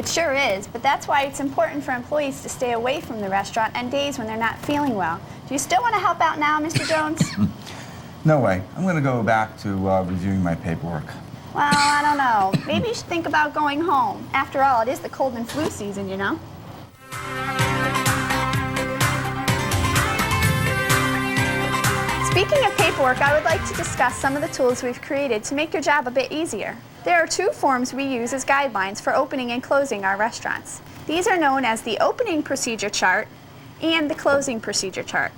It sure is, but that's why it's important for employees to stay away from the restaurant on days when they're not feeling well. Do you still want to help out now, Mr. Jones? No way. I'm going to go back to reviewing my paperwork. Well, I don't know. Maybe you should think about going home. After all, it is the cold and flu season, you know? Speaking of paperwork, I would like to discuss some of the tools we've created to make your job a bit easier. There are two forms we use as guidelines for opening and closing our restaurants. These are known as the opening procedure chart and the closing procedure chart.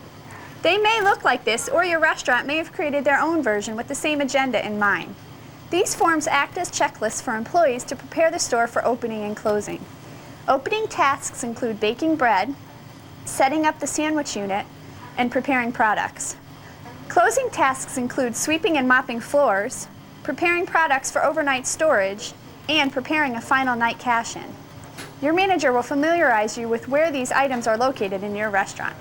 They may look like this, or your restaurant may have created their own version with the same agenda in mind. These forms act as checklists for employees to prepare the store for opening and closing. Opening tasks include baking bread, setting up the sandwich unit, and preparing products. Closing tasks include sweeping and mopping floors, preparing products for overnight storage, and preparing a final night cash-in. Your manager will familiarize you with where these items are located in your restaurant.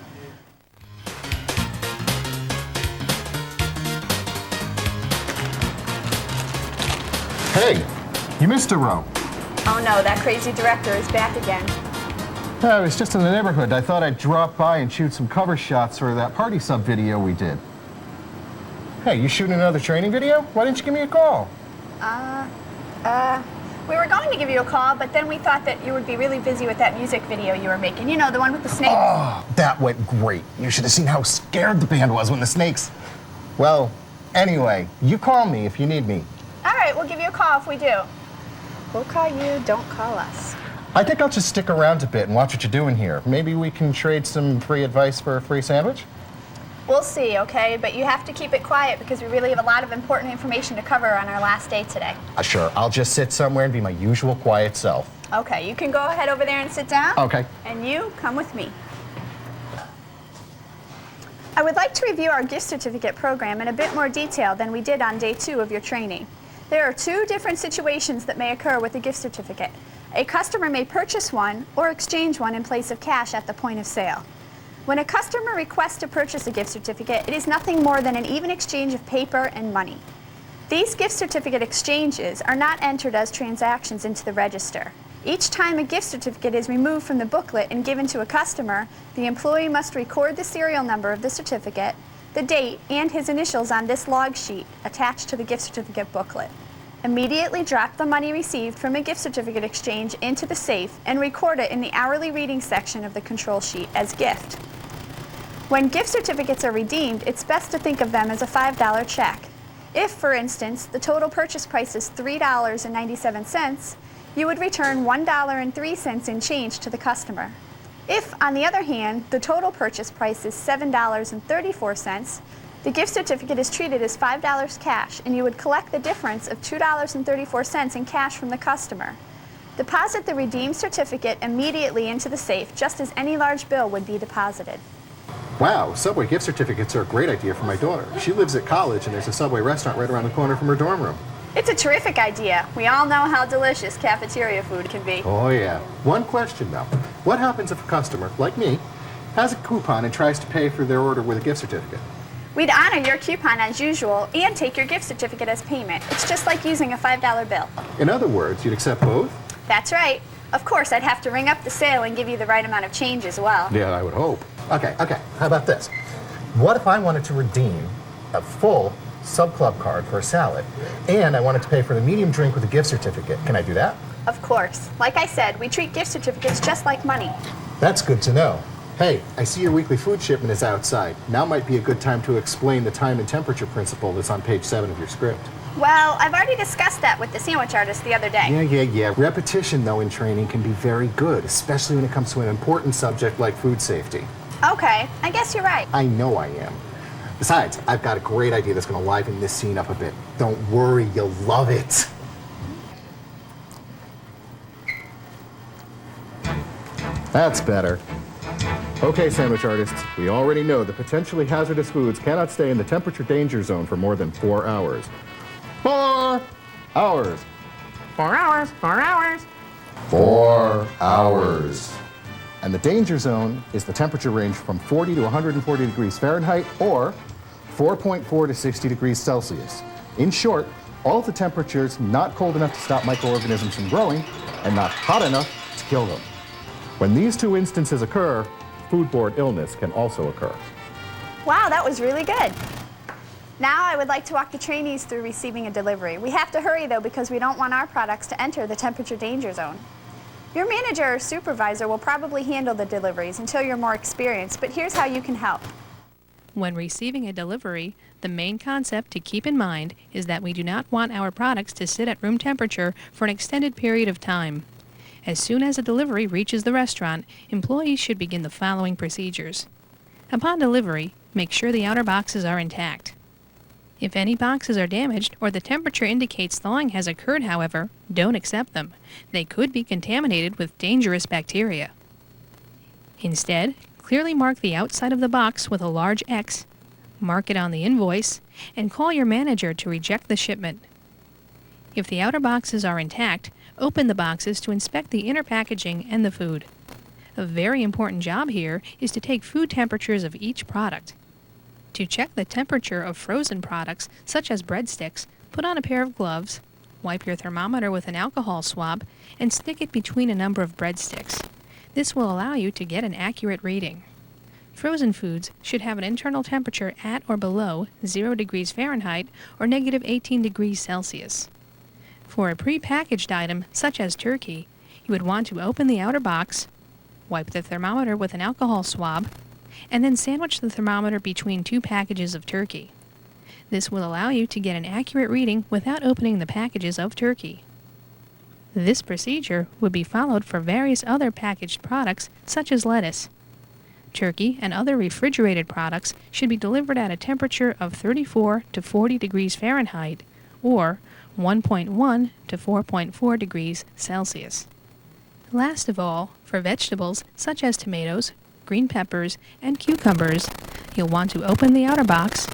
Hey, you missed a row. Oh no, that crazy director is back again. I was just in the neighborhood. I thought I'd drop by and shoot some cover shots for that party sub video we did. Hey, you shooting another training video? Why didn't you give me a call? We were going to give you a call, but then we thought that you would be really busy with that music video you were making. You know, the one with the snakes. Oh, that went great. You should have seen how scared the band was when the snakes... Well, anyway, you call me if you need me. All right, we'll give you a call if we do. We'll call you, don't call us. I think I'll just stick around a bit and watch what you're doing here. Maybe we can trade some free advice for a free sandwich? We'll see, okay? But you have to keep it quiet because we really have a lot of important information to cover on our last day today. Sure, I'll just sit somewhere and be my usual quiet self. Okay, you can go ahead over there and sit down. Okay. And you, come with me. I would like to review our gift certificate program in a bit more detail than we did on day 2 of your training. There are 2 different situations that may occur with a gift certificate. A customer may purchase one or exchange one in place of cash at the point of sale. When a customer requests to purchase a gift certificate, it is nothing more than an even exchange of paper and money. These gift certificate exchanges are not entered as transactions into the register. Each time a gift certificate is removed from the booklet and given to a customer, the employee must record the serial number of the certificate, the date, and his initials on this log sheet attached to the gift certificate booklet. Immediately drop the money received from a gift certificate exchange into the safe and record it in the hourly reading section of the control sheet as gift. When gift certificates are redeemed, it's best to think of them as a $5 check. If, for instance, the total purchase price is $3.97, you would return $1.03 in change to the customer. If, on the other hand, the total purchase price is $7.34, the gift certificate is treated as $5 cash, and you would collect the difference of $2.34 in cash from the customer. Deposit the redeemed certificate immediately into the safe, just as any large bill would be deposited. Wow, Subway gift certificates are a great idea for my daughter. She lives at college, and there's a Subway restaurant right around the corner from her dorm room. It's a terrific idea. We all know how delicious cafeteria food can be. Oh, yeah. One question, though. What happens if a customer, like me, has a coupon and tries to pay for their order with a gift certificate? We'd honor your coupon as usual and take your gift certificate as payment. It's just like using a $5 bill. In other words, you'd accept both? That's right. Of course, I'd have to ring up the sale and give you the right amount of change as well. Yeah, I would hope. Okay. How about this? What if I wanted to redeem a full Sub Club card for a salad, and I wanted to pay for the medium drink with a gift certificate? Can I do that? Of course. Like I said, we treat gift certificates just like money. That's good to know. Hey, I see your weekly food shipment is outside. Now might be a good time to explain the time and temperature principle that's on page 7 of your script. Well, I've already discussed that with the sandwich artist the other day. Yeah. Repetition, though, in training can be very good, especially when it comes to an important subject like food safety. Okay, I guess you're right. I know I am. Besides, I've got a great idea that's going to liven this scene up a bit. Don't worry, you'll love it. That's better. Okay, sandwich artists, we already know that potentially hazardous foods cannot stay in the temperature danger zone for more than 4 hours. 4 hours. 4 hours, 4 hours. 4 hours. And the danger zone is the temperature range from 40 to 140 degrees Fahrenheit or 4.4 to 60 degrees Celsius. In short, all at the temperatures not cold enough to stop microorganisms from growing and not hot enough to kill them. When these two instances occur, foodborne illness can also occur. Wow, that was really good. Now I would like to walk the trainees through receiving a delivery. We have to hurry though because we don't want our products to enter the temperature danger zone. Your manager or supervisor will probably handle the deliveries until you're more experienced, but here's how you can help. When receiving a delivery, the main concept to keep in mind is that we do not want our products to sit at room temperature for an extended period of time. As soon as a delivery reaches the restaurant, employees should begin the following procedures. Upon delivery, make sure the outer boxes are intact. If any boxes are damaged or the temperature indicates thawing has occurred, however, don't accept them. They could be contaminated with dangerous bacteria. Instead, clearly mark the outside of the box with a large X, mark it on the invoice, and call your manager to reject the shipment. If the outer boxes are intact, open the boxes to inspect the inner packaging and the food. A very important job here is to take food temperatures of each product. To check the temperature of frozen products, such as breadsticks, put on a pair of gloves, wipe your thermometer with an alcohol swab, and stick it between a number of breadsticks. This will allow you to get an accurate reading. Frozen foods should have an internal temperature at or below 0 degrees Fahrenheit or negative 18 degrees Celsius. For a pre-packaged item, such as turkey, you would want to open the outer box, wipe the thermometer with an alcohol swab, and then sandwich the thermometer between two packages of turkey. This will allow you to get an accurate reading without opening the packages of turkey. This procedure would be followed for various other packaged products such as lettuce. Turkey and other refrigerated products should be delivered at a temperature of 34 to 40 degrees Fahrenheit or 1.1 to 4.4 degrees Celsius. Last of all, for vegetables such as tomatoes, green peppers, and cucumbers, you'll want to open the outer box,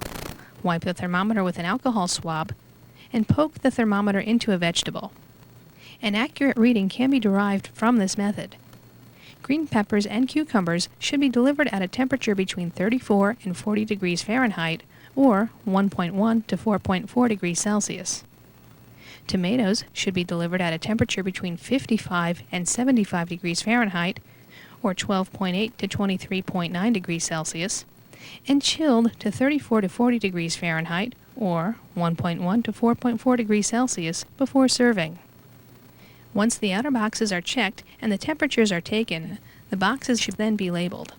wipe the thermometer with an alcohol swab, and poke the thermometer into a vegetable. An accurate reading can be derived from this method. Green peppers and cucumbers should be delivered at a temperature between 34 and 40 degrees Fahrenheit or 1.1 to 4.4 degrees Celsius. Tomatoes should be delivered at a temperature between 55 and 75 degrees Fahrenheit or 12.8 to 23.9 degrees Celsius, and chilled to 34 to 40 degrees Fahrenheit or 1.1 to 4.4 degrees Celsius before serving. Once the outer boxes are checked and the temperatures are taken, the boxes should then be labeled.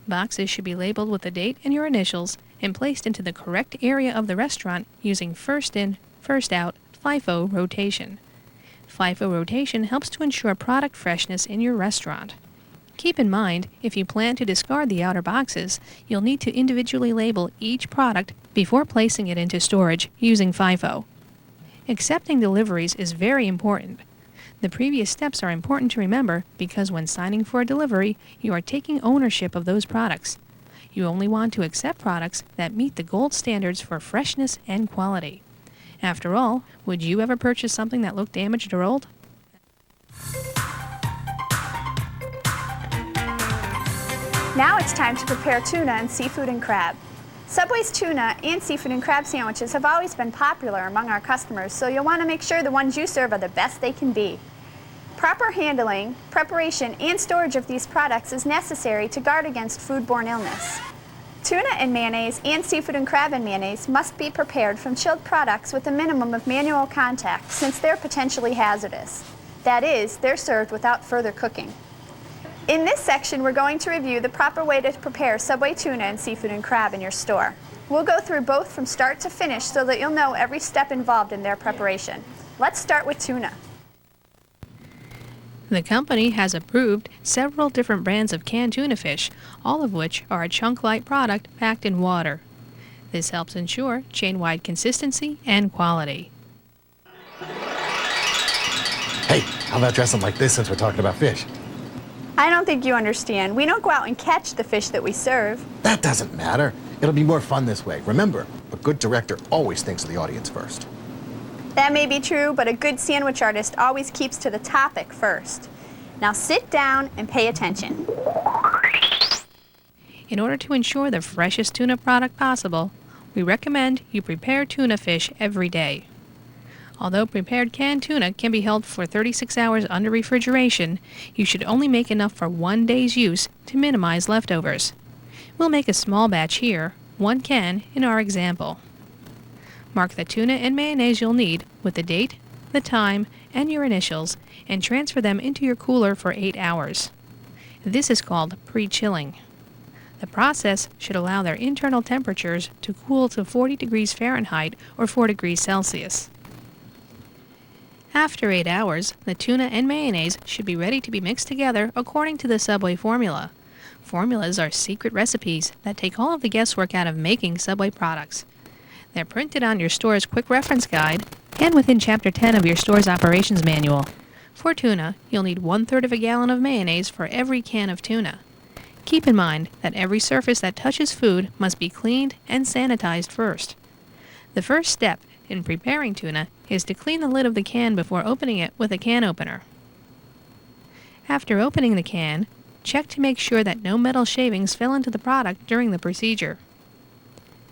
Boxes should be labeled with the date and your initials and placed into the correct area of the restaurant using first in, first out FIFO rotation. FIFO rotation helps to ensure product freshness in your restaurant. Keep in mind, if you plan to discard the outer boxes, you'll need to individually label each product before placing it into storage using FIFO. Accepting deliveries is very important. The previous steps are important to remember because when signing for a delivery, you are taking ownership of those products. You only want to accept products that meet the gold standards for freshness and quality. After all, would you ever purchase something that looked damaged or old? Now it's time to prepare tuna and seafood and crab. Subway's tuna and seafood and crab sandwiches have always been popular among our customers, so you'll want to make sure the ones you serve are the best they can be. Proper handling, preparation, and storage of these products is necessary to guard against foodborne illness. Tuna and mayonnaise and seafood and crab and mayonnaise must be prepared from chilled products with a minimum of manual contact since they're potentially hazardous. That is, they're served without further cooking. In this section, we're going to review the proper way to prepare Subway tuna and seafood and crab in your store. We'll go through both from start to finish so that you'll know every step involved in their preparation. Let's start with tuna. The company has approved several different brands of canned tuna fish, all of which are a chunk-light product packed in water. This helps ensure chain-wide consistency and quality. Hey, how about dressing like this since we're talking about fish? I don't think you understand. We don't go out and catch the fish that we serve. That doesn't matter. It'll be more fun this way. Remember, a good director always thinks of the audience first. That may be true, but a good sandwich artist always keeps to the topic first. Now sit down and pay attention. In order to ensure the freshest tuna product possible, we recommend you prepare tuna fish every day. Although prepared canned tuna can be held for 36 hours under refrigeration, you should only make enough for 1 day's use to minimize leftovers. We'll make a small batch here, 1 can in our example. Mark the tuna and mayonnaise you'll need with the date, the time, and your initials, and transfer them into your cooler for 8 hours. This is called pre-chilling. The process should allow their internal temperatures to cool to 40 degrees Fahrenheit or 4 degrees Celsius. After 8 hours, the tuna and mayonnaise should be ready to be mixed together according to the Subway formula. Formulas are secret recipes that take all of the guesswork out of making Subway products. They're printed on your store's quick reference guide and within Chapter 10 of your store's operations manual. For tuna, you'll need 1/3 of a gallon of mayonnaise for every can of tuna. Keep in mind that every surface that touches food must be cleaned and sanitized first. The first step in preparing tuna is to clean the lid of the can before opening it with a can opener. After opening the can, check to make sure that no metal shavings fell into the product during the procedure.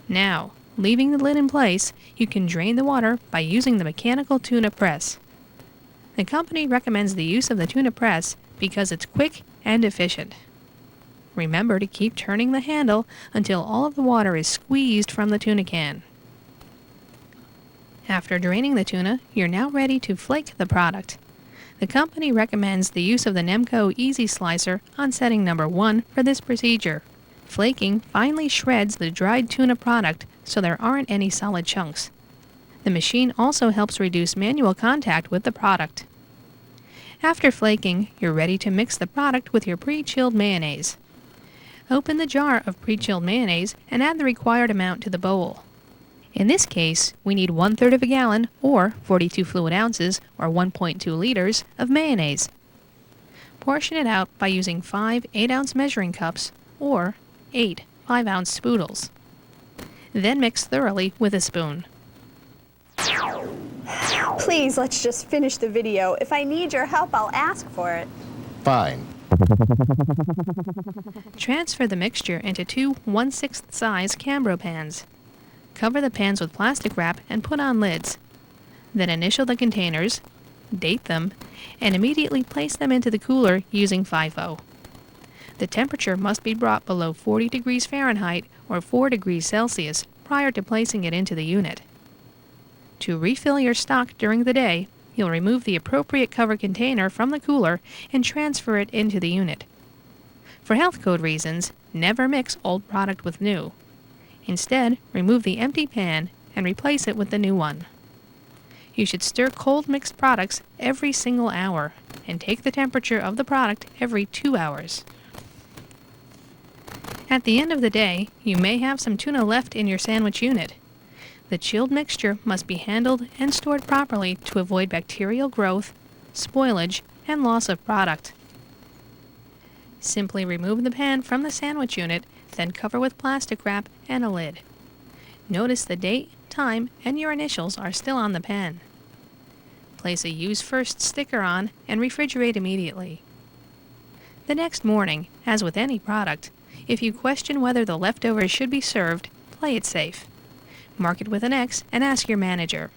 Now, leaving the lid in place, you can drain the water by using the mechanical tuna press. The company recommends the use of the tuna press because it's quick and efficient. Remember to keep turning the handle until all of the water is squeezed from the tuna can. After draining the tuna, you're now ready to flake the product. The company recommends the use of the Nemco Easy Slicer on setting number 1 for this procedure. Flaking finely shreds the dried tuna product so there aren't any solid chunks. The machine also helps reduce manual contact with the product. After flaking, you're ready to mix the product with your pre-chilled mayonnaise. Open the jar of pre-chilled mayonnaise and add the required amount to the bowl. In this case, we need 1/3 of a gallon, or 42 fluid ounces, or 1.2 liters, of mayonnaise. Portion it out by using 5 8-ounce measuring cups, or 8 5-ounce spoodles. Then mix thoroughly with a spoon. Please, let's just finish the video. If I need your help, I'll ask for it. Fine. Transfer the mixture into 2 1/6 size Cambro pans. Cover the pans with plastic wrap and put on lids. Then initial the containers, date them, and immediately place them into the cooler using FIFO. The temperature must be brought below 40 degrees Fahrenheit or 4 degrees Celsius prior to placing it into the unit. To refill your stock during the day, you'll remove the appropriate cover container from the cooler and transfer it into the unit. For health code reasons, never mix old product with new. Instead, remove the empty pan and replace it with the new one. You should stir cold mixed products every single hour and take the temperature of the product every 2 hours. At the end of the day, you may have some tuna left in your sandwich unit. The chilled mixture must be handled and stored properly to avoid bacterial growth, spoilage, and loss of product. Simply remove the pan from the sandwich unit, then cover with plastic wrap and a lid. Notice the date, time, and your initials are still on the pan. Place a Use First sticker on and refrigerate immediately. The next morning, as with any product, if you question whether the leftovers should be served, play it safe. Mark it with an X and ask your manager.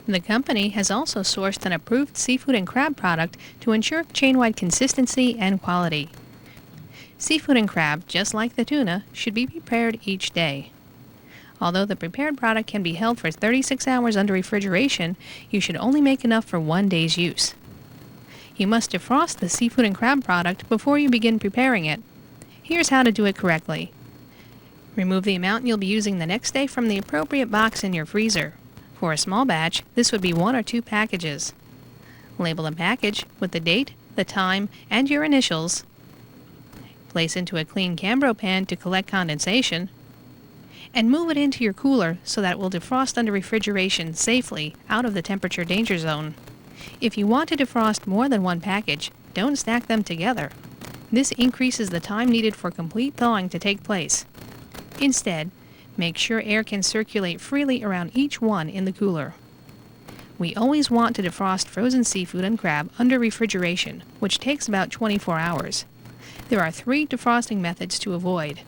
The company has also sourced an approved seafood and crab product to ensure chain-wide consistency and quality. Seafood and crab, just like the tuna, should be prepared each day. Although the prepared product can be held for 36 hours under refrigeration, you should only make enough for 1 day's use. You must defrost the seafood and crab product before you begin preparing it. Here's how to do it correctly. Remove the amount you'll be using the next day from the appropriate box in your freezer. For a small batch, this would be 1 or 2 packages. Label the package with the date, the time, and your initials. Place into a clean Cambro pan to collect condensation, and move it into your cooler so that it will defrost under refrigeration safely out of the temperature danger zone. If you want to defrost more than 1 package, don't stack them together. This increases the time needed for complete thawing to take place. Instead, make sure air can circulate freely around each one in the cooler. We always want to defrost frozen seafood and crab under refrigeration, which takes about 24 hours. There are 3 defrosting methods to avoid.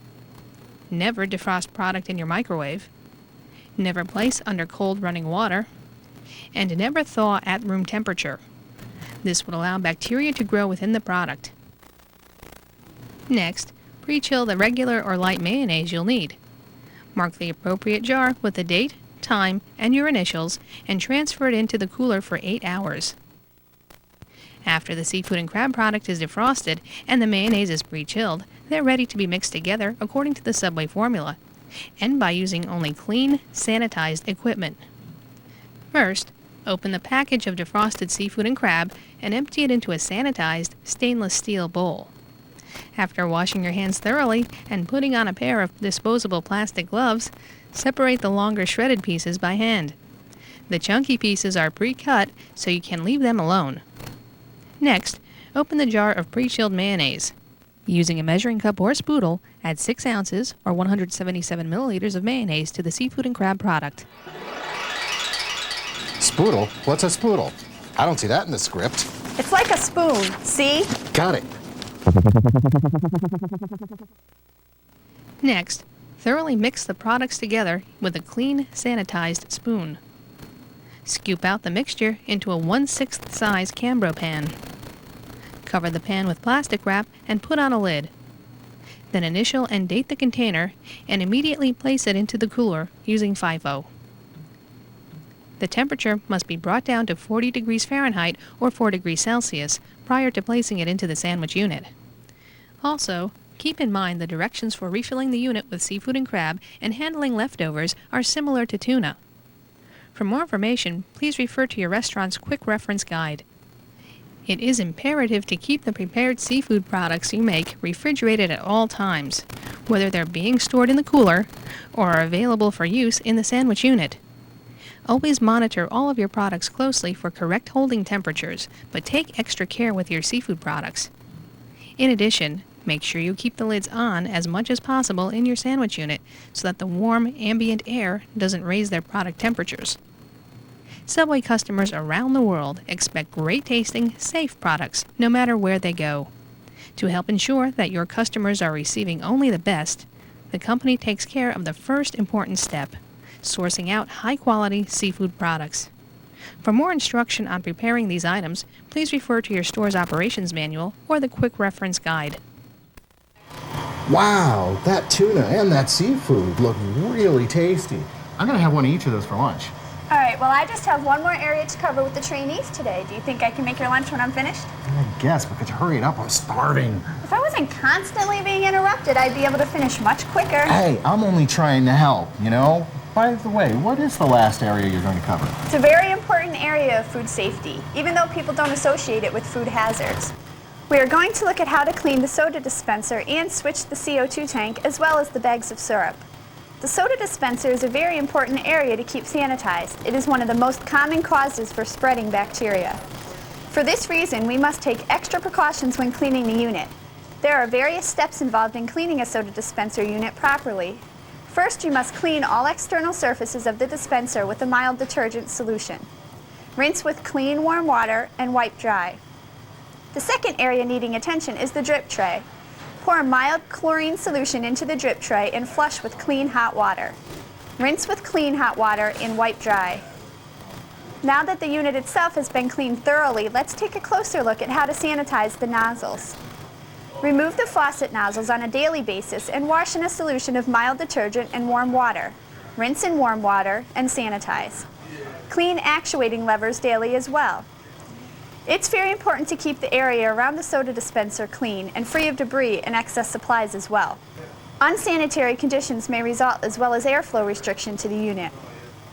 Never defrost product in your microwave. Never place under cold running water. And never thaw at room temperature. This would allow bacteria to grow within the product. Next, pre-chill the regular or light mayonnaise you'll need. Mark the appropriate jar with the date, time, and your initials, and transfer it into the cooler for 8 hours. After the seafood and crab product is defrosted and the mayonnaise is pre-chilled, they're ready to be mixed together according to the Subway formula, and by using only clean, sanitized equipment. First, open the package of defrosted seafood and crab and empty it into a sanitized stainless steel bowl. After washing your hands thoroughly and putting on a pair of disposable plastic gloves, separate the longer shredded pieces by hand. The chunky pieces are pre-cut, so you can leave them alone. Next, open the jar of pre-chilled mayonnaise. Using a measuring cup or spoodle, add 6 ounces or 177 milliliters of mayonnaise to the seafood and crab product. Spoodle? What's a spoodle? I don't see that in the script. It's like a spoon, see? Got it. Next, thoroughly mix the products together with a clean, sanitized spoon. Scoop out the mixture into a 1/6 size Cambro pan. Cover the pan with plastic wrap and put on a lid. Then initial and date the container and immediately place it into the cooler using FIFO. The temperature must be brought down to 40 degrees Fahrenheit or 4 degrees Celsius prior to placing it into the sandwich unit. Also, keep in mind the directions for refilling the unit with seafood and crab and handling leftovers are similar to tuna. For more information, please refer to your restaurant's quick reference guide. It is imperative to keep the prepared seafood products you make refrigerated at all times, whether they're being stored in the cooler or are available for use in the sandwich unit. Always monitor all of your products closely for correct holding temperatures, but take extra care with your seafood products. In addition, make sure you keep the lids on as much as possible in your sandwich unit so that the warm, ambient air doesn't raise their product temperatures. Subway customers around the world expect great-tasting, safe products no matter where they go. To help ensure that your customers are receiving only the best, the company takes care of the first important step, sourcing out high-quality seafood products. For more instruction on preparing these items, please refer to your store's operations manual or the quick reference guide. Wow, that tuna and that seafood look really tasty. I'm gonna have one of each of those for lunch. All right, well, I just have one more area to cover with the trainees today. Do you think I can make your lunch when I'm finished? I guess, but could you hurry it up? I'm starving. If I wasn't constantly being interrupted, I'd be able to finish much quicker. Hey, I'm only trying to help, you know? By the way, what is the last area you're going to cover? It's a very important area of food safety, even though people don't associate it with food hazards. We are going to look at how to clean the soda dispenser and switch the CO2 tank, as well as the bags of syrup. The soda dispenser is a very important area to keep sanitized. It is one of the most common causes for spreading bacteria. For this reason, we must take extra precautions when cleaning the unit. There are various steps involved in cleaning a soda dispenser unit properly. First, you must clean all external surfaces of the dispenser with a mild detergent solution. Rinse with clean, warm water and wipe dry. The second area needing attention is the drip tray. Pour a mild chlorine solution into the drip tray and flush with clean hot water. Rinse with clean hot water and wipe dry. Now that the unit itself has been cleaned thoroughly, let's take a closer look at how to sanitize the nozzles. Remove the faucet nozzles on a daily basis and wash in a solution of mild detergent and warm water. Rinse in warm water and sanitize. Clean actuating levers daily as well. It's very important to keep the area around the soda dispenser clean and free of debris and excess supplies as well. Unsanitary conditions may result, as well as airflow restriction to the unit.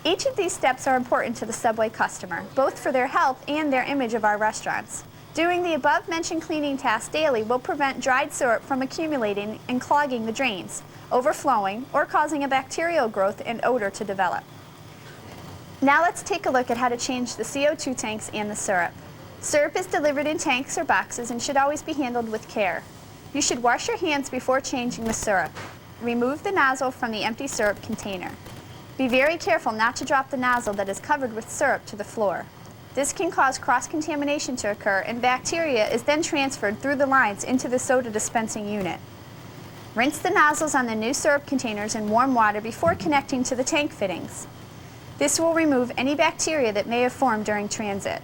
Each of these steps are important to the Subway customer, both for their health and their image of our restaurants. Doing the above-mentioned cleaning tasks daily will prevent dried syrup from accumulating and clogging the drains, overflowing, or causing a bacterial growth and odor to develop. Now let's take a look at how to change the CO2 tanks and the syrup. Syrup is delivered in tanks or boxes and should always be handled with care. You should wash your hands before changing the syrup. Remove the nozzle from the empty syrup container. Be very careful not to drop the nozzle that is covered with syrup to the floor. This can cause cross-contamination to occur, and bacteria is then transferred through the lines into the soda dispensing unit. Rinse the nozzles on the new syrup containers in warm water before connecting to the tank fittings. This will remove any bacteria that may have formed during transit.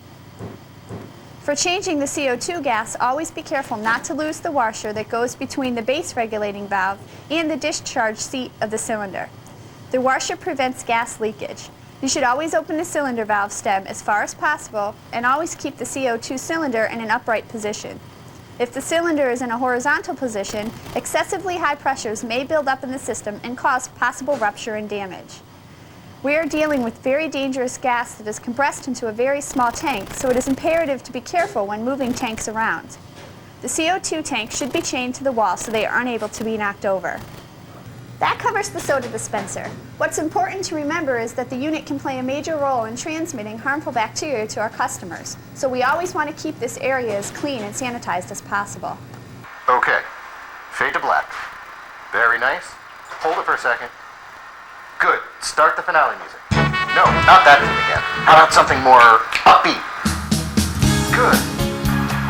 For changing the CO2 gas, always be careful not to lose the washer that goes between the base regulating valve and the discharge seat of the cylinder. The washer prevents gas leakage. You should always open the cylinder valve stem as far as possible and always keep the CO2 cylinder in an upright position. If the cylinder is in a horizontal position, excessively high pressures may build up in the system and cause possible rupture and damage. We are dealing with very dangerous gas that is compressed into a very small tank, so it is imperative to be careful when moving tanks around. The CO2 tank should be chained to the wall so they are unable to be knocked over. That covers the soda dispenser. What's important to remember is that the unit can play a major role in transmitting harmful bacteria to our customers, so we always want to keep this area as clean and sanitized as possible. Okay, fade to black. Very nice. Hold it for a second. Good. Start the finale music. No, not that thing again. How about something more upbeat? Good.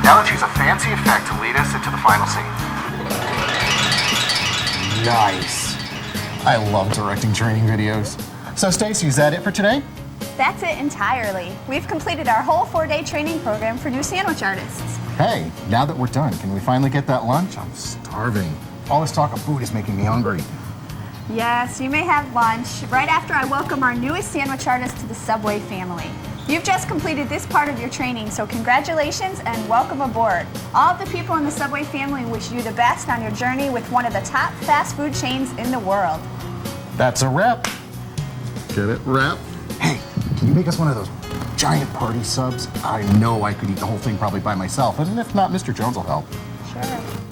Now let's use a fancy effect to lead us into the final scene. Nice. I love directing training videos. So Stacy, is that it for today? That's it entirely. We've completed our whole 4-day training program for new sandwich artists. Hey, now that we're done, can we finally get that lunch? I'm starving. All this talk of food is making me hungry. Yes, you may have lunch right after I welcome our newest sandwich artist to the Subway family. You've just completed this part of your training, so congratulations and welcome aboard. All of the people in the Subway family wish you the best on your journey with one of the top fast food chains in the world. That's a wrap. Get it? Wrap? Hey, can you make us one of those giant party subs? I know I could eat the whole thing probably by myself, and if not, Mr. Jones will help. Sure.